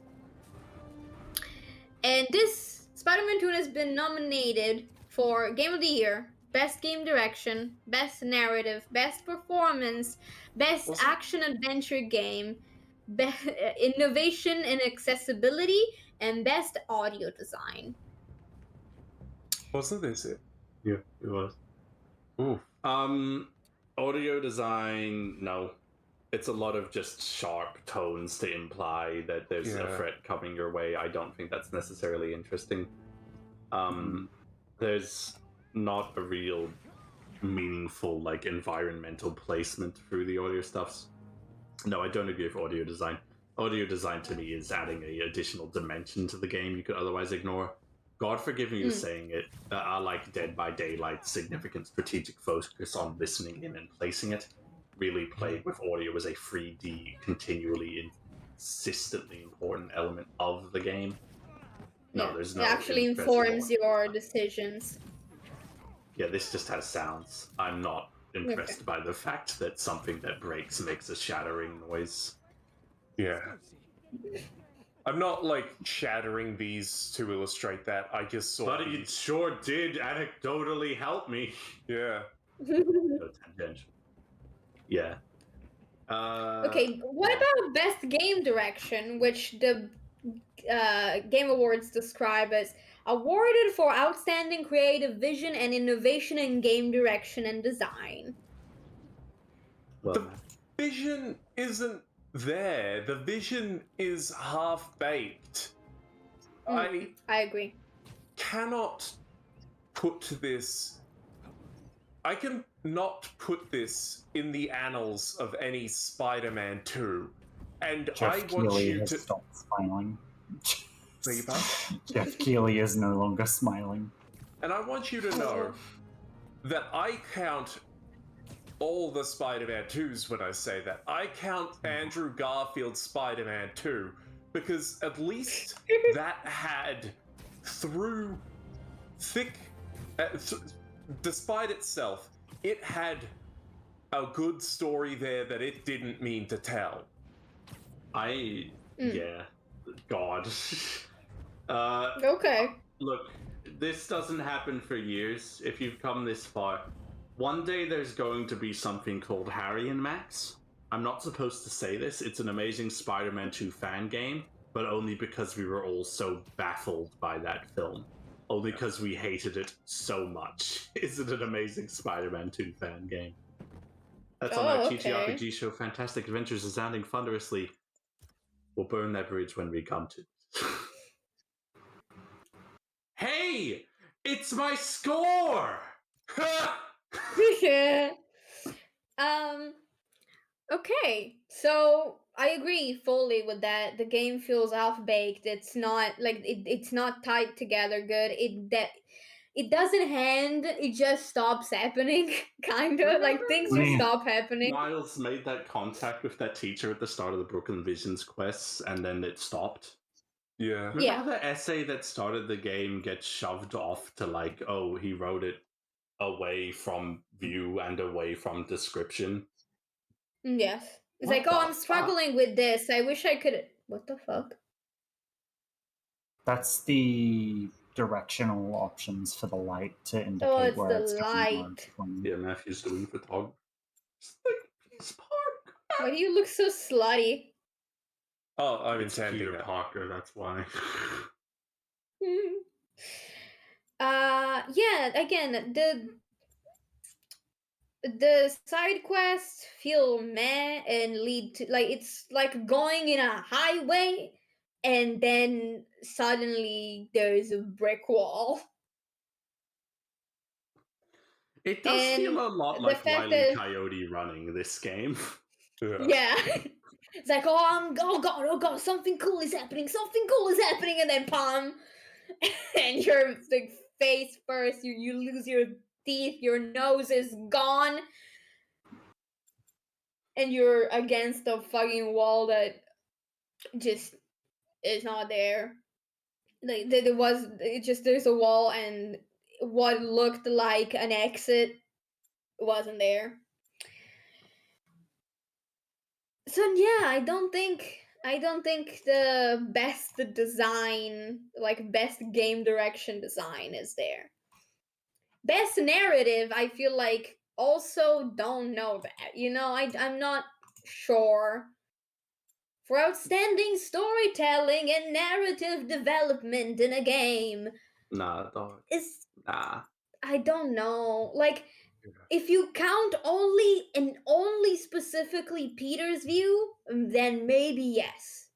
And this Spider-Man 2 has been nominated for Game of the Year, Best Game Direction, Best Narrative, Best Performance, Best Action Adventure Game, Innovation and Accessibility, and Best Audio Design. Wasn't this it? Yeah, it was. Ooh. Audio design, no. It's a lot of just sharp tones to imply that there's a threat coming your way. I don't think that's necessarily interesting. There's not a real meaningful, like, environmental placement through the audio stuffs. No, I don't agree with audio design. Audio design to me is adding an additional dimension to the game you could otherwise ignore. God forgive me for saying it. I like Dead by Daylight's significant strategic focus on listening in and placing it. Really played with audio as a 3D, continually, consistently important element of the game. No, there's no. It actually informs your decisions. Yeah, this just has sounds. I'm not impressed by the fact that something that breaks makes a shattering noise. Yeah. I'm not, like, shattering these to illustrate that. I just saw But it sure did anecdotally help me. Yeah. Yeah. Okay, what about Best Game Direction, which the Game Awards describe as awarded for outstanding creative vision and innovation in game direction and design? Well, the vision isn't there. The vision is half-baked. I agree. Cannot put this... I can not put this in the annals of any Spider-Man 2. And Jeff I want Keighley you has to... stopped smiling. Beg your pardon? Jeff Keighley is no longer smiling. And I want you to know that I count all the Spider-Man 2s when I say that. I count Andrew Garfield's Spider-Man 2 because at least that had through thick, despite itself, it had a good story there that it didn't mean to tell. Yeah, God. Okay. Look, this doesn't happen for years. If you've come this far, one day there's going to be something called Harry and Max. I'm not supposed to say this. It's an amazing Spider-Man 2 fan game, but only because we were all so baffled by that film. Only because we hated it so much. Is it an amazing Spider-Man 2 fan game? That's on our TTRPG show, Fantastic Adventures Resounding Thunderously. We'll burn that bridge when we come to it. Hey! It's my score! Yeah. Okay, so I agree fully with that. The game feels half-baked. It's not like it's not tied together good. It doesn't end. It just stops happening. Kind of like things just stop happening. Miles made that contact with that teacher at the start of the Broken Visions quests, and then it stopped. Yeah. Remember how the essay that started the game gets shoved off to like, oh, he wrote it away from view and away from description? Yes. It's What like, oh, the I'm struggling with this. I wish I could. What the fuck? That's the directional options for the light to indicate Oh, it's where the it's coming light. from. Yeah, Matthew's doing photography. It's Parker. Why do you look so slutty? Oh, I'm It's intending Peter it. Parker, that's why. Yeah, again, the side quests feel meh and lead to like it's like going in a highway and then suddenly there's a brick wall. It does And feel a lot the like fact Wile E. that- Coyote running this game. Yeah. It's like, oh god, something cool is happening, and then palm, and your like face first, you lose your teeth, your nose is gone, and you're against a fucking wall that just is not there. Like there's a wall, and what looked like an exit wasn't there. So yeah, I don't think the best design, like best game direction design, is there. Best narrative, I feel like also don't know that. You know, I'm not sure. For outstanding storytelling and narrative development in a game, Nah, dog. Nah. I don't know. Like, if you count only specifically Peter's view, then maybe yes.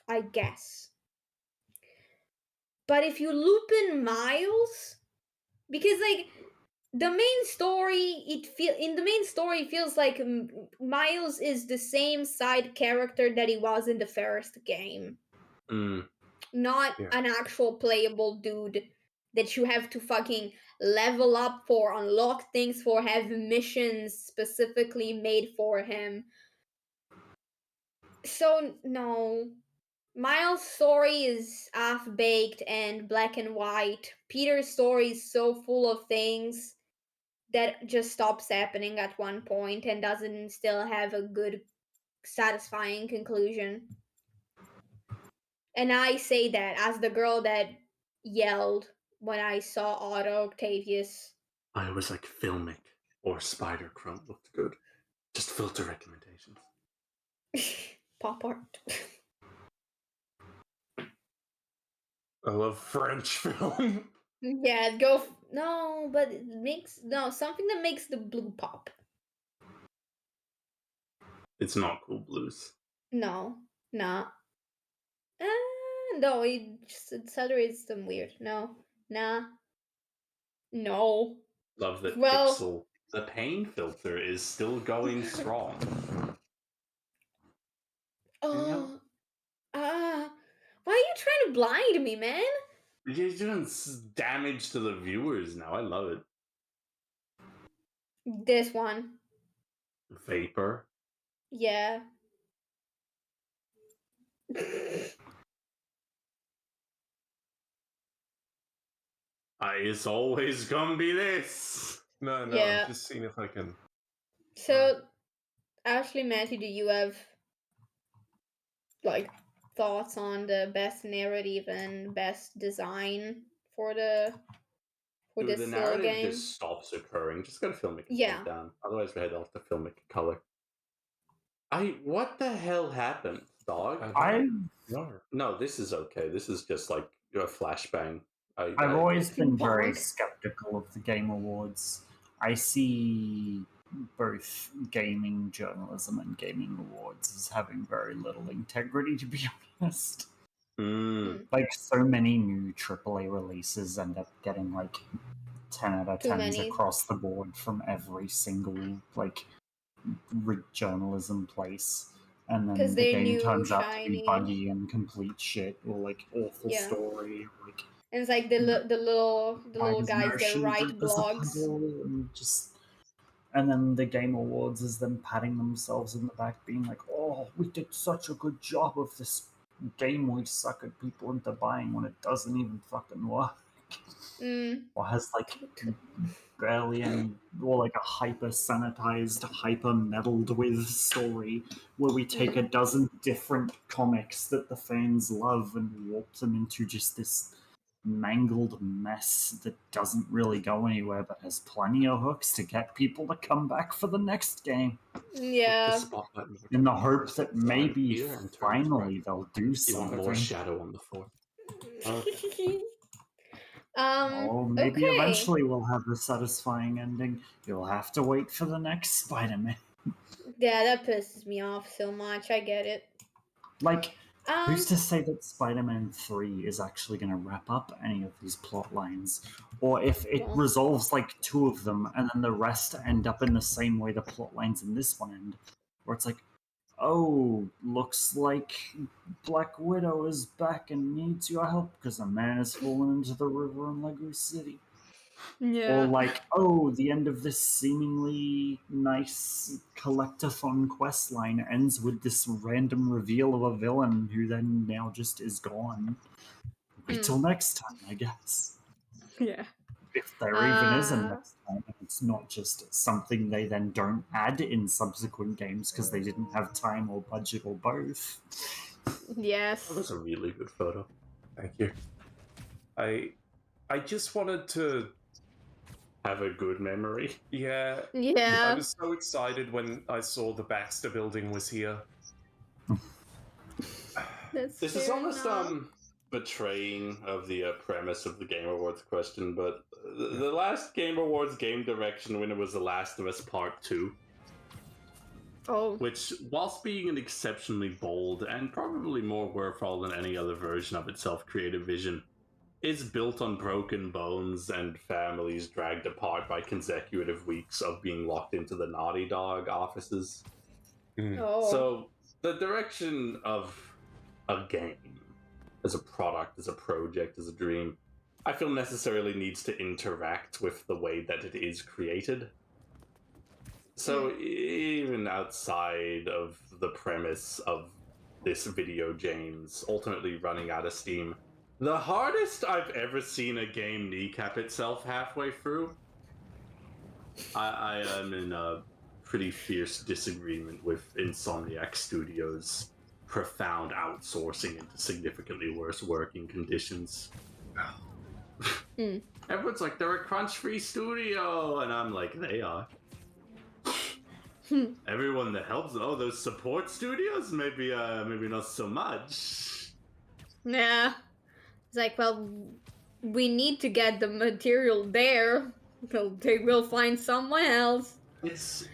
I guess. But if you loop in Miles, because like the main story, it feels like Miles is the same side character that he was in the first game. Not an actual playable dude that you have to fucking level up for, unlock things for, have missions specifically made for him. So no. Miles' story is half-baked and black and white. Peter's story is so full of things that just stops happening at one point and doesn't still have a good, satisfying conclusion. And I say that as the girl that yelled when I saw Otto Octavius. I was like, Filmic or Spider Crumb looked good. Just filter recommendations. Pop art. I love French film. Yeah, no, but it makes something that makes the blue pop. It's not Cool Blues. No, nah. No, it just accelerates them weird. No, nah, no. Love that Well, Pixel. The pain filter is still going strong. why are you trying to blind me, man? You're doing damage to the viewers now. I love it. This one. Vapor. Yeah. It's always gonna be this. No, Yeah. I'm just seeing if I can. So, Ashley, Matthew, do you have like thoughts on the best narrative and best design for the Dude, this the little narrative game? just stops occurring. Just gotta filmic it Yeah. down. Otherwise, we head off to filmic color. What the hell happened, dog? No, this is okay. This is just like a flashbang. I've always been very skeptical of the Game Awards. I see both gaming journalism and gaming awards as having very little integrity, to be honest. Like, so many new AAA releases end up getting like 10 out of 10s across the board from every single like journalism place, and then the game turns out to be buggy and complete shit, or like awful story, like. And it's like the little guys that write blogs. And then the Game Awards is them patting themselves in the back, being like, "Oh, we did such a good job of this game we suckered people into buying when it doesn't even fucking work." Or has like barely any, or like a hyper sanitized, hyper meddled with story where we take a dozen different comics that the fans love and warp them into just this mangled mess that doesn't really go anywhere but has plenty of hooks to get people to come back for the next game. Yeah. In the hope that maybe finally they'll do something. You want more shadow on the floor. Oh, maybe eventually we'll have a satisfying ending. You'll have to wait for the next Spider-Man. Yeah, that pisses me off so much. I get it. Like, who's to say that Spider-Man 3 is actually going to wrap up any of these plot lines? Or if it resolves like 2 of them and then the rest end up in the same way the plot lines in this one end, where it's like, oh, looks like Black Widow is back and needs your help because a man has fallen into the river in Lego City. Yeah. Or like, oh, the end of this seemingly nice collectathon quest line ends with this random reveal of a villain who then now just is gone. Wait till next time, I guess. Yeah. If there even is a next time, it's not just something they then don't add in subsequent games because they didn't have time or budget or both. Yes. That was a really good photo. Thank you. I just wanted to have a good memory. Yeah. Yeah. I was so excited when I saw the Baxter building was here. This is almost betraying of the premise of the Game Awards question, but the last Game Awards game direction winner was The Last of Us Part 2. Oh. Which, whilst being an exceptionally bold and probably more worthwhile than any other version of its self-created vision, is built on broken bones and families dragged apart by consecutive weeks of being locked into the Naughty Dog offices. Oh. So, the direction of a game, as a product, as a project, as a dream, I feel necessarily needs to interact with the way that it is created. So even outside of the premise of this video games ultimately running out of steam, the hardest I've ever seen a game kneecap itself halfway through, I am in a pretty fierce disagreement with Insomniac Studios' profound outsourcing into significantly worse working conditions. Everyone's like, they're a crunch-free studio, and I'm like, they are. Everyone that helps, those support studios, maybe not so much. Yeah. It's like, well, we need to get the material there. They will find someone else. This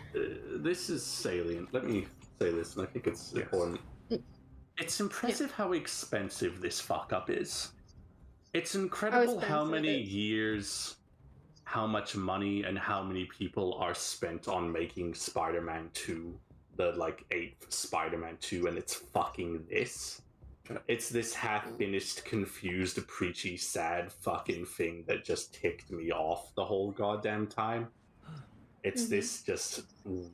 is salient. Let me say this, and I think it's important. It's impressive how expensive this fuck-up is. It's incredible how many years, how much money, and how many people are spent on making Spider-Man 2, the 8th Spider-Man 2, and it's fucking this. It's this half-finished, confused, preachy, sad fucking thing that just ticked me off the whole goddamn time. It's this just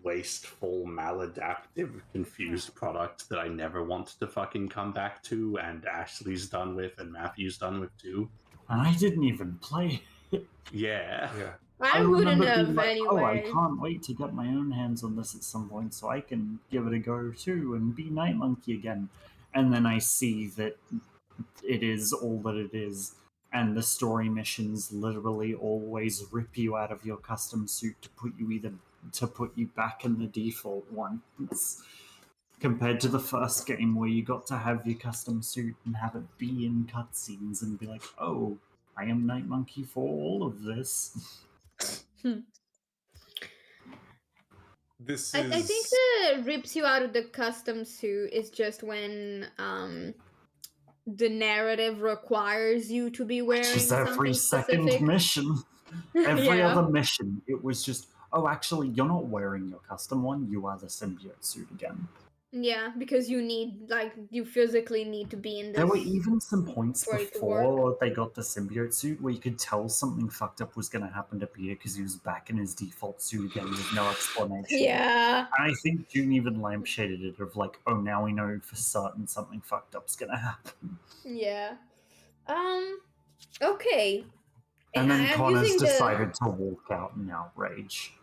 wasteful, maladaptive, confused product that I never want to fucking come back to, and Ashley's done with, and Matthew's done with too. And I didn't even play it. Yeah. I wouldn't remember being have like, anyway. oh, I can't wait to get my own hands on this at some point so I can give it a go too and be Night Monkey again. And then I see that it is all that it is, and the story missions literally always rip you out of your custom suit to put you back in the default one. Compared to the first game where you got to have your custom suit and have it be in cutscenes and be like, oh, I am Night Monkey for all of this. I think the rips you out of the custom suit is just when the narrative requires you to be wearing Just every something second specific. mission. Every Yeah. other mission, it was just, oh, actually, you're not wearing your custom one, you are the symbiote suit again. Yeah, because you physically need to be in this. There were even some points for it to work. before they got the symbiote suit where you could tell something fucked up was going to happen to Peter because he was back in his default suit again with no explanation. Yeah. And I think June even lampshaded it of like, oh, now we know for certain something fucked up's going to happen. Yeah. Okay. And then I'm Connors using decided to walk out in outrage.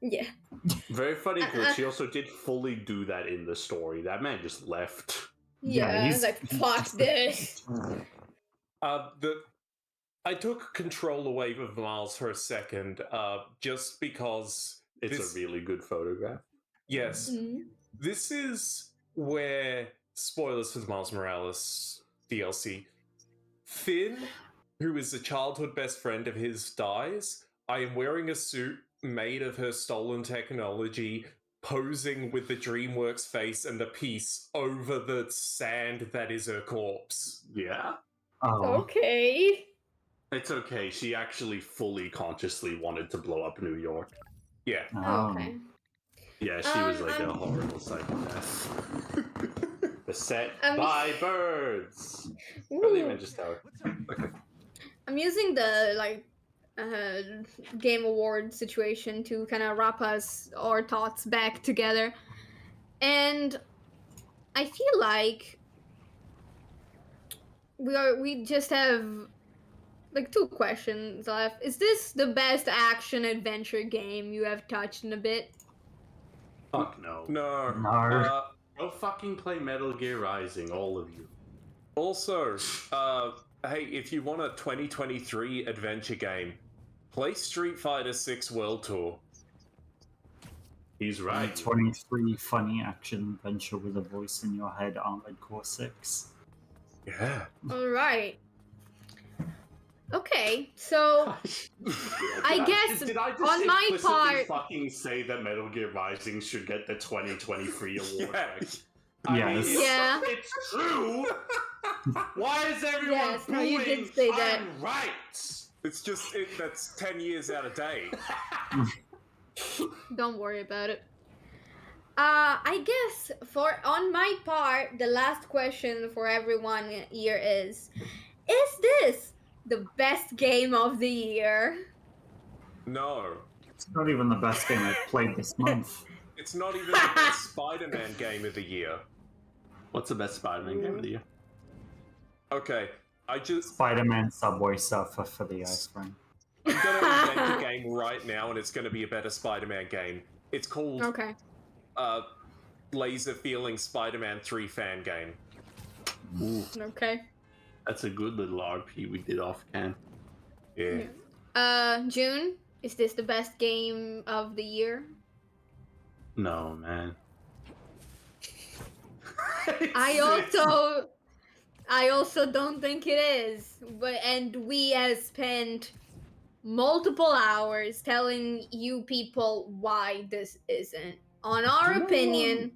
Yeah. Very funny because she also did fully do that in the story. That man just left. Yeah, he's like, fuck this. I took control away of Miles for a second, just because it's a really good photograph. Yes. Mm-hmm. This is where, spoilers for the Miles Morales DLC, Finn, who is a childhood best friend of his, dies. I am wearing a suit made of her stolen technology, posing with the DreamWorks face and the piece over the sand that is her corpse. Yeah. Oh. Okay. It's okay. She actually fully consciously wanted to blow up New York. Yeah. Oh, okay. Yeah, she was like a horrible psychopath. Beset by birds. Really, man, just tell her. Okay. I'm using the Game Award situation to kind of wrap our thoughts back together, and I feel like we just have like 2 questions left. Is this the best action adventure game you have touched in a bit? Fuck no. No. Go fucking play Metal Gear Rising, all of you. Also, hey, if you want a 2023 adventure game, play Street Fighter 6 World Tour. He's right. 23 funny action adventure with a voice in your head, Armored Core 6. Yeah. All right. Okay, so I guess did I just on my implicitly part, fucking say that Metal Gear Rising should get the 2023 award? Yes. Yeah. It's true. Why is everyone Yes, no, booing? you did say that. I'm right. It's just, that's 10 years out of date. Don't worry about it. I guess on my part, the last question for everyone here is this the best game of the year? No. It's not even the best game I've played this month. It's not even the best Spider-Man game of the year. What's the best Spider-Man game of the year? Okay, Spider-Man Subway Surfer for the iPhone. I'm gonna invent a game right now, and it's gonna be a better Spider-Man game. It's called Laser Feeling Spider-Man 3 Fan Game. Ooh. Okay. That's a good little RP we did off cam. Yeah. June, is this the best game of the year? No, man. I also don't think it is. And we have spent multiple hours telling you people why this isn't, on our opinion,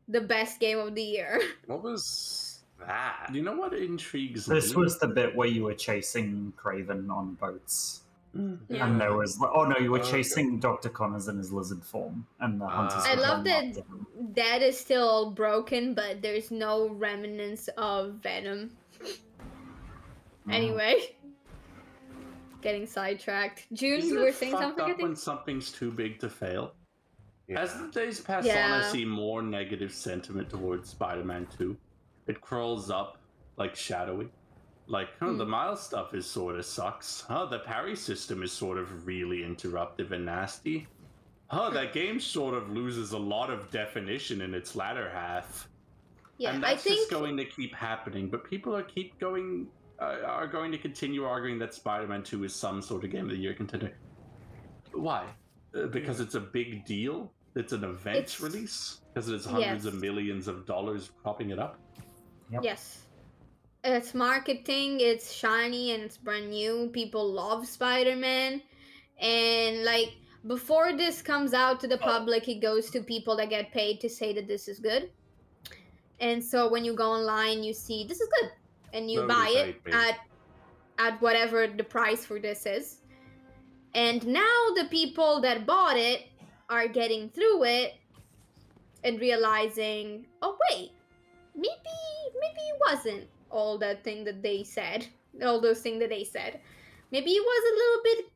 the best game of the year. What was that? You know what intrigues This me? was the bit where you were chasing Craven on boats. Yeah. And there was... Oh no, you were chasing Dr. Connors in his lizard form. And the hunters I were love going that after him. that is still all broken, but there's no remnants of Venom. Anyway, getting sidetracked. June, Isn't you were it saying fucked something, I up think? when something's too big to fail? Yeah. As the days pass on, I see more negative sentiment towards Spider-Man 2. It crawls up like shadowy. Like, the Miles stuff is sort of sucks. The parry system is sort of really interruptive and nasty. That game sort of loses a lot of definition in its latter half. Yeah, and I that's think just going to keep happening. But people are going to continue arguing that Spider-Man 2 is some sort of Game of the Year contender. Why? Because it's a big deal? It's an event release? Because there's hundreds of millions of dollars propping it up? Yep. Yes. It's marketing, it's shiny, and it's brand new. People love Spider-Man. And, like, before this comes out to the public, it goes to people that get paid to say that this is good. And so when you go online, you see, this is good. And you buy it at whatever the price for this is. And now the people that bought it are getting through it and realizing, oh, wait, maybe it wasn't all that thing that they said, all those things that they said. Maybe it was a little bit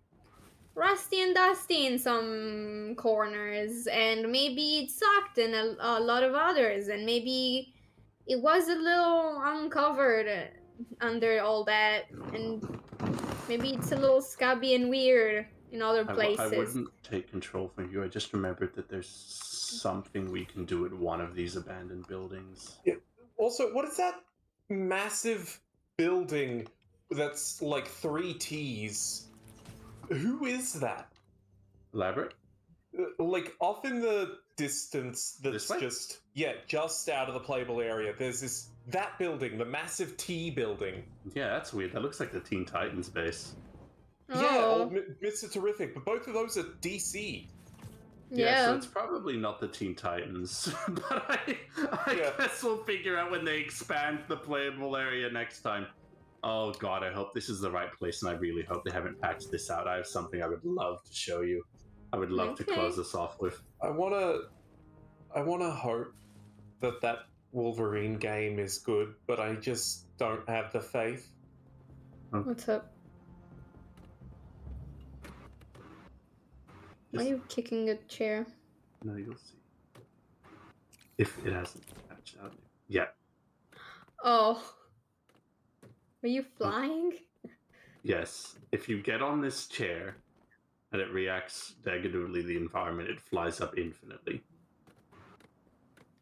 rusty and dusty in some corners, and maybe it sucked in a lot of others, and maybe it was a little uncovered under all that, and maybe it's a little scabby and weird in other places. I wouldn't take control from you. I just remembered that there's something we can do at one of these abandoned buildings. Yeah. Also, what is that massive building that's like 3 Ts? Who is that? Elaborate? Like, off in the distance, that's just out of the playable area. There's that building, the massive T building. Yeah, that's weird. That looks like the Teen Titans base. Yeah, old Mr. Terrific, but both of those are DC. Yeah, so it's probably not the Teen Titans, but I guess we'll figure out when they expand the playable area next time. Oh god, I hope this is the right place, and I really hope they haven't patched this out. I have something I would love to show you. I would love to close this off with. I wanna hope that Wolverine game is good, but I just don't have the faith. What's up? Why are you kicking a chair? No, you'll see. If it hasn't patched out yet. Oh. Are you flying? Yes. If you get on this chair and it reacts negatively to the environment, it flies up infinitely.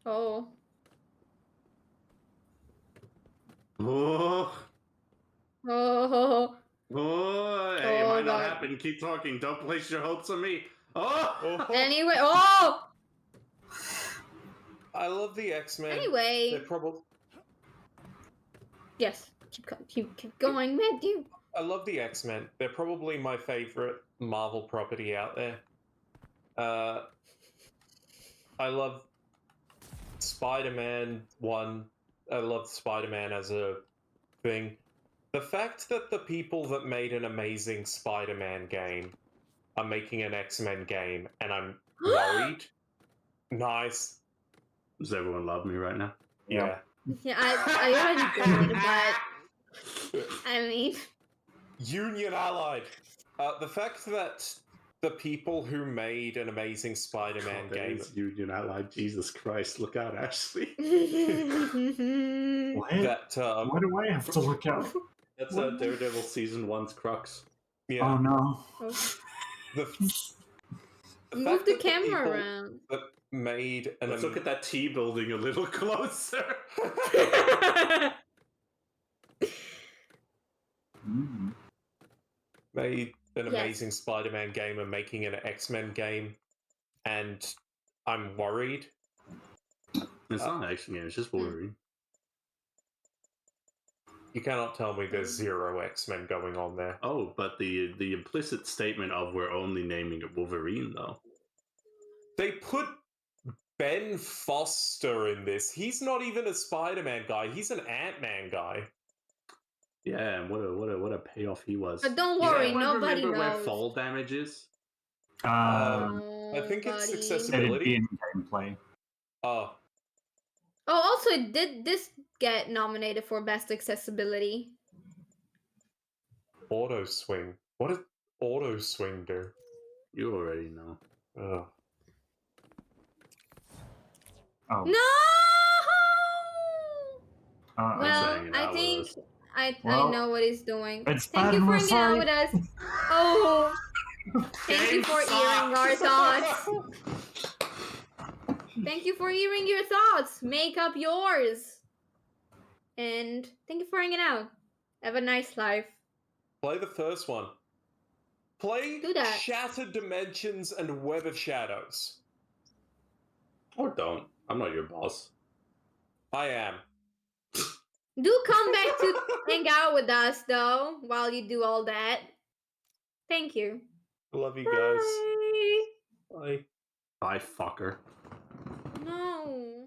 Oh. Oh. Oh. Oh. Hey, it might not happen. Keep talking. Don't place your hopes on me. Oh. Anyway. Oh. I love the X-Men. Anyway. They're probably. Yes. Keep going, Matthew. I love the X-Men. They're probably my favorite Marvel property out there. I love Spider-Man 1. I love Spider-Man as a thing. The fact that the people that made an amazing Spider-Man game are making an X-Men game, and I'm worried. Nice. Does everyone love me right now? Yeah. Yeah, I already did, but I mean, Union allied. The fact that the people who made an amazing Spider-Man game, Union allied. Jesus Christ! Look out, Ashley. What? Why do I have to look out? That's Daredevil Season 1's crux. Yeah. Oh no. Move the camera around. That made an Let's look at that T building a little closer. Made an amazing Spider-Man game and making an X-Men game, and I'm worried. It's not an X-Men game, it's just Wolverine. You cannot tell me there's zero X-Men going on there. Oh, but the implicit statement of we're only naming it Wolverine, though. They put Ben Foster in this. He's not even a Spider-Man guy. He's an Ant-Man guy. Yeah, and what a payoff he was. But don't worry, nobody remember knows. Where fall damage is? I think it's accessibility. It'd be in gameplay. Oh, Oh, also, did this get nominated for Best Accessibility? auto swing. What did auto swing do? You already know. Oh. Oh. No! Well, hanging I out with think us. I Well, know what he's doing. it's Thank you bad, for we're hanging out sorry. with us. Oh, thank you for hearing our thoughts. Thank you for hearing your thoughts. Make up yours. And thank you for hanging out. Have a nice life. Play the first one. Play Do that. Shattered Dimensions and Web of Shadows. Or don't. I'm not your boss. I am. Do come back to hang out with us, though, while you do all that. Thank you. Love you Bye. guys. Bye. Bye, fucker. No.